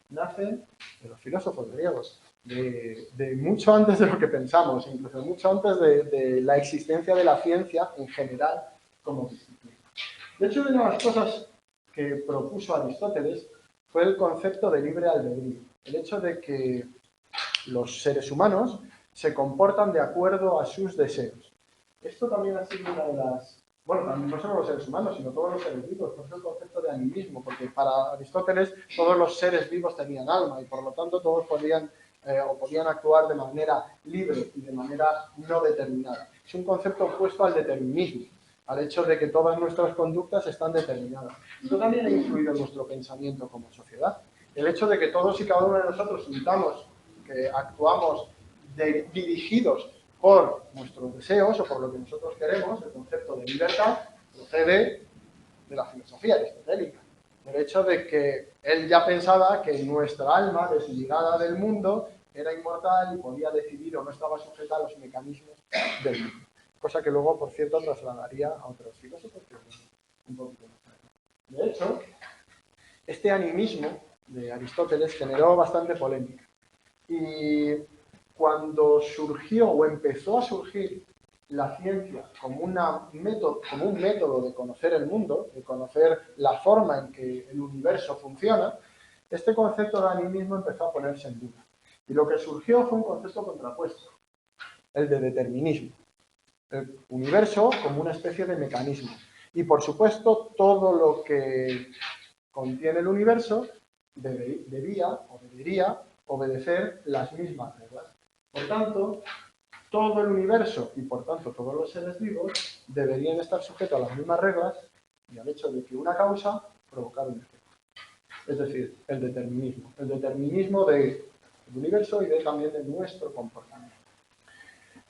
nacen de los filósofos griegos, de mucho antes de lo que pensamos, incluso mucho antes de la existencia de la ciencia en general como disciplina. De hecho, una de las cosas que propuso Aristóteles fue el concepto de libre albedrío, el hecho de que los seres humanos se comportan de acuerdo a sus deseos. Esto también ha sido una de las... Bueno, no solo los seres humanos, sino todos los seres vivos, por eso el concepto de animismo, porque para Aristóteles todos los seres vivos tenían alma y por lo tanto todos podían actuar de manera libre y de manera no determinada. Es un concepto opuesto al determinismo, al hecho de que todas nuestras conductas están determinadas. Esto también ha influido en nuestro pensamiento como sociedad. El hecho de que todos y cada uno de nosotros sintamos que actuamos dirigidos por nuestros deseos o por lo que nosotros queremos, el concepto de libertad, procede de la filosofía aristotélica. El hecho de que él ya pensaba que nuestra alma, desligada del mundo, era inmortal y podía decidir o no estaba sujeta a los mecanismos del mundo. Cosa que luego, por cierto, trasladaría a otros filósofos, que un poquito más adelante. De hecho, este animismo de Aristóteles generó bastante polémica. Y cuando surgió o empezó a surgir la ciencia como un método de conocer el mundo, de conocer la forma en que el universo funciona, este concepto de animismo empezó a ponerse en duda. Y lo que surgió fue un concepto contrapuesto, el de determinismo. El universo como una especie de mecanismo. Y por supuesto, todo lo que contiene el universo debía o debería obedecer las mismas reglas. Por tanto, todo el universo y por tanto todos los seres vivos deberían estar sujetos a las mismas reglas y al hecho de que una causa provocar un efecto. Es decir, el determinismo del universo y también de nuestro comportamiento.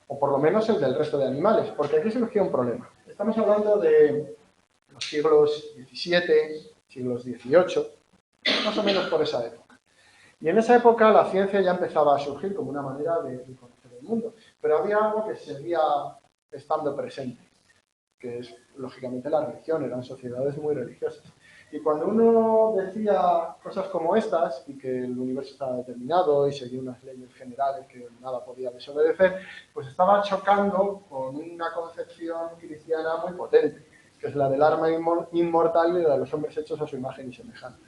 O por lo menos el del resto de animales, porque aquí surgió un problema. Estamos hablando de los siglos XVII, siglos XVIII, más o menos por esa época. Y en esa época la ciencia ya empezaba a surgir como una manera de conocer el mundo. Pero había algo que seguía estando presente, que es, lógicamente, la religión. Eran sociedades muy religiosas. Y cuando uno decía cosas como estas, y que el universo estaba determinado y seguía unas leyes generales que nada podía desobedecer, pues estaba chocando con una concepción cristiana muy potente, que es la del alma inmortal y la de los hombres hechos a su imagen y semejanza.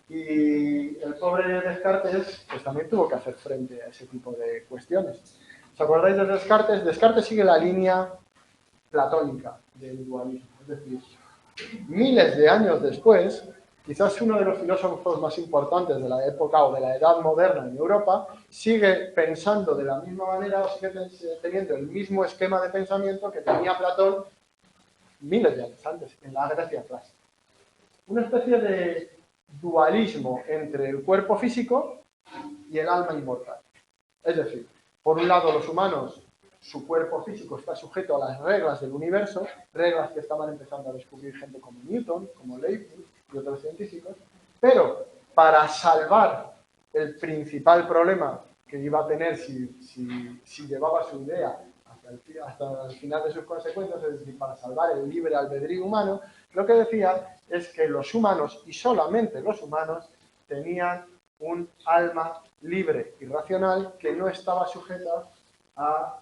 Y el pobre Descartes pues también tuvo que hacer frente a ese tipo de cuestiones. ¿Os acordáis de Descartes? Descartes sigue la línea platónica del dualismo. Es decir, miles de años después, quizás uno de los filósofos más importantes de la época o de la edad moderna en Europa, sigue pensando de la misma manera o sigue teniendo el mismo esquema de pensamiento que tenía Platón miles de años antes, en la Grecia clásica. Una especie de dualismo entre el cuerpo físico y el alma inmortal. Es decir, por un lado los humanos, su cuerpo físico está sujeto a las reglas del universo, reglas que estaban empezando a descubrir gente como Newton, como Leibniz y otros científicos, pero para salvar el principal problema que iba a tener si llevaba su idea hasta el final de sus consecuencias, es decir, para salvar el libre albedrío humano, lo que decía es que los humanos, y solamente los humanos, tenían un alma libre y racional que no estaba sujeta a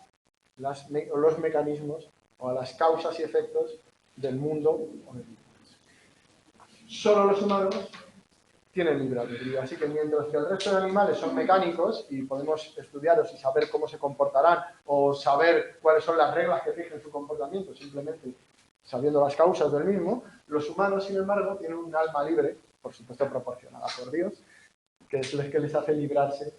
los mecanismos o a las causas y efectos del mundo o del universo. Solo los humanos tienen libre albedrío, así que mientras que el resto de animales son mecánicos y podemos estudiarlos y saber cómo se comportarán o saber cuáles son las reglas que rigen su comportamiento, simplemente sabiendo las causas del mismo, los humanos, sin embargo, tienen un alma libre, por supuesto proporcionada por Dios, que es lo que les hace librarse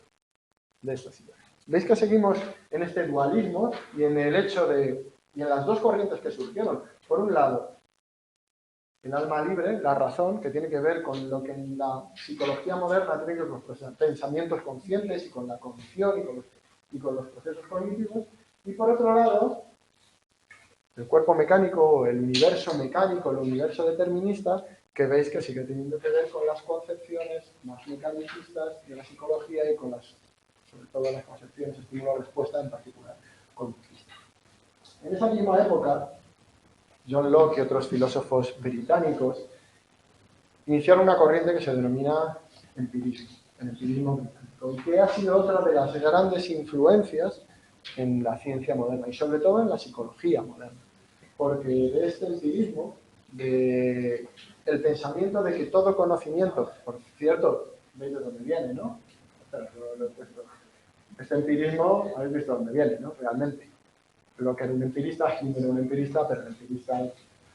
de estas ideas. ¿Veis que seguimos en este dualismo y en el hecho de, y en las dos corrientes que surgieron? Por un lado, el alma libre, la razón, que tiene que ver con lo que en la psicología moderna tiene que ver con los pensamientos conscientes y con la cognición y con los procesos cognitivos. Y por otro lado, el cuerpo mecánico, el universo mecánico, el universo determinista, que veis que sigue teniendo que ver con las concepciones más mecanicistas de la psicología y con sobre todo las concepciones estímulo-respuesta, en particular conductistas. En esa misma época, John Locke y otros filósofos británicos iniciaron una corriente que se denomina empirismo, el empirismo británico, que ha sido otra de las grandes influencias en la ciencia moderna y sobre todo en la psicología moderna, porque de este empirismo, del pensamiento de que todo conocimiento, por cierto, veis de dónde viene, ¿no? Este empirismo, habéis visto dónde viene, ¿no? Realmente. Lo que era un empirista, Hume era un empirista, pero el empirista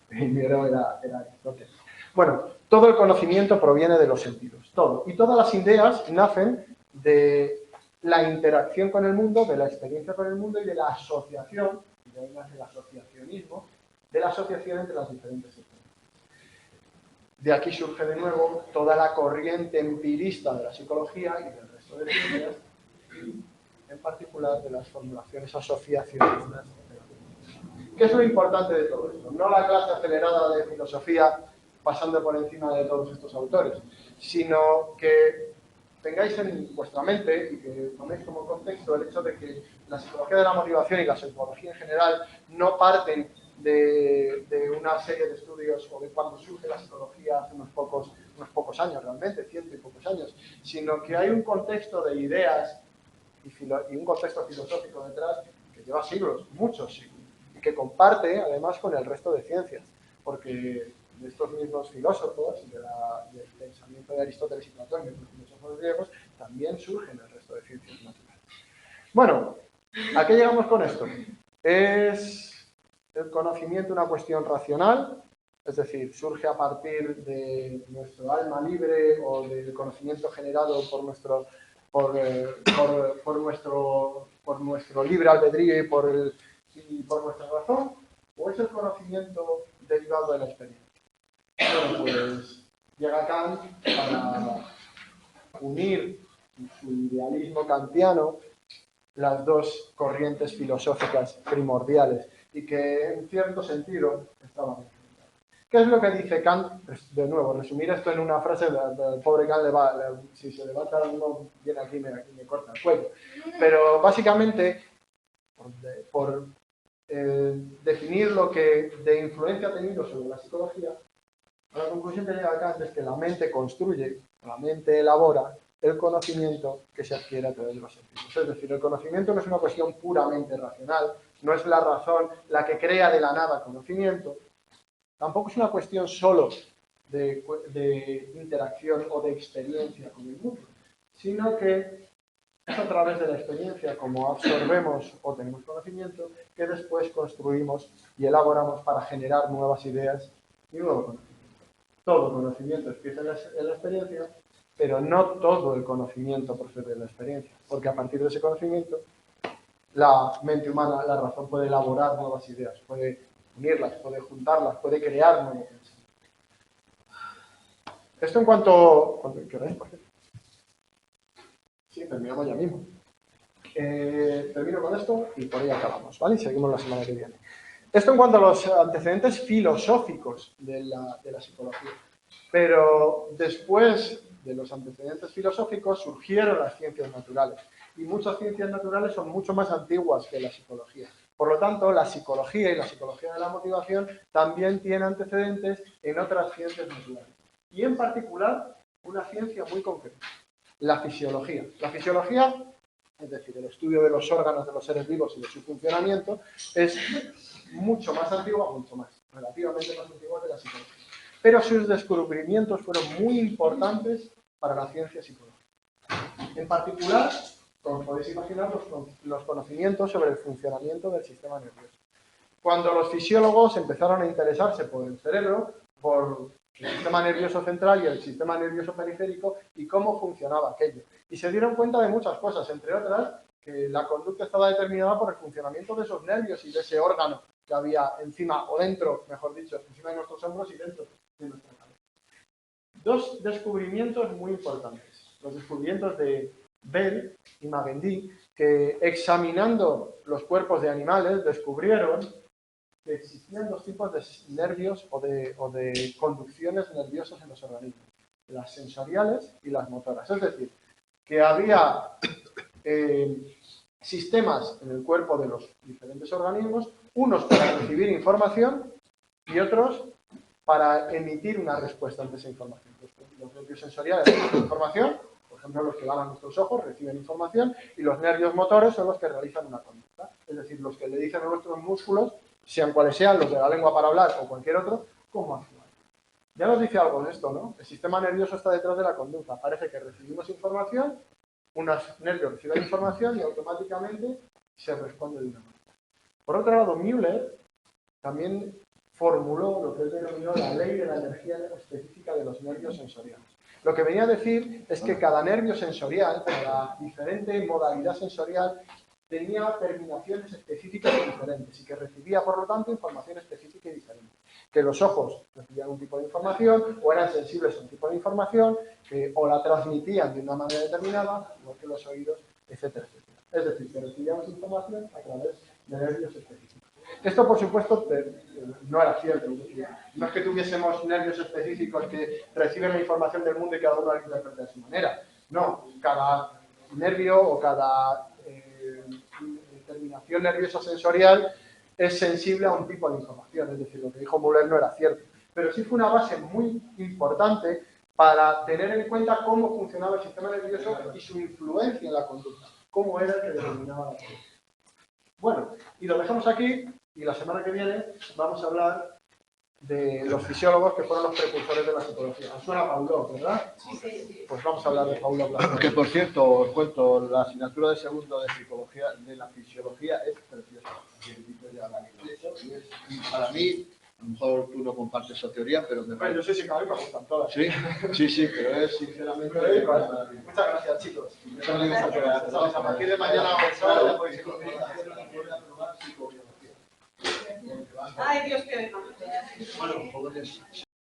primero era Aristóteles. Bueno, todo el conocimiento proviene de los sentidos, todo. Y todas las ideas nacen de la interacción con el mundo, de la experiencia con el mundo y de la asociación, y de ahí nace el asociacionismo, de la asociación entre las diferentes experiencias. De aquí surge de nuevo toda la corriente empirista de la psicología y del resto de ciencias, en particular de las formulaciones asociacionistas. ¿Qué es lo importante de todo esto? No la clase acelerada de filosofía pasando por encima de todos estos autores, sino que tengáis en vuestra mente y que toméis como contexto el hecho de que la psicología de la motivación y la psicología en general no parten de una serie de estudios o de cuando surge la psicología hace unos pocos años realmente, 100 y pocos años, sino que hay un contexto de ideas y un contexto filosófico detrás que lleva siglos, muchos siglos, y que comparte además con el resto de ciencias, porque de estos mismos filósofos y del pensamiento de Aristóteles y Platón y de los filósofos griegos también surgen el resto de ciencias naturales. Bueno, ¿a qué llegamos con esto? ¿Es el conocimiento una cuestión racional? Es decir, surge a partir de nuestro alma libre o del conocimiento generado por nuestro libre albedrío y por nuestra razón, o es el conocimiento derivado de la experiencia. Bueno, pues llega Kant para unir en su idealismo kantiano las dos corrientes filosóficas primordiales y que en cierto sentido estaban enfrentadas. ¿Qué es lo que dice Kant? Pues, de nuevo, resumir esto en una frase, el pobre Kant si se levanta uno, viene aquí y me corta el cuello. Pero básicamente, por definir lo que de influencia ha tenido sobre la psicología, la conclusión que llega Kant es que la mente construye, la mente elabora el conocimiento que se adquiere a través de los sentidos. Es decir, el conocimiento no es una cuestión puramente racional, no es la razón la que crea de la nada conocimiento, tampoco es una cuestión solo de interacción o de experiencia con el mundo, sino que es a través de la experiencia como absorbemos o tenemos conocimiento que después construimos y elaboramos para generar nuevas ideas y nuevo conocimiento. Todo conocimiento empieza en la experiencia, pero no todo el conocimiento procede de la experiencia, porque a partir de ese conocimiento la mente humana, la razón puede elaborar nuevas ideas, puede unirlas, puede juntarlas, puede crear nuevos pensamientos. Esto en cuanto... ¿Qué hora es, por cierto? Sí, terminamos ya mismo. Termino con esto y por ahí acabamos, ¿vale? Y seguimos la semana que viene. Esto en cuanto a los antecedentes filosóficos de la psicología. Pero después de los antecedentes filosóficos surgieron las ciencias naturales. Y muchas ciencias naturales son mucho más antiguas que la psicología. Por lo tanto, la psicología y la psicología de la motivación también tienen antecedentes en otras ciencias naturales. Y en particular, una ciencia muy concreta, la fisiología. La fisiología, es decir, el estudio de los órganos de los seres vivos y de su funcionamiento, es mucho más antigua, relativamente más antigua que la psicología. Pero sus descubrimientos fueron muy importantes para la ciencia psicológica. En particular, como podéis imaginar, los conocimientos sobre el funcionamiento del sistema nervioso. Cuando los fisiólogos empezaron a interesarse por el cerebro, por el sistema nervioso central y el sistema nervioso periférico y cómo funcionaba aquello. Y se dieron cuenta de muchas cosas, entre otras, que la conducta estaba determinada por el funcionamiento de esos nervios y de ese órgano que había encima, o dentro, mejor dicho, encima de nuestros hombros y dentro de nuestra cabeza. Dos descubrimientos muy importantes. Los descubrimientos de Bell y Magendie, que examinando los cuerpos de animales descubrieron que existían dos tipos de nervios o de conducciones nerviosas en los organismos, las sensoriales y las motoras. Es decir, que había sistemas en el cuerpo de los diferentes organismos, unos para recibir información y otros para emitir una respuesta ante esa información. Los nervios sensoriales reciben información, por ejemplo, los que van a nuestros ojos reciben información, y los nervios motores son los que realizan una conducta. Es decir, los que le dicen a nuestros músculos, sean cuales sean, los de la lengua para hablar o cualquier otro, cómo actuar. Ya nos dice algo de esto, ¿no? El sistema nervioso está detrás de la conducta. Parece que recibimos información, unos nervios reciben información y automáticamente se responde de una manera. Por otro lado, Müller también formuló lo que él denominó la ley de la energía específica de los nervios sensoriales. Lo que venía a decir es que cada nervio sensorial, cada diferente modalidad sensorial, tenía terminaciones específicas y diferentes y que recibía, por lo tanto, información específica y diferente. Que los ojos recibían un tipo de información o eran sensibles a un tipo de información, o la transmitían de una manera determinada, igual que los oídos, etcétera, etcétera. Es decir, que recibíamos información a través de nervios específicos. Esto, por supuesto, no era cierto. No es que tuviésemos nervios específicos que reciben la información del mundo y cada uno la interpreta de su manera. No, cada nervio o cada terminación nerviosa sensorial es sensible a un tipo de información. Es decir, lo que dijo Müller no era cierto. Pero sí fue una base muy importante para tener en cuenta cómo funcionaba el sistema nervioso y su influencia en la conducta. Cómo era el que determinaba la conducta. Bueno, y lo dejamos aquí, y la semana que viene vamos a hablar de los fisiólogos que fueron los precursores de la psicología. ¿Os suena Pavlov, verdad? Sí. Pues vamos a hablar de Pavlov. Que, por cierto, os cuento, la asignatura de segundo de psicología, de la fisiología, es preciosa. Para mí, a lo mejor tú no compartes esa teoría, pero me parece... Yo sé si a mí me gustan todas. Sí, pero es sinceramente... Muchas gracias, chicos. A partir de mañana ya podéis ir. Ay, Dios, qué Bueno, jóvenes...